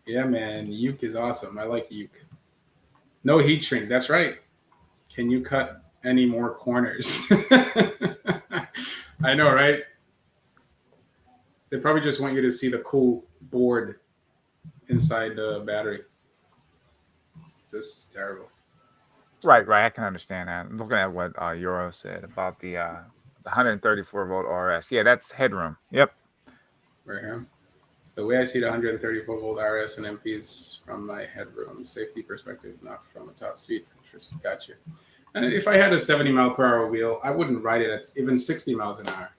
Yeah, man. Uke is awesome. I like uke. No heat shrink. That's right. Can you cut any more corners? I know, right? They probably just want you to see the cool board inside the battery. It's just terrible. Right. I can understand that. I'm looking at what Euro said about the 134 volt RS. Yeah, that's headroom. Yep. Right here. The way I see the 134 volt RS and MPs from my headroom safety perspective, not from a top speed interest. Gotcha. And if I had a 70 mile per hour wheel, I wouldn't ride it at even 60 miles an hour.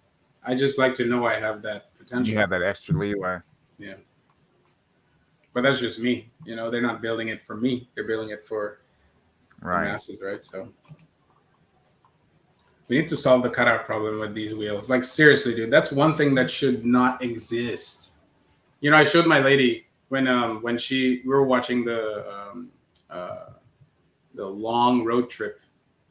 I just like to know I have that potential. You have that extra leeway. Yeah. But that's just me. You know, they're not building it for me. They're building it for the masses, right? So we need to solve the cutout problem with these wheels. Like, seriously, dude, that's one thing that should not exist. You know, I showed my lady when we were watching the long road trip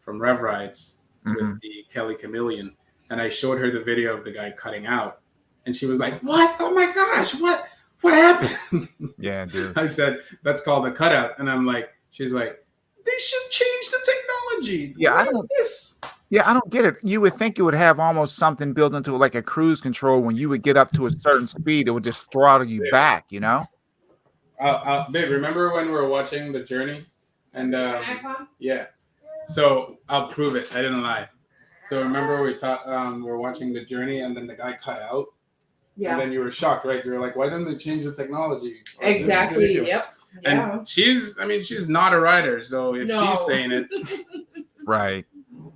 from Rev Rides with the Kelly Chameleon, and I showed her the video of the guy cutting out, and she was like, "What? Oh my gosh, what happened?" Yeah, dude. I said, "That's called a cutout," and I'm like, she's like, "They should change the technology." Yeah, what is this? Yeah, I don't get it. You would think it would have almost something built into it, like a cruise control. When you would get up to a certain speed, it would just throttle you back, you know? Babe, remember when we were watching The Journey? And yeah. So I'll prove it. I didn't lie. So remember we're watching The Journey, and then the guy cut out. Yeah. And then you were shocked, right? You were like, why didn't they change the technology? Exactly. Yep. Yeah. And she's not a writer, so if she's saying it, right.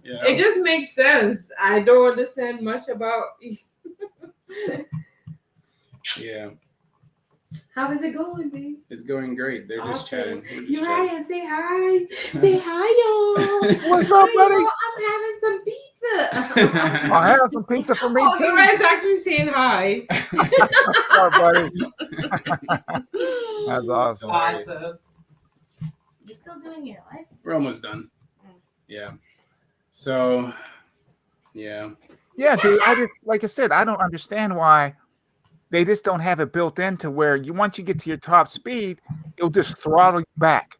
Yeah. It just makes sense. I don't understand much about. Yeah. How is it going, babe? It's going great. They're just chatting. You're right. Say hi. Say hi, y'all. What's up, buddy? Y'all. I'm having some pizza. I have some pizza for me. Oh, you guys actually saying hi. Buddy. That's awesome. You still doing your life? We're almost done. Yeah. So, yeah. Yeah, dude. Like I said, I don't understand why they just don't have it built into where once you get to your top speed, it'll just throttle you back.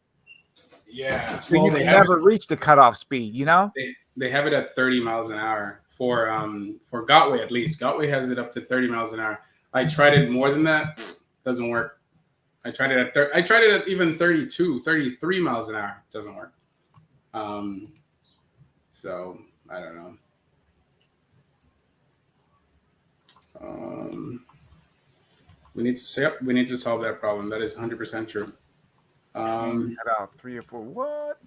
Yeah. So you can never reach the cutoff speed, you know? They have it at 30 miles an hour for Gotway at least. Gotway has it up to 30 miles an hour. I tried it more than that. Doesn't work. I tried it at even 32, 33 miles an hour. Doesn't work. So I don't know. We need to solve that problem. That is 100% true. About 3 or 4. What?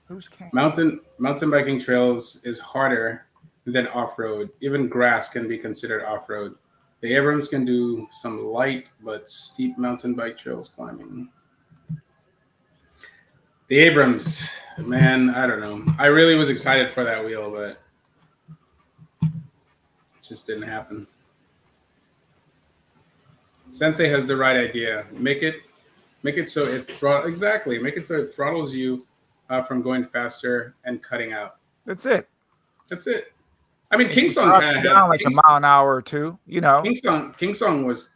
Who's mountain biking trails is harder than off-road. Even grass can be considered off-road. The Abrams can do some light but steep mountain bike trails climbing. The Abrams, man, I don't know. I really was excited for that wheel, but it just didn't happen. Sensei has the right idea. Make it so it throttles you from going faster and cutting out. That's it. I mean, Kingsong kind of had like a mile an hour or two. You know, Kingsong was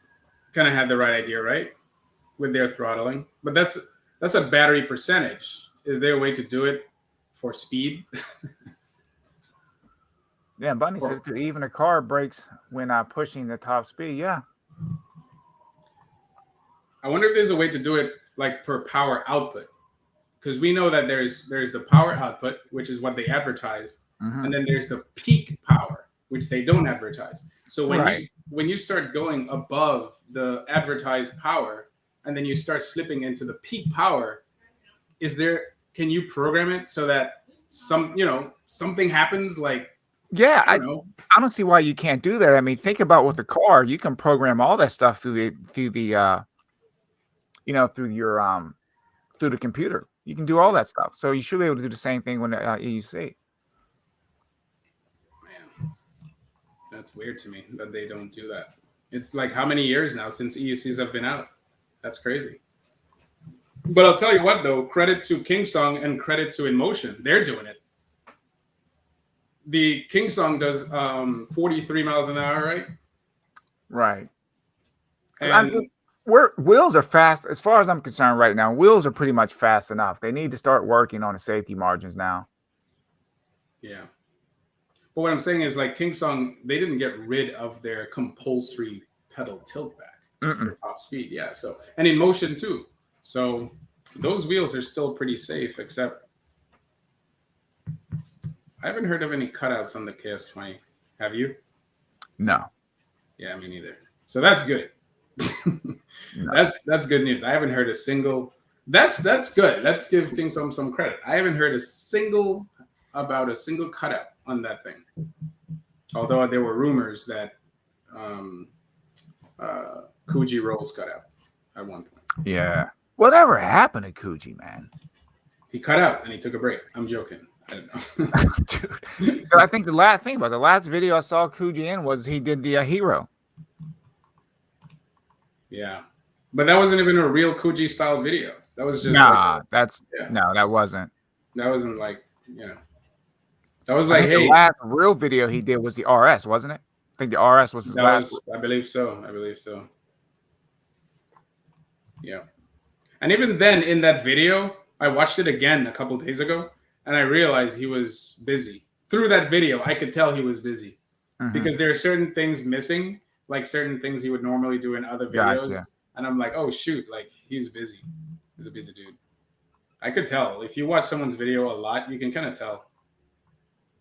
kind of had the right idea, right, with their throttling. But that's a battery percentage. Is there a way to do it for speed? Yeah, Bunny said too. Even a car brakes when pushing the top speed. Yeah. I wonder if there's a way to do it like per power output, because we know that there's the power output, which is what they advertise, and then there's the peak power, which they don't advertise. So when you start going above the advertised power, and then you start slipping into the peak power, can you program it so that something happens? Like, yeah, I don't see why you can't do that. I mean, think about with the car, you can program all that stuff through the computer. You can do all that stuff. So you should be able to do the same thing when EUC. Man, that's weird to me that they don't do that. It's like how many years now since EUCs have been out? That's crazy. But I'll tell you what, though, credit to Kingsong and credit to InMotion. They're doing it. The Kingsong does 43 miles an hour, right? Right. And wheels are fast. As far as I'm concerned right now, wheels are pretty much fast enough. They need to start working on the safety margins now. Yeah. But what I'm saying is, like, Kingsong, they didn't get rid of their compulsory pedal tilt back for top speed. Yeah. So, and InMotion too. So those wheels are still pretty safe, except I haven't heard of any cutouts on the KS20. Have you? No. Yeah, me neither. So that's good. No. That's good news. I haven't heard a single. That's good. Let's give Kingsong some credit. I haven't heard a single cutout on that thing. Although there were rumors that Kuji rolls cut out at one point. Yeah. Whatever happened to Kuji, man? He cut out and he took a break. I'm joking. I don't know. Dude. I think the last video I saw Kuji in was he did the Hero. Yeah. But that wasn't even a real Kuji style video. That was just that wasn't. That wasn't like, that was like, hey. The last real video he did was the RS, wasn't it? I think the RS was his last. I believe so. Yeah. And even then, in that video, I watched it again a couple days ago, and I realized he was busy. Through that video, I could tell he was busy because there are certain things missing, like certain things he would normally do in other videos. Gotcha. And I'm like, oh, shoot, like, he's busy. He's a busy dude. I could tell. If you watch someone's video a lot, you can kind of tell.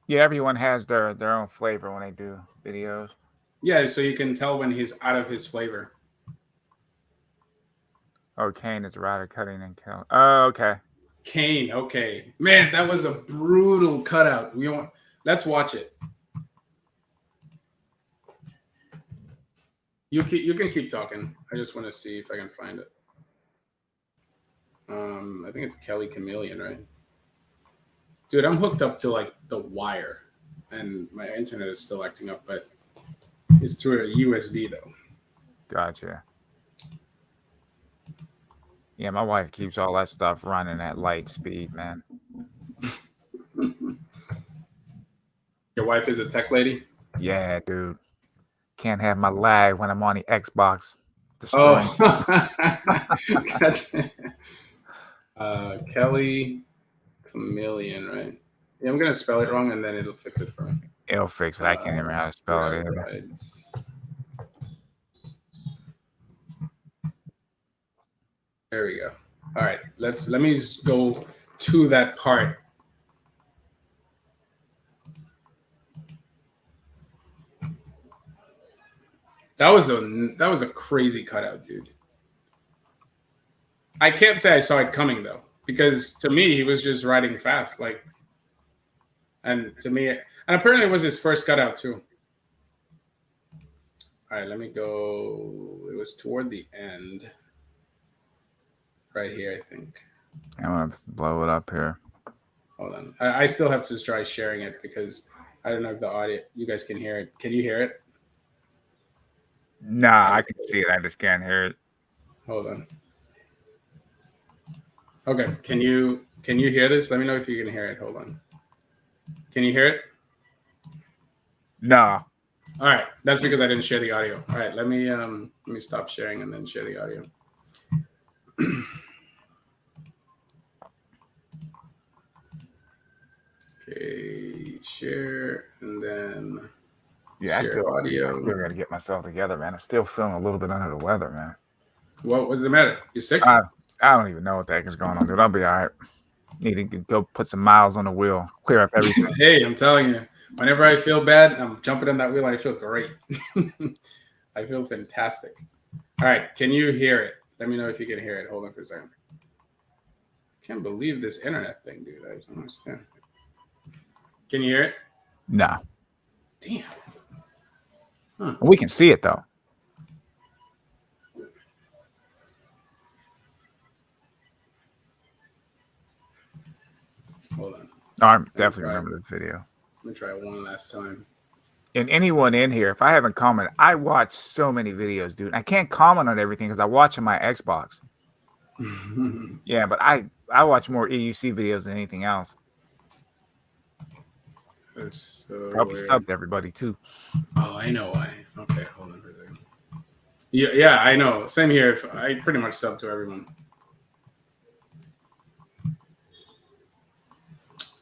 Yeah, everyone has their own flavor when they do videos. Yeah, so you can tell when he's out of his flavor. Oh, Kane is router cutting and killing. Oh, okay. Kane, okay. Man, that was a brutal cutout. Let's watch it. You can keep talking. I just want to see if I can find it. I think it's Kelly Chameleon, right? Dude, I'm hooked up to like the wire, and my internet is still acting up, but it's through a USB though. Gotcha. Yeah, my wife keeps all that stuff running at light speed, man. Your wife is a tech lady? Yeah, dude. Can't have my lag when I'm on the Xbox. Oh, Kelly Chameleon, right? Yeah, I'm gonna spell it wrong, and then it'll fix it for me. It'll fix it. I can't remember how to spell it. There we go. All right, let me go to that part. That was a crazy cutout, dude. I can't say I saw it coming though, because to me he was just riding fast, and to me, and apparently it was his first cutout too. All right, let me go. It was toward the end, right here, I think. I'm gonna blow it up here. Hold on, I still have to try sharing it because I don't know if the audio, you guys can hear it. Can you hear it? Nah, I can see it. I just can't hear it. Hold on. Okay, can you hear this? Let me know if you can hear it. Hold on. Can you hear it? No. All right, that's because I didn't share the audio. All right, let me stop sharing and then share the audio. Okay, share and then share audio. I gotta get myself together, man. I'm still feeling a little bit under the weather, man. What was the matter? You sick? I don't even know what the heck is going on, dude. I'll be all right. Need to go put some miles on the wheel, clear up everything. Hey, I'm telling you, whenever I feel bad, I'm jumping on that wheel and I feel great. I feel fantastic. All right, can you hear it? Let me know if you can hear it. Hold on for a second. I can't believe this internet thing, dude. I don't understand. Can you hear it? No. Damn. Huh. We can see it though. Hold on. No, I definitely remember this video. Let me try it one last time. And anyone in here, if I haven't commented, I watch so many videos, dude. I can't comment on everything because I watch on my Xbox. Yeah, but I watch more EUC videos than anything else. That's so Probably weird. subbed everybody too. Oh, I know why. Okay, hold on for a second. Yeah, I know. Same here. If I pretty much sub to everyone.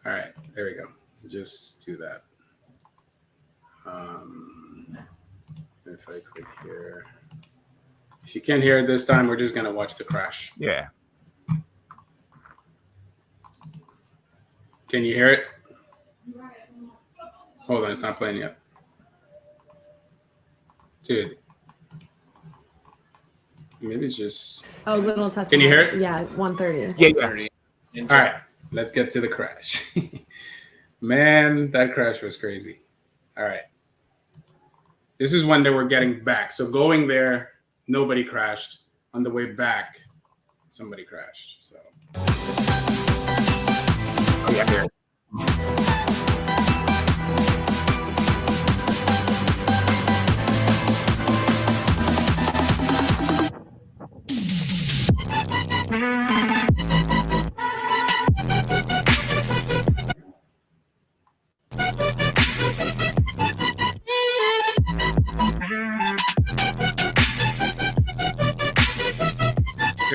All right, there we go. Just do that. If I click here, if you can't hear it this time, we're just gonna watch the crash. Yeah. Can you hear it? Hold on, it's not playing yet. Dude. Maybe it's just... Oh, little test. Can you hear it? Yeah, 1:30. Yeah. All right, let's get to the crash. Man, that crash was crazy. All right. This is when they were getting back. So going there, nobody crashed. On the way back, somebody crashed. So. Oh, yeah, here.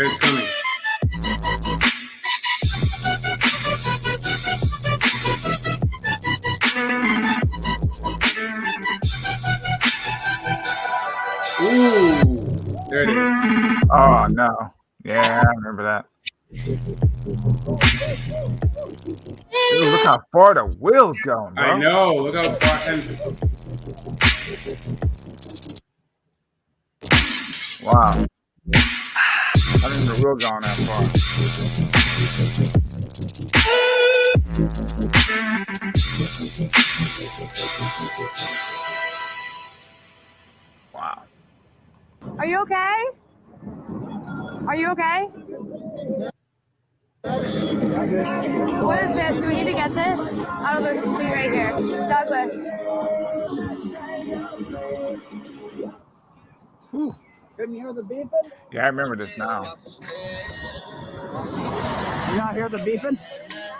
It's coming. Ooh, there it is. Oh no. Yeah, I remember that. Dude, look how far the wheel's going, bro. I know. Look how far. And Wow. I didn't know the wheel going that far. Wow. Are you okay? Are you okay? What is this? Do we need to get this? Out of the seat right here. Douglas. Whew. Couldn't hear the beeping? Yeah, I remember this now. You not hear the beeping?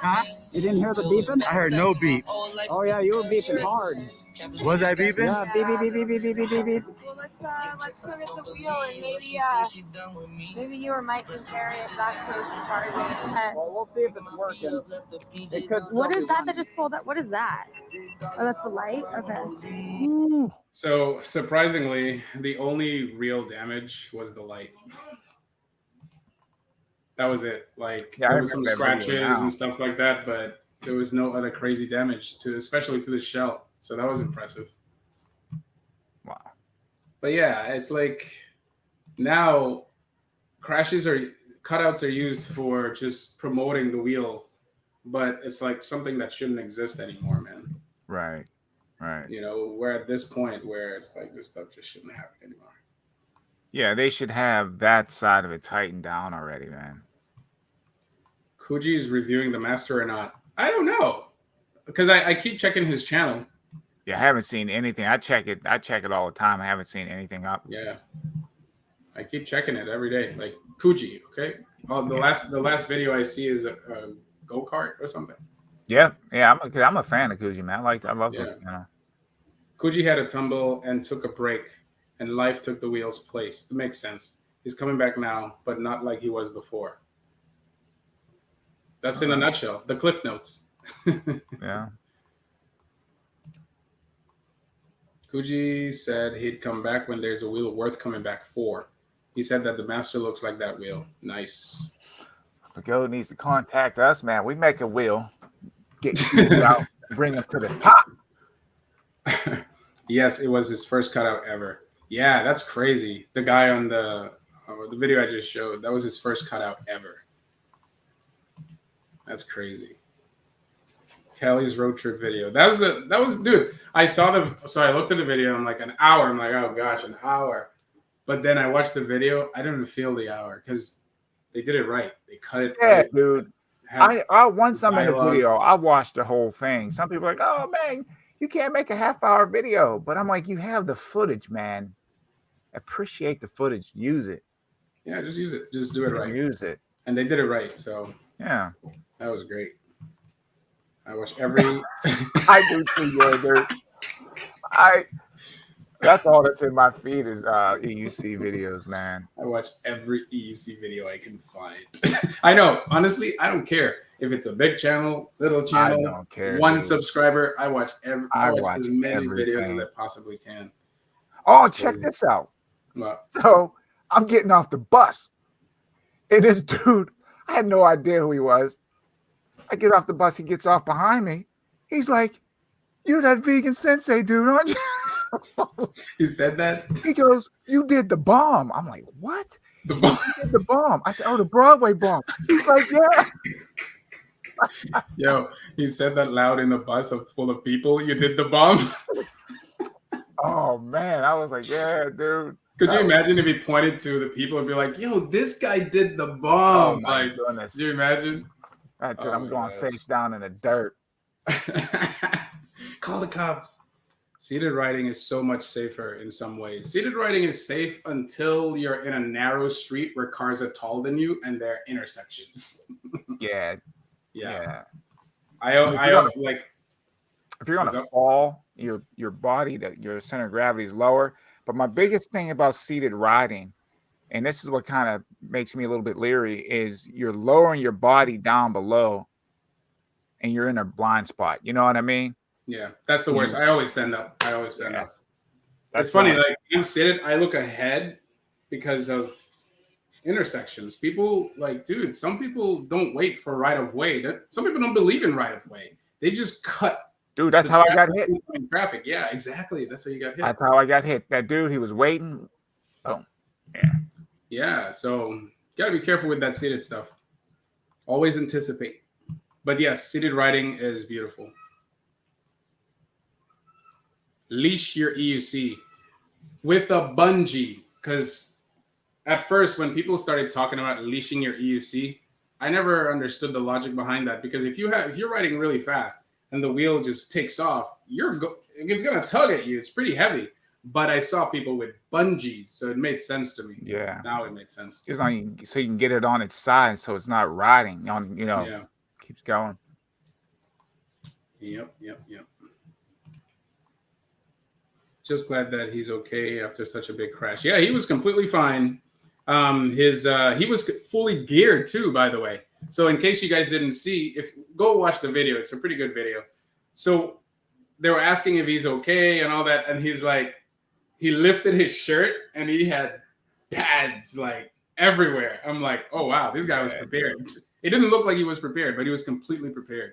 Huh? You didn't hear the beeping? I heard no beep. Oh yeah, you were beeping hard. Was I beeping? Yeah, beep beep beep beep beep beep beep beep. Well, let's go get the wheel and maybe you or Mike can carry it back to the Safari. Well, we'll see if it's working. It could What is that just pulled up? What is that? Oh, that's the light? Okay. so surprisingly, the only real damage was the light. That was it. Like Yeah, I there was some remember that video scratches now. and stuff like that, but there was no other crazy damage to, especially to the shell. So that was impressive. Wow. But yeah, it's like now cutouts are used for just promoting the wheel, but it's like something that shouldn't exist anymore, man. Right. Right. You know, we're at this point where it's like this stuff just shouldn't happen anymore. Yeah, they should have that side of it tightened down already, man. Kuji is reviewing the master or not? I don't know, because I keep checking his channel. Yeah, I haven't seen anything. I check it all the time. I haven't seen anything up. Yeah, I keep checking it every day. Like Kuji, okay. Oh, the last video I see is a go-kart or something. Yeah, I'm a fan of Kuji, man. I love this. You know. Kuji had a tumble and took a break, and life took the wheel's place. That makes sense. He's coming back now, but not like he was before. That's in a nutshell. The Cliff Notes. Yeah. Kuji said he'd come back when there's a wheel worth coming back for. He said that the master looks like that wheel. Nice. Miguel needs to contact us, man. We make a wheel, get you out, bring him to the top. Yes, it was his first cutout ever. Yeah, that's crazy. The guy on the video I just showed, that was his first cutout ever. That's crazy. Kelly's road trip video. That was dude. I looked at the video. I'm like an hour. I'm like, oh gosh, an hour. But then I watched the video. I didn't feel the hour because they did it right. They cut it. Yeah, right. dude. I once I'm in a video, I watched the whole thing. Some people are like, oh man, you can't make a half-hour video. But I'm like, you have the footage, man. Appreciate the footage. Use it. Yeah, just use it. Just do it right. Use it. And they did it right. So yeah, that was great. I watch every. I do too, dude. That's all that's in my feed is EUC videos, man. I watch every EUC video I can find. I know. Honestly, I don't care if it's a big channel, little channel, I don't care, one dude. subscriber. I watch as many everything. videos as I possibly can. Oh, It's check crazy. this out. Well, So I'm getting off the bus, and this dude, I had no idea who he was. I get off the bus. He gets off behind me. He's like, "You're that vegan sensei dude, aren't you?" he said that. He goes, "You did the bomb." I'm like, "What?" The bomb. "You did the bomb." I said, "Oh, the Broadway bomb." He's like, "Yeah." Yo, he said that loud in a bus full of people. You did the bomb. Oh man, I was like, "Yeah, dude." Could you imagine if he pointed to the people and be like, "Yo, this guy did the bomb"? Oh my like, goodness. could you imagine? That's it. Oh I'm my going gosh. face down in the dirt. Call the cops. Seated riding is so much safer in some ways. Seated riding is safe until you're in a narrow street where cars are taller than you and there are intersections. Yeah. Yeah. If you're What's gonna up? fall, your body, your center of gravity is lower. But my biggest thing about seated riding, and this is what kind of makes me a little bit leery, is you're lowering your body down below, and you're in a blind spot. You know what I mean? Yeah, that's the worst. I always stand up. It's That's funny. why- Like I'm seated, I look ahead because of intersections. People like, dude, some people don't wait for right of way. Some people don't believe in right of way. They just cut. Dude, that's how I got hit. Traffic. Yeah, exactly. That's how you got hit. That's how I got hit. That dude, he was waiting. Oh, yeah. Yeah, so gotta be careful with that seated stuff. Always anticipate. But yes, seated riding is beautiful. Leash your EUC with a bungee, because at first when people started talking about leashing your EUC, I never understood the logic behind that, because if you're riding really fast and the wheel just takes off, it's gonna tug at you. It's pretty heavy. But I saw people with bungees, so it made sense to me. Yeah. Now it makes sense. Just on, so you can get it on its side, so it's not riding on. Yeah. Keeps going. Yep. Just glad that he's okay after such a big crash. Yeah, he was completely fine. He was fully geared too, by the way. So in case you guys didn't see, go watch the video. It's a pretty good video. So they were asking if he's okay and all that, and he's like, he lifted his shirt and he had pads like everywhere. I'm like, oh wow, this guy was prepared. It didn't look like he was prepared, but he was completely prepared.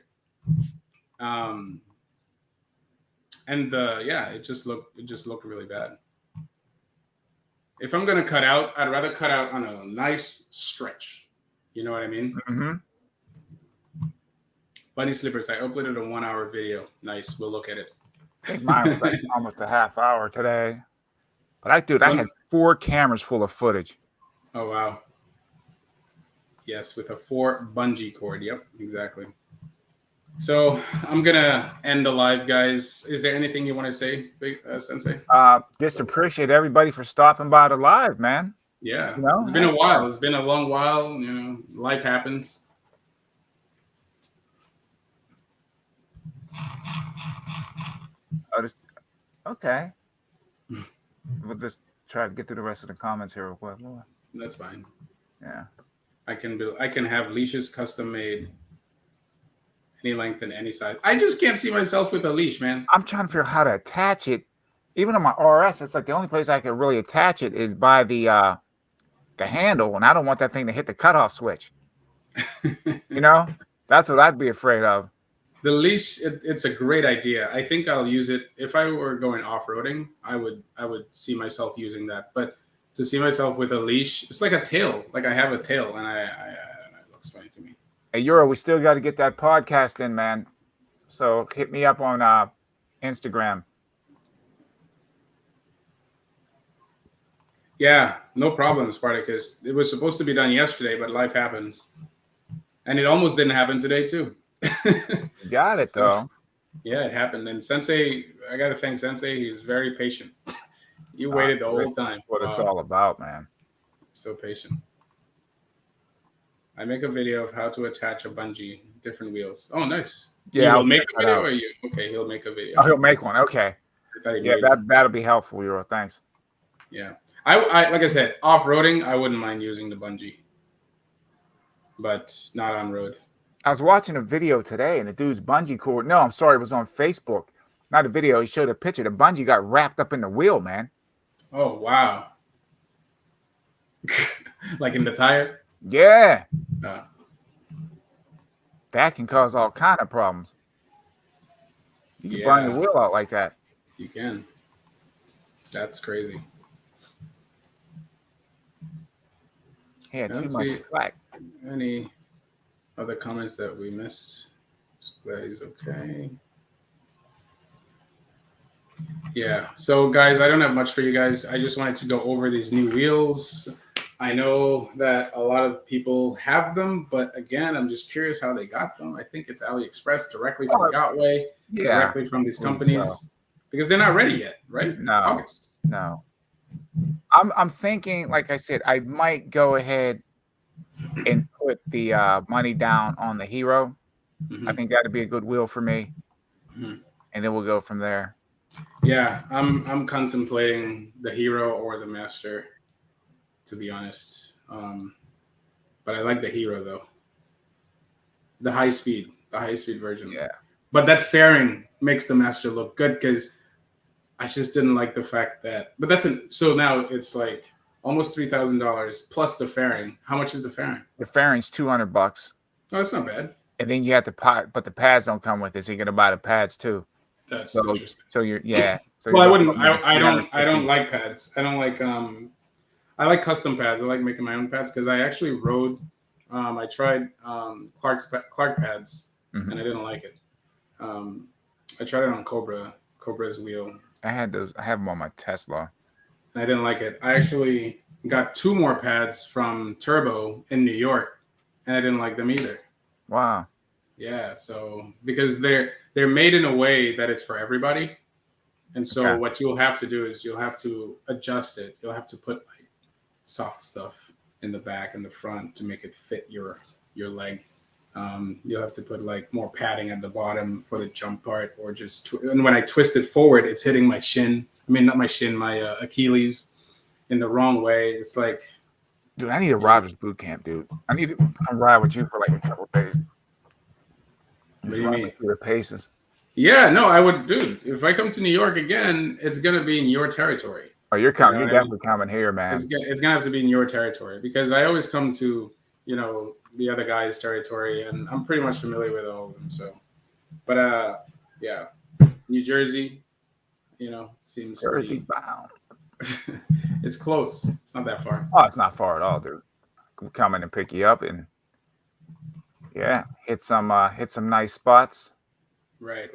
It just looked really bad. If I'm gonna cut out, I'd rather cut out on a nice stretch. You know what I mean? Mm-hmm. Bunny slippers. I uploaded a 1 hour video. Nice. We'll look at it. I think mine was like almost a half hour today. But I had 4 cameras full of footage. Oh wow. Yes, with a 4 bungee cord. Yep, exactly. So I'm gonna end the live, guys. Is there anything you want to say, Sensei? Just appreciate everybody for stopping by the live, man. Yeah, it's been a while. It's been a long while. Life happens. Okay. We'll just try to get through the rest of the comments here real quick. That's fine. Yeah. I can have leashes custom made. Any length and any size. I just can't see myself with a leash, man. I'm trying to figure out how to attach it. Even on my RS, it's like the only place I can really attach it is by the handle, and I don't want that thing to hit the cutoff switch. That's what I'd be afraid of. The leash, it's a great idea. I think I'll use it if I were going off-roading. I would see myself using that. But to see myself with a leash, it's like a tail. Like I have a tail, and I don't know, it looks funny to me. Hey, Euro, we still got to get that podcast in, man. So hit me up on Instagram. Yeah, no problem, Spartacus. It was supposed to be done yesterday, but life happens. And it almost didn't happen today, too. Got it, though. Yeah, it happened. And Sensei, I got to thank Sensei. He's very patient. You waited the whole time. What it's all about, man. So patient. I make a video of how to attach a bungee, different wheels. Oh, nice. Yeah, He'll make a video, or you? Okay, he'll make a video. Oh, he'll make one. Okay. Yeah, that'll be helpful, Euro. Thanks. Yeah, I like I said, off-roading, I wouldn't mind using the bungee, but not on road. I was watching a video today, and the dude's bungee cord. No, I'm sorry, it was on Facebook. Not a video. He showed a picture. The bungee got wrapped up in the wheel, man. Oh wow! Like in the tire. Yeah. That can cause all kind of problems. You can burn your wheel out like that. You can. That's crazy. Yeah, too much slack. Any other comments that we missed? Just glad he's okay. Yeah. So guys, I don't have much for you guys. I just wanted to go over these new wheels. I know that a lot of people have them, but again, I'm just curious how they got them. I think it's AliExpress directly from Gotway, directly from these companies, because they're not ready yet, right? No, August. No. I'm thinking, like I said, I might go ahead and put the money down on the Hero. I think that'd be a good wheel for me, and then we'll go from there. Yeah, I'm contemplating the Hero or the Master, to be honest. But I like the Hero though. The high speed version. Yeah. But that fairing makes the Master look good, because I just didn't like the fact that. But so now it's like almost $3,000 plus the fairing. How much is the fairing? The fairing's $200, Oh, that's not bad. and then you have to but the pads don't come with it, so you're gonna buy the pads too. That's So, interesting. so you're yeah. So Well, I you're wouldn't. I don't. I don't 350. like pads. I don't like. I like custom pads. I like making my own pads because I actually rode. I tried Clark pads Mhm. and I didn't like it. I tried it on Cobra's wheel. I had those. I have them on my Tesla. And I didn't like it. I actually got 2 more pads from Turbo in New York, and I didn't like them either. Wow. Yeah, so because they're made in a way that it's for everybody, and so Okay. what you'll have to do is you'll have to adjust it. You'll have to put like soft stuff in the back and the front to make it fit your leg. You'll have to put like more padding at the bottom for the jump part, or just and when I twist it forward, it's hitting my shin. I mean, not my shin, my Achilles in the wrong way. It's like, Dude, I need a Rogers boot camp, dude. I need to come ride with you for like a couple days. what do you mean? Through the paces. Yeah, no, I would, dude. If I come to New York again, it's gonna be in your territory. Oh, you're coming. You know You're what I mean? definitely coming here, man. It's gonna have to be in your territory because I always come to the other guy's territory, and I'm pretty much familiar with all of them. So, but yeah, New Jersey, seems Jersey pretty. bound. It's close. It's not that far. Oh, it's not far at all, dude. We'll come in and pick you up and yeah, hit some nice spots. Right.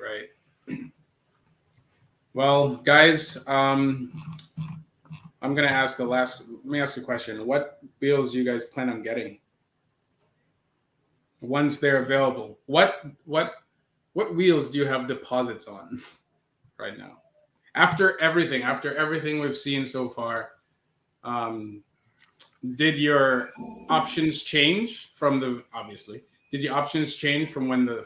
Well, guys, I'm gonna ask let me ask you a question. What wheels do you guys plan on getting once they're available? What wheels do you have deposits on right now? After everything we've seen so far, did your options change obviously? Did your options change from when the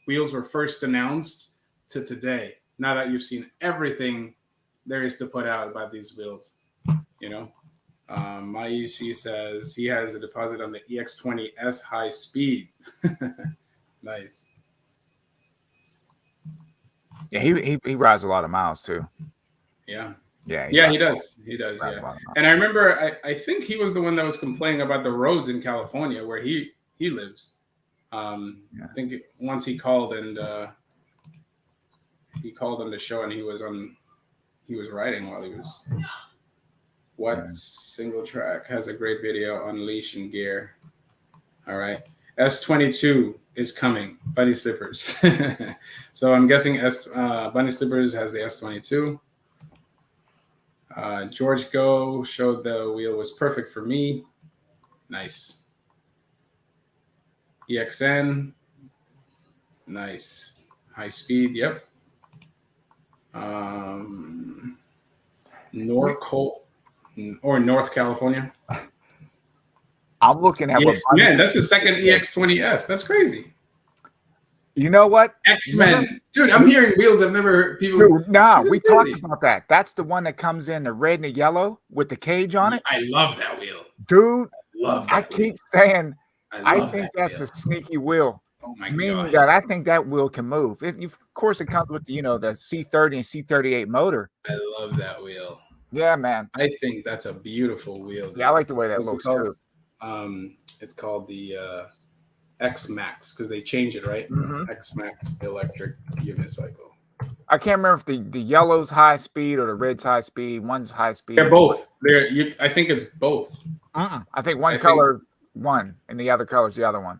wheels were first announced to today? Now that you've seen everything there is to put out about these wheels, my EC says he has a deposit on the EX20S high speed. Nice. Yeah, he rides a lot of miles too. Yeah. Yeah, He does. He does. rides a Yeah. lot of miles. And I remember, I think he was the one that was complaining about the roads in California where he lives. I think once he called and he called on the show and he was riding while he was. What single track has a great video on leash and gear? All right. S22 is coming. Bunny Slippers. So I'm guessing Bunny Slippers has the S22. George Go showed the wheel was perfect for me. Nice. EXN. Nice. High speed. Yep. North California. I'm looking at Man, that's the second EX20S. That's crazy. You know what? X-Men. Dude, I'm hearing wheels I've never heard people. Dude, nah, This we is talked crazy. about that. That's the one that comes in the red and the yellow with the cage on it. I love that wheel. Dude, Love that I keep saying I love think that that's wheel. a sneaky wheel. Oh my Meaning gosh. that I think that wheel can move. Of course, it comes with the C30 and C38 motor. I love that wheel. Yeah, man. I think that's a beautiful wheel. Dude. Yeah, I like the way that What's it looks called? too. It's called the X Max because they change it, right? Mhm. X Max electric unicycle. I can't remember if the yellow's high speed or the red's high speed. One's high speed. They're both. I think it's both. I think one color one and the other color's the other one.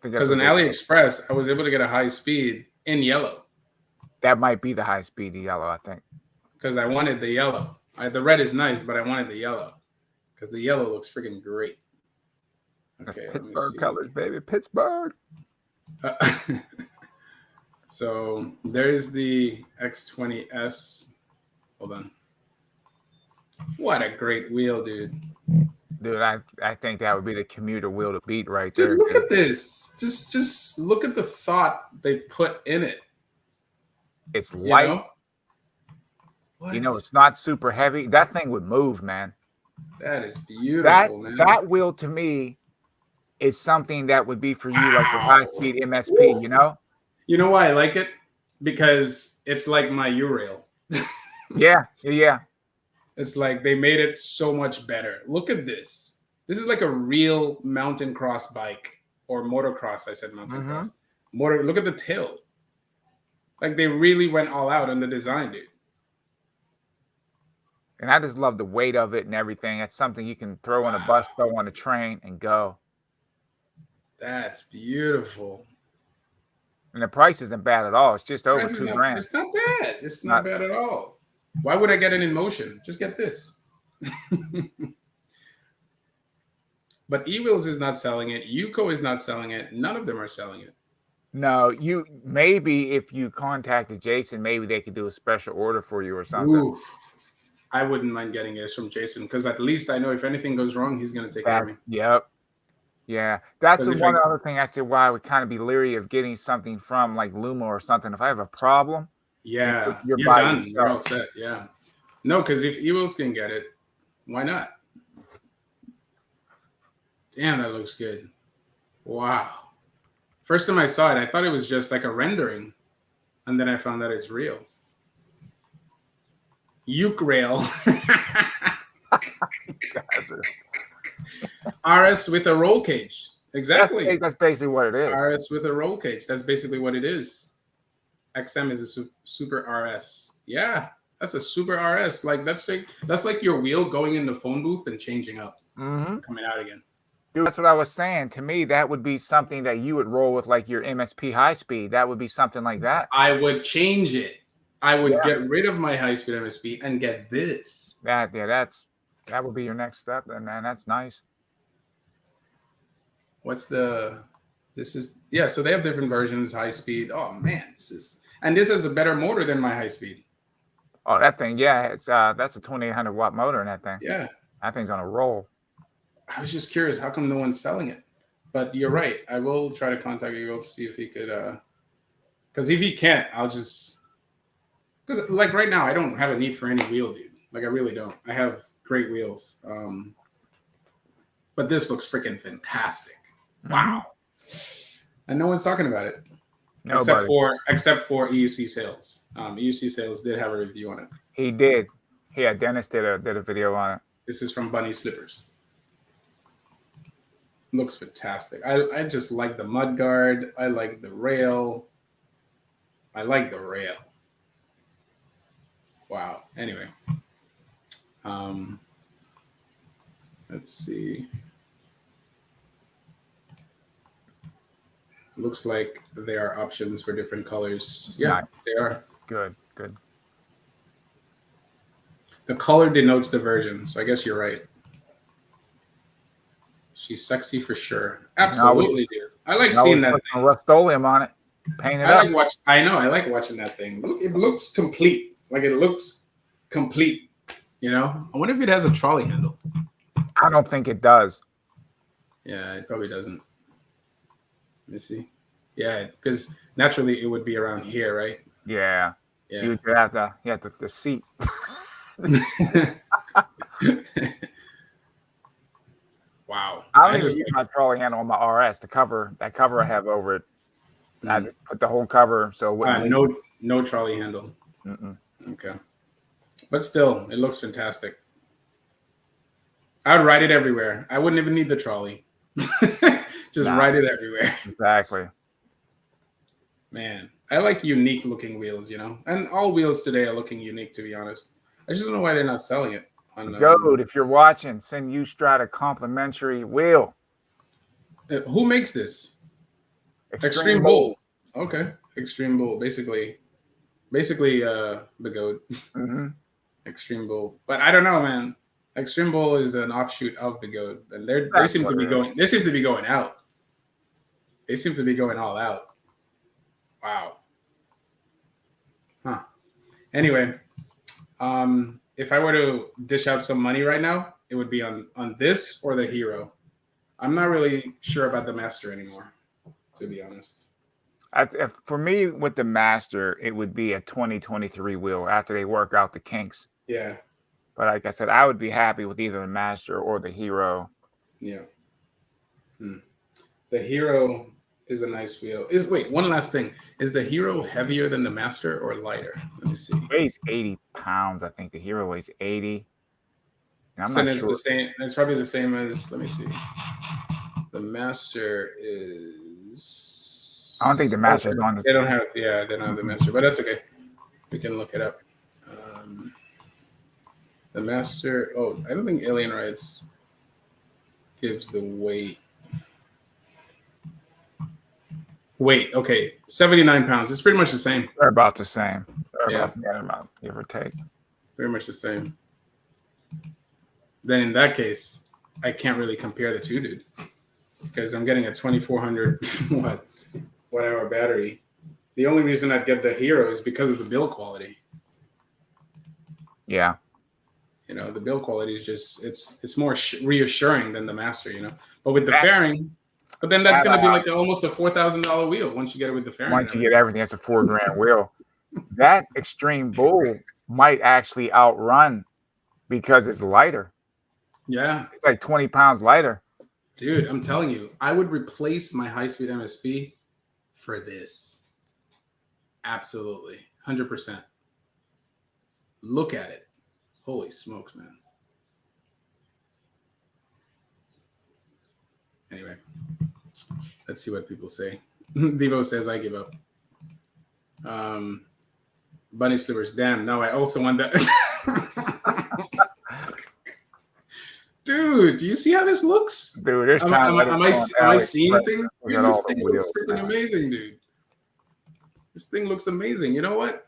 Because in AliExpress, I was able to get a high speed in yellow. That might be the high speed, the yellow, I think. Because I wanted the yellow. The red is nice, but I wanted the yellow. Because the yellow looks freaking great. That's Okay, let me Pittsburgh see. colors, baby. Pittsburgh. So there's the X20S. Hold on. What a great wheel, dude. Dude, I think that would be the commuter wheel to beat right there. Dude, look at this. Just look at the thought they put in it. It's You light. know? What? It's not super heavy. That thing would move, man. That is beautiful, man. That wheel to me is something that would be for you like your high speed MSP, You know why I like it? Because it's like my U-Rail. Yeah. It's like they made it so much better. Look at this. This is like a real mountain cross bike or motocross. I said mountain cross. Motor. Look at the tail. Like they really went all out on the design, dude. And I just love the weight of it and everything. It's something you can throw on a bus, throw on a train, and go. That's beautiful. And the price isn't bad at all. It's just over Price is not- $2,000. It's not bad. It's not bad at all. Why would I get it in motion? Just get this. But eWheels is not selling it. Yuko is not selling it. None of them are selling it. No, you maybe if you contacted Jason, maybe they could do a special order for you or something. Ooh, I wouldn't mind getting it from Jason because at least I know if anything goes wrong, he's going to take care of me. Yep. Yeah, that's the 'Cause if one I- other thing I said why I would kind of be leery of getting something from like Luma or something. If I have a problem, Yeah, You're you're by done. You're all yourself. set. Yeah. No, because if eWheels can get it, why not? Damn, that looks good. Wow. First time I saw it, I thought it was just like a rendering. And then I found that it's real. Uke rail. RS with a roll cage. Exactly. that's basically what it is. RS with a roll cage. That's basically what it is. XM is a super RS. Yeah, that's a super RS. Like that's like your wheel going in the phone booth and changing up, coming out again. Dude, that's what I was saying. To me, that would be something that you would roll with like your MSP high speed. That would be something like that. I would change it. I would get rid of my high speed MSP and get this. That would be your next step, and that's nice. This is so they have different versions, high speed. Oh man, this has a better motor than my high speed. Oh, that thing, it's that's a 2800 watt motor in that thing. Yeah. That thing's on a roll. I was just curious, how come no one's selling it? But you're right. I will try to contact you to see if he could because if he can't, I'll just because like right now I don't have a need for any wheel, dude. Like I really don't. I have great wheels. But this looks freaking fantastic. Wow. And no one's talking about it. Nobody. Except for EUC Sales. EUC Sales did have a review on it. He did. Yeah, Dennis did a video on it. This is from Bunny Slippers. Looks fantastic. I just like the mud guard. I like the rail. Wow. Anyway. Let's see. Looks like there are options for different colors. Yeah, Nice. they are. Good. The color denotes the version, so I guess you're right. She's sexy for sure. Absolutely, dude. I like seeing that thing. Rust-Oleum on it. Paint it up. I like watching that thing. Look, it looks complete. Like it looks complete. You know? I wonder if it has a trolley handle. I don't think it does. Yeah, it probably doesn't. Let me see. Yeah, because naturally it would be around here, right? Yeah. Yeah. You have the seat. Wow. I don't even use my trolley handle on my RS. That cover I have over it. I just put the whole cover so it wouldn't no trolley handle. Okay. But still, it looks fantastic. I would ride it everywhere. I wouldn't even need the trolley. Just ride it everywhere. Exactly. Man, I like unique looking wheels, you know? And all wheels today are looking unique, to be honest. I just don't know why they're not selling it. Goat, if you're watching, send U-Strat a complimentary wheel. Who makes this? Extreme Bull. Okay. Extreme Bull. Basically the goat. Extreme Bull. But I don't know, man. Extreme Bull is an offshoot of the goat. And they seem to be going out. They seem to be going all out. Wow. Huh. Anyway, if I were to dish out some money right now, it would be on this or the Hero. I'm not really sure about the Master anymore, to be honest. For me, with the Master, it would be a 2023 wheel after they work out the kinks. Yeah. But like I said, I would be happy with either the Master or the Hero. Yeah. The Hero is a nice wheel. Wait, one last thing. Is the Hero heavier than the Master or lighter? Let me see. It weighs 80 pounds. I think the Hero weighs 80. I'm Then not it's sure. the same. It's probably the same as. Let me see. The master is. I don't think the master's on the. They don't have. Yeah, they don't have the master, but that's okay. We can look it up. The master. Oh, I don't think Alien Rights gives the weight. Weight. Okay, 79 pounds. It's pretty much the same. They're about the same. They're Yeah. about give or take. Very much the same. Then in that case, I can't really compare the two, dude, because I'm getting a 2400 whatever battery. The only reason I'd get the Hero is because of the build quality. Yeah. You know, the build quality is just it's more reassuring than the Master. You know, but with the Fairing, but then that's going to be like almost a $4,000 wheel once you get it with the Fairing. Once you get everything, it's a $4,000 wheel. That Extreme Bull might actually outrun because it's lighter. Yeah, it's like 20 pounds lighter. Dude, I'm telling you, I would replace my high-speed MSP for this. Absolutely, 100%. Look at it. Holy smokes, man. Anyway, let's see what people say. Devo says, I give up. Bunny Slippers, damn, no, I also want that. Dude, do you see how this looks? Dude, there's am I seeing things? Dude, this thing looks freaking amazing, dude. This thing looks amazing. You know what?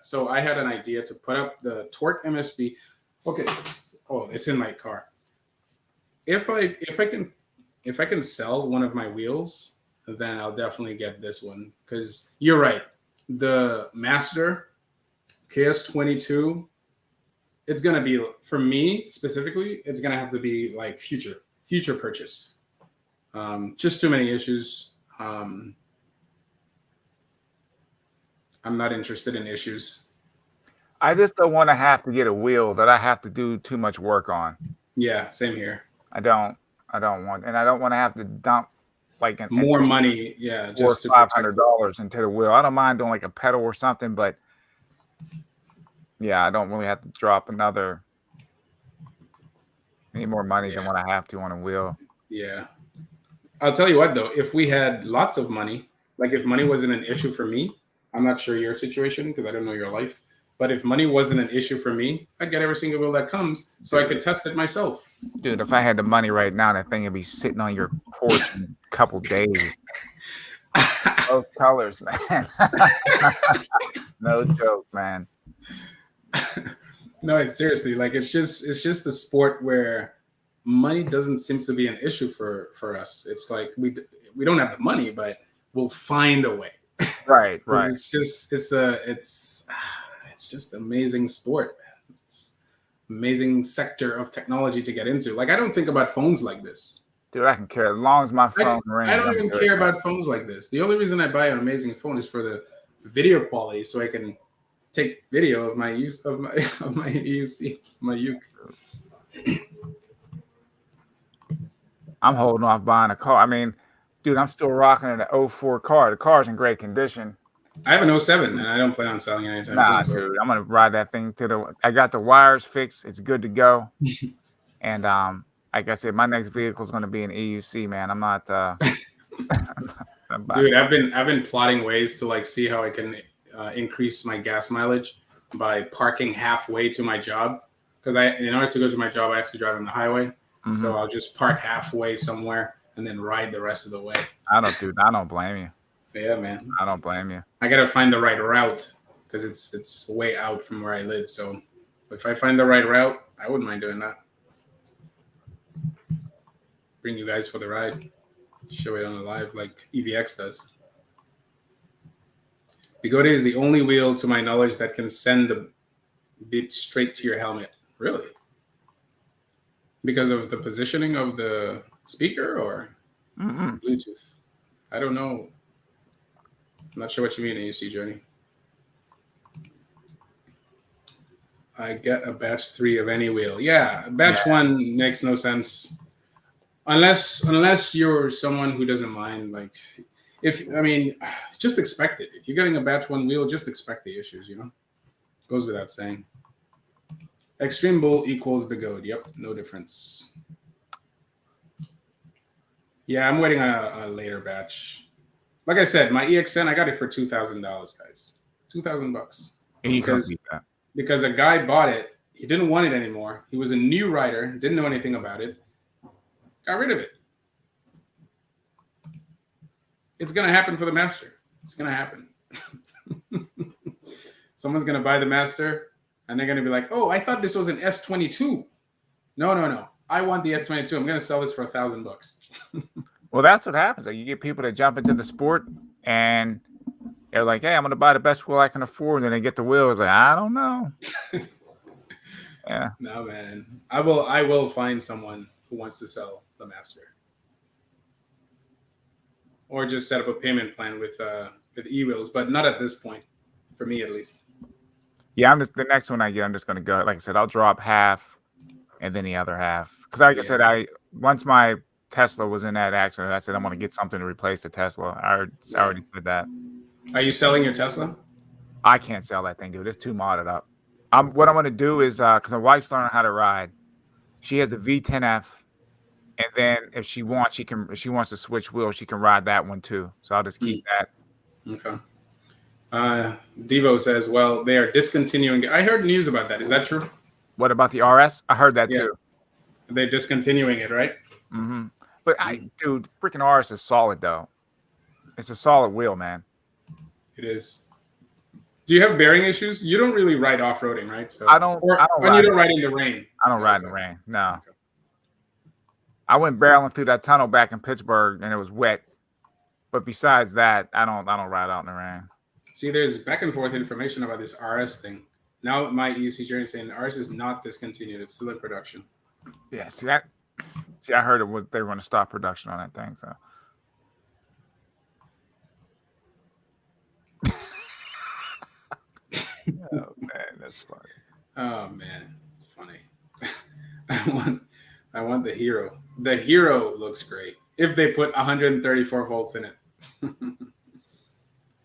So I had an idea to put up the Torque MSP. Okay. Oh, it's in my car. If I can sell one of my wheels, then I'll definitely get this one. Because you're right. The Master KS22, it's gonna be, for me specifically, it's gonna have to be like future purchase. Just too many issues. I'm not interested in issues. I just don't want to have to get a wheel that I have to do too much work on. Yeah, same here. I don't want, and I don't want to have to dump like more money. Yeah, just $500 into the wheel. I don't mind doing like a pedal or something, but yeah, I don't really have to drop any more money than what I have to on a wheel. Yeah. I'll tell you what, though, if we had lots of money, like if money wasn't an issue for me, I'm not sure your situation because I don't know your life, but if money wasn't an issue for me, I'd get every single wheel that comes so I could test it myself. Dude, if I had the money right now, that thing would be sitting on your porch in a couple days. Both colors, man. No joke, man. No, it's seriously like it's just a sport where money doesn't seem to be an issue for us. It's like we don't have the money, but we'll find a way. Right. It's just amazing sport, man. It's amazing sector of technology to get into. Like I don't think about phones like this. Dude, I can care as long as my phone rings. I don't even care about phones like this. The only reason I buy an amazing phone is for the video quality, so I can take video of my use of my EUC, my Uke. I'm holding off buying a car. I mean, dude, I'm still rocking an 04 car. The car's in great condition. I have an 07, and I don't plan on selling it anytime soon. Dude, I'm gonna ride that thing I got the wires fixed. It's good to go. And like I said, my next vehicle is gonna be an EUC, man. I'm not. Dude, I've been plotting ways to like see how I can increase my gas mileage by parking halfway to my job. Because in order to go to my job, I have to drive on the highway. Mm-hmm. So I'll just park halfway somewhere and then ride the rest of the way. I don't blame you. Yeah, man. I don't blame you. I gotta find the right route because it's way out from where I live. So if I find the right route, I wouldn't mind doing that. Bring you guys for the ride. Show it on the live like EVX does. Bigote is the only wheel, to my knowledge, that can send the beep straight to your helmet. Really? Because of the positioning of the speaker or Bluetooth? I don't know. I'm not sure what you mean, AUC Journey. I get a batch 3 of any wheel. Yeah, batch 1 makes no sense. Unless you're someone who doesn't mind, like, just expect it. If you're getting a batch 1 wheel, just expect the issues, you know? Goes without saying. Extreme Bull equals Bigode. Yep, no difference. Yeah, I'm waiting on a later batch. Like I said, my EXN, I got it for $2,000, guys. $2,000 You couldn't beat that. because a guy bought it. He didn't want it anymore. He was a new writer, didn't know anything about it. Got rid of it. It's gonna happen for the master. It's gonna happen. Someone's gonna buy the master, and they're gonna be like, "Oh, I thought this was an S22." No. I want the S22. I'm gonna sell this for $1,000. Well, that's what happens. Like, you get people that jump into the sport and they're like, "Hey, I'm going to buy the best wheel I can afford." And then they get the wheel. It's like, I don't know. Yeah. No, man. I will find someone who wants to sell the master, or just set up a payment plan with e-wheels, but not at this point, for me at least. Yeah, the next one I get, I'm just going to go. Like I said, I'll drop half and then the other half. Because like I said, once my Tesla was in that accident, I said I'm going to get something to replace the Tesla. I already did that. Are you selling your Tesla? I can't sell that thing, dude. It's too modded up. What I'm going to do is, because my wife's learning how to ride, she has a V10F, and then if she wants to switch wheels, she can ride that one too. So I'll just keep that. Okay. Devo says, well, they are discontinuing. I heard news about that. Is that true? What about the RS? I heard that too. They're discontinuing it, right? Mm-hmm. But dude, freaking RS is solid though. It's a solid wheel, man. It is. Do you have bearing issues? You don't really ride off-roading, right? So I don't. Or you don't ride in the rain. I don't ride in the rain. No. Okay. I went barreling through that tunnel back in Pittsburgh and it was wet. But besides that, I don't ride out in the rain. See, there's back and forth information about this RS thing. Now my EUC journey is saying RS is not discontinued; it's still in production. Yeah, see, I heard they were going to stop production on that thing. So, oh man, that's funny. Oh man, it's funny. I want the Hero. The Hero looks great if they put 134 volts in it.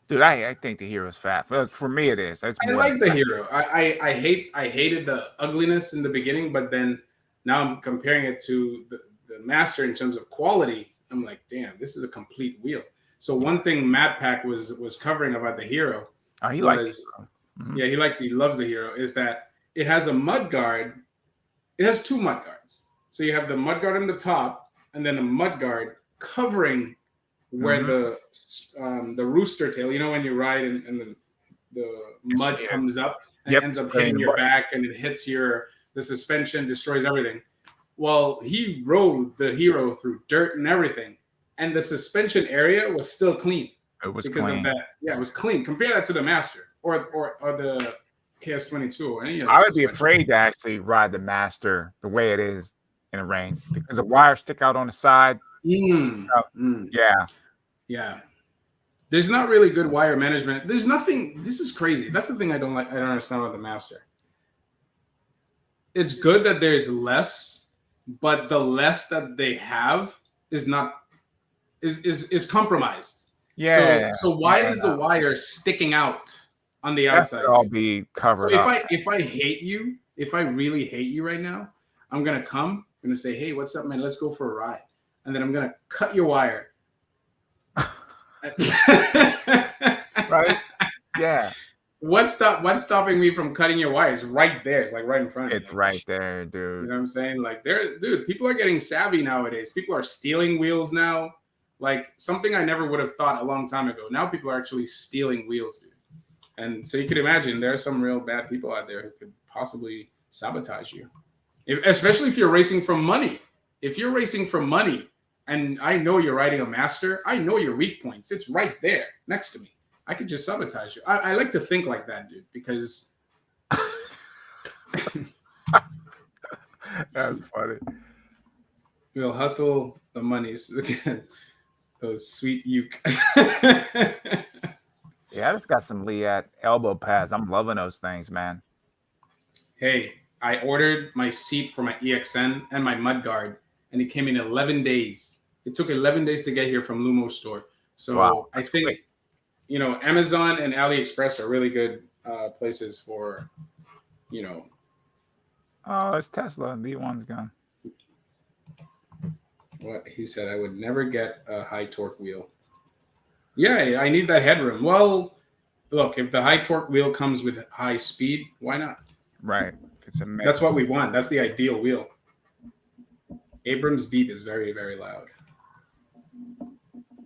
Dude, I think the Hero's fat. For me, it is. I like the Hero. I hated the ugliness in the beginning, but then now I'm comparing it to the Master in terms of quality. I'm like, damn, this is a complete wheel. So one thing Matt Pack was covering about the Hero. Oh, he likes it. Mm-hmm. Yeah, he loves the Hero. Is that it has a mud guard. It has two mud guards. So you have the mud guard on the top, and then a mud guard covering where the rooster tail, when you ride and the mud comes up and ends up hitting your back and it hits the suspension, destroys everything. Well, he rode the Hero through dirt and everything, and the suspension area was still clean. It was because clean. Of that. Yeah, it was clean. Compare that to the Master or the KS22 or any of I would be afraid to actually ride the Master the way it is in the rain because the wires stick out on the side. Yeah. There's not really good wire management. There's nothing. This is crazy. That's the thing I don't understand about the Master. It's good that there's less, but the less that they have is compromised. Yeah. So why is the wire sticking out on the outside? All be covered up. If I hate you, if I really hate you right now, I'm gonna say, hey, what's up, man? Let's go for a ride, and then I'm gonna cut your wire. Right? Yeah. What's stopping me from cutting your wire? It's right there. It's like right in front of me. It's right there, dude. You know what I'm saying? Like people are getting savvy nowadays. People are stealing wheels now. Like something I never would have thought a long time ago. Now people are actually stealing wheels, dude. And so you could imagine there are some real bad people out there who could possibly sabotage you. Especially if you're racing for money. If you're racing for money, and I know you're riding a Master, I know your weak points. It's right there next to me. I could just sabotage you. I like to think like that, dude, because that's funny. We'll hustle the monies. Those sweet uke. Yeah, I just got some Leat elbow pads. I'm loving those things, man. Hey, I ordered my seat for my EXN and my mudguard, and it came in 11 days. It took 11 days to get here from Lumo store. So wow, I think, great. Amazon and AliExpress are really good places for, Oh, it's Tesla. V1's gone. What he said, I would never get a high torque wheel. Yeah, I need that headroom. Well, look, if the high torque wheel comes with high speed, why not? Right. If it's a mix. That's what we want. That's the ideal wheel. Abrams beep is very, very loud.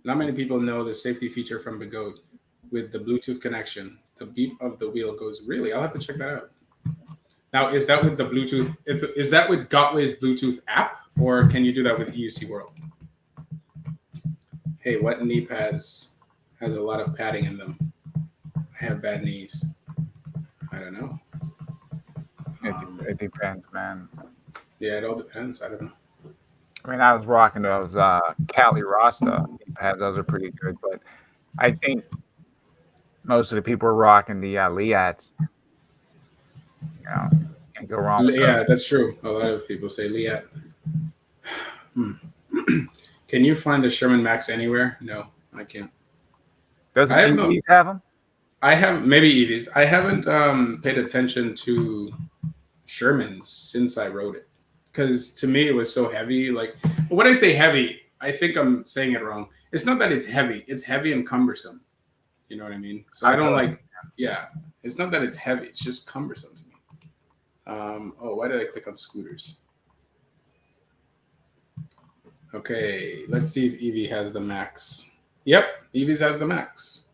Not many people know the safety feature from Bigot with the Bluetooth connection. The beep of the wheel goes, really? I'll have to check that out. Now, is that with the Bluetooth? Is that with Gotway's Bluetooth app, or can you do that with EUC World? Hey, what knee pads has a lot of padding in them? I have bad knees. I don't know. It depends, man. Yeah, it all depends. I don't know. I mean, I was rocking those Cali Rasta pads. Those are pretty good, but I think most of the people are rocking the Liats. You know, can't go wrong with Yeah, those. that's true. A lot of people say Liat. Can you find the Sherman Max anywhere? No, I can't. Doesn't I have EVs have them? I have maybe EVs. I haven't paid attention to Shermans since I wrote it, because to me it was so heavy. Like when I say heavy, I think I'm saying it wrong. It's not that it's heavy; it's heavy and cumbersome. You know what I mean? So I don't like. Yeah, it's not that it's heavy; it's just cumbersome to me. Oh, why did I click on scooters? Okay, let's see if Evie has the max. Yep, Evie's has the max.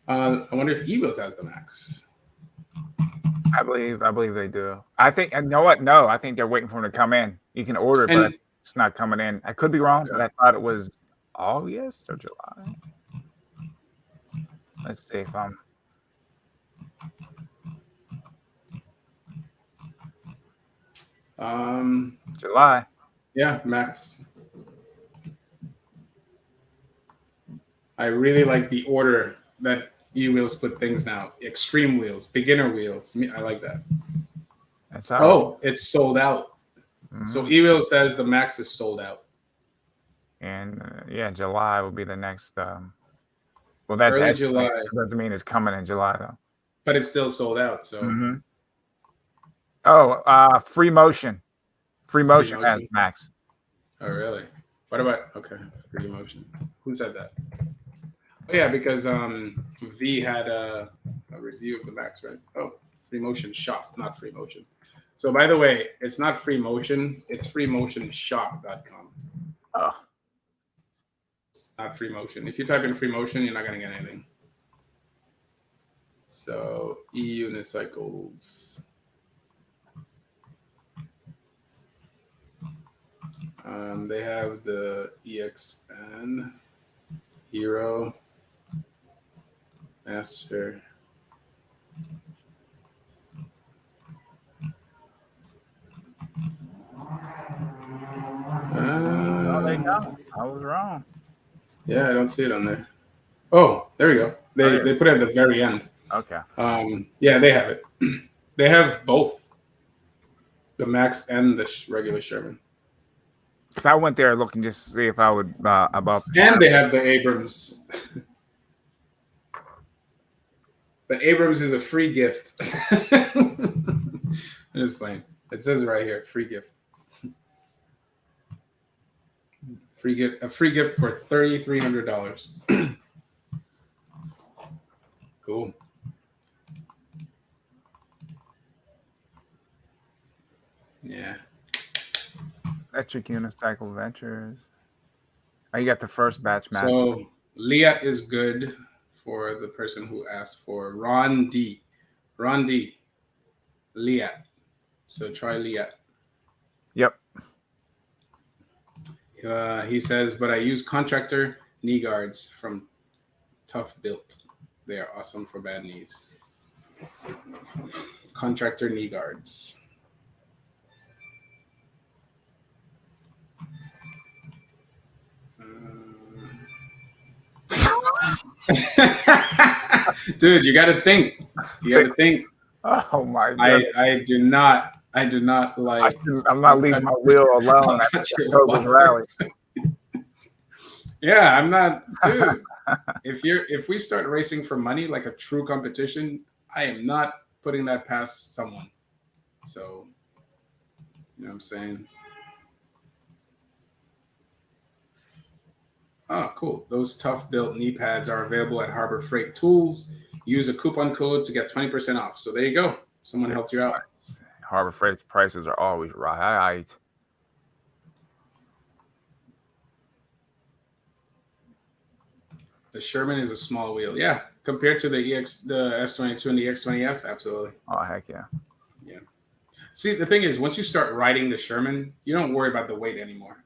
I wonder if Evil's has the max. I believe they do. I think, and you know what? No, I think they're waiting for them to come in. You can order it, but it's not coming in. I could be wrong, but I thought it was August or July. Let's see if I'm. July. Yeah, max. I really like the order that E-Wheels put things now. Extreme wheels, beginner wheels. I like that. That's how. Oh, it's sold out. Mm-hmm. So E-Wheel says the max is sold out. And yeah, July will be the next. Well, that's early July. Doesn't mean it's coming in July though. But it's still sold out. So. Mm-hmm. Oh, Free Motion. Free Motion has max. Oh, really? What about Free Motion? Who said that? Oh yeah, because V had a review of the Max, right? Oh, Free Motion Shop, not Free Motion. So by the way, it's not Free Motion, it's freemotionshop.com. Oh. It's not Free Motion. If you type in Free Motion, you're not gonna get anything. So e-unicycles. They have the EXN, Hero, Master. Oh, they go. I was wrong. Yeah, I don't see it on there. Oh, there we go. They put it at the very end. Okay. Yeah, they have it. They have both the Max and the regular Sherman. So I went there looking just to see if I would about. And they have the Abrams. The Abrams is a free gift. I'm just playing. It says right here, free gift. Free gift, a free gift for $3,300. Cool. Yeah. Electric Unicycle Ventures. Oh, you got the first batch match. So Leah is good for the person who asked for Ron D. Leah. So try Leah. Yep. He says, but I use contractor knee guards from Tough Built. They are awesome for bad knees. Contractor knee guards. Dude, you got to think. You got to think. Oh my god! I do not like. I'm not leaving my wheel alone at October's rally. Yeah, I'm not, dude. If we start racing for money like a true competition, I am not putting that past someone. So You know what I'm saying? Oh, cool. Those tough built knee pads are available at Harbor Freight Tools. Use a coupon code to get 20% off. So there you go. Someone helped you out. Harbor Freight's prices are always right. The Sherman is a small wheel. Yeah. Compared to the S22 and the X20S, absolutely. Oh, heck yeah. Yeah. See, the thing is, once you start riding the Sherman, you don't worry about the weight anymore.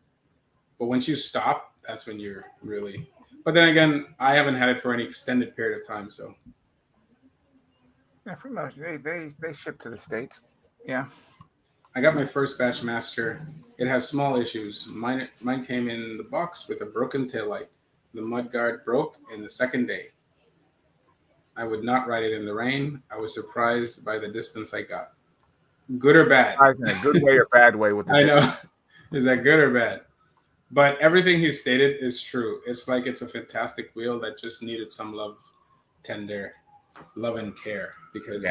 But once you stop, that's when you're really. But then again, I haven't had it for any extended period of time, so. Yeah, pretty much. They ship to the States. Yeah. I got my first batch master. It has small issues. Mine came in the box with a broken taillight. The mudguard broke in the second day. I would not ride it in the rain. I was surprised by the distance I got. Good or bad? In a good way or bad way with the I know. Is that good or bad? But everything he stated is true. It's like it's a fantastic wheel that just needed some love and care, because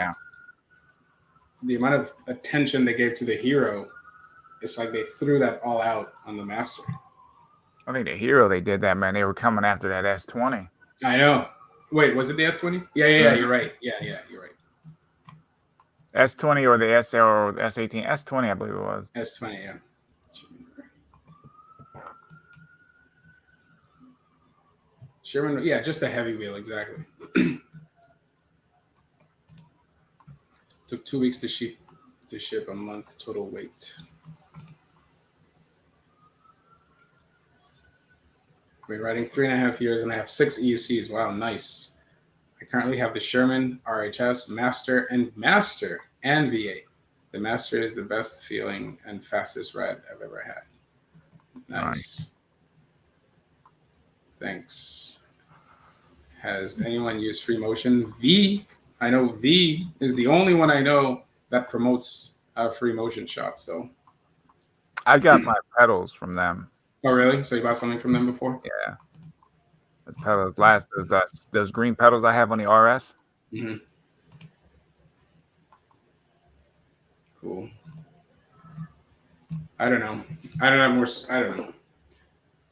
the amount of attention they gave to the Hero, it's like they threw that all out on the Master. I think the Hero, they did that, man. They were coming after that S20. I know. Wait, was it the S20? Yeah, you're right. Yeah, you're right. S20 or the SL or the S18. S20, I believe it was. S20, yeah. Sherman, yeah, just a heavy wheel, exactly. Took 2 weeks to ship a month total weight. Been riding 3.5 years and I have 6 EUCs. Wow, nice. I currently have the Sherman, RHS, Master, and VA. The Master is the best feeling and fastest ride I've ever had. Nice. Thanks. Has anyone used Free Motion? I know V is the only one I know that promotes a Free Motion shop. So I got my pedals from them. Oh, really? So you bought something from them before? Yeah. Those pedals, those green pedals I have on the RS. Mm-hmm. Cool. I don't know. I don't know.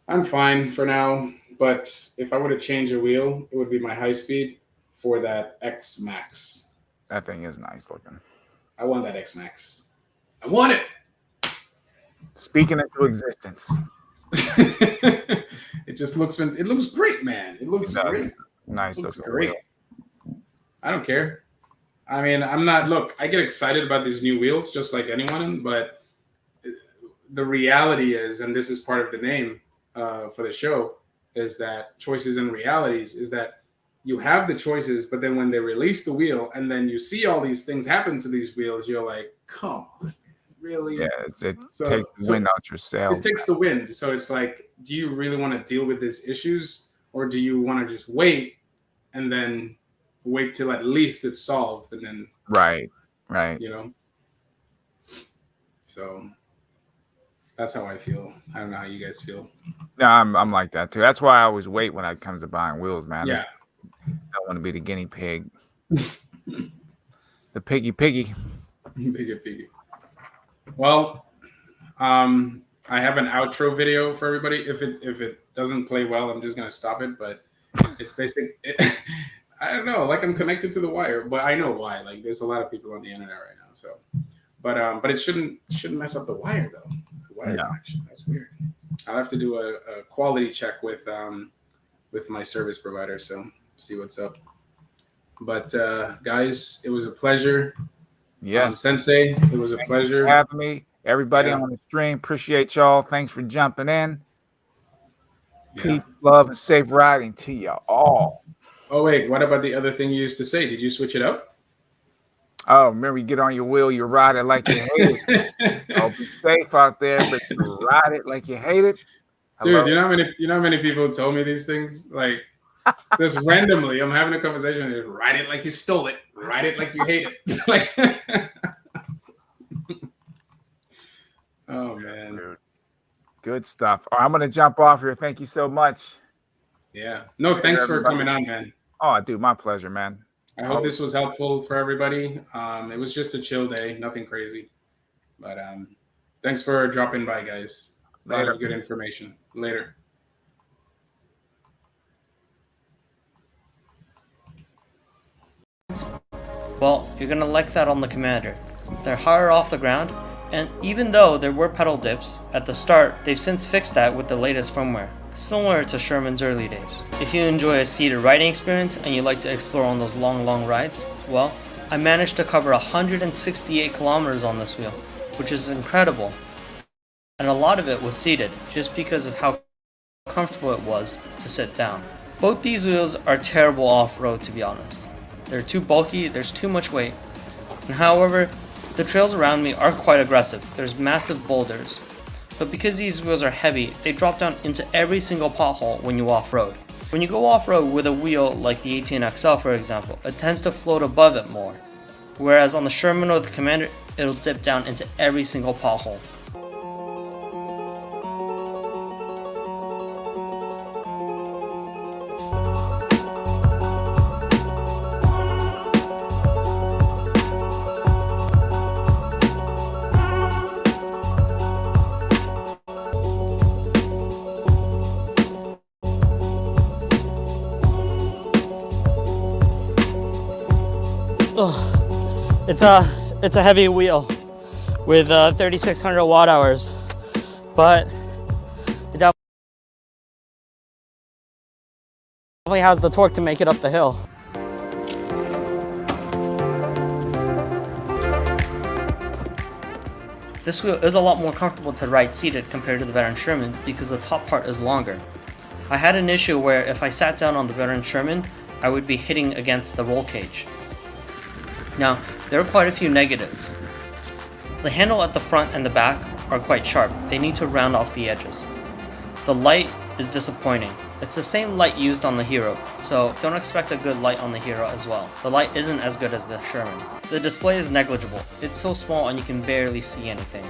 I'm fine for now, but if I were to change a wheel, it would be my high speed for that X Max. That thing is nice looking. I want that X Max. I want it. Speaking into existence. It looks great, man. It looks great. Nice. It looks great. I don't care. I mean, I get excited about these new wheels just like anyone, but the reality is, and this is part of the name for the show, is that choices and realities is that you have the choices, but then when they release the wheel and then you see all these things happen to these wheels, you're like, come on. Really? Yeah, it takes the wind out your sails. It takes the wind. So it's like, do you really want to deal with these issues, or do you want to just wait and then wait till at least it's solved and then right. You know? So that's how I feel. I don't know how you guys feel. No, I'm like that too. That's why I always wait when it comes to buying wheels, man. Yeah. I don't want to be the guinea pig. The piggy. Piggy. Well, I have an outro video for everybody. If it doesn't play well, I'm just gonna stop it. But it's I don't know. Like, I'm connected to the wire, but I know why. Like, there's a lot of people on the internet right now. So, but it shouldn't mess up the wire though. The wire connection. That's weird. I'll have to do a quality check with my service provider. So see what's up. But guys, it was a pleasure. Yes, Sensei, it was a pleasure having me. Everybody on the stream, appreciate y'all. Thanks for jumping in. Peace, love, and safe riding to you all. Oh wait, what about the other thing you used to say? Did you switch it up? Oh, remember, you get on your wheel, you ride it like you hate it. Oh, be safe out there, but you ride it like you hate it. Hello? Dude, you know how many people told me these things? Like, just randomly, I'm having a conversation. And ride it like you stole it. Ride it like you hate it. Like, oh man, dude. Good stuff. I'm gonna jump off here. Thank you so much. Yeah. No, thanks for coming on, man. Oh, dude, my pleasure, man. I hope this was helpful for everybody. It was just a chill day, nothing crazy. But Thanks for dropping by, guys. A lot Later. of good information. Later. Well, you're gonna like that on the Commander. They're higher off the ground, and even though there were pedal dips at the start, they've since fixed that with the latest firmware, similar to Sherman's early days. If you enjoy a seated riding experience and you like to explore on those long rides, well, I managed to cover 168 kilometers on this wheel, which is incredible. And a lot of it was seated, just because of how comfortable it was to sit down. Both these wheels are terrible off-road, to be honest. They're too bulky, there's too much weight. And however, the trails around me are quite aggressive. There's massive boulders. But because these wheels are heavy, they drop down into every single pothole when you off-road. When you go off-road with a wheel like the 18XL, for example, it tends to float above it more. Whereas on the Sherman or the Commander, it'll dip down into every single pothole. It's a heavy wheel with 3,600 watt hours, but it definitely has the torque to make it up the hill. This wheel is a lot more comfortable to ride seated compared to the Veteran Sherman because the top part is longer. I had an issue where if I sat down on the Veteran Sherman, I would be hitting against the roll cage. Now, there are quite a few negatives. The handle at the front and the back are quite sharp. They need to round off the edges. The light is disappointing. It's the same light used on the Hero, so don't expect a good light on the Hero as well. The light isn't as good as the Sherman. The display is negligible. It's so small and you can barely see anything.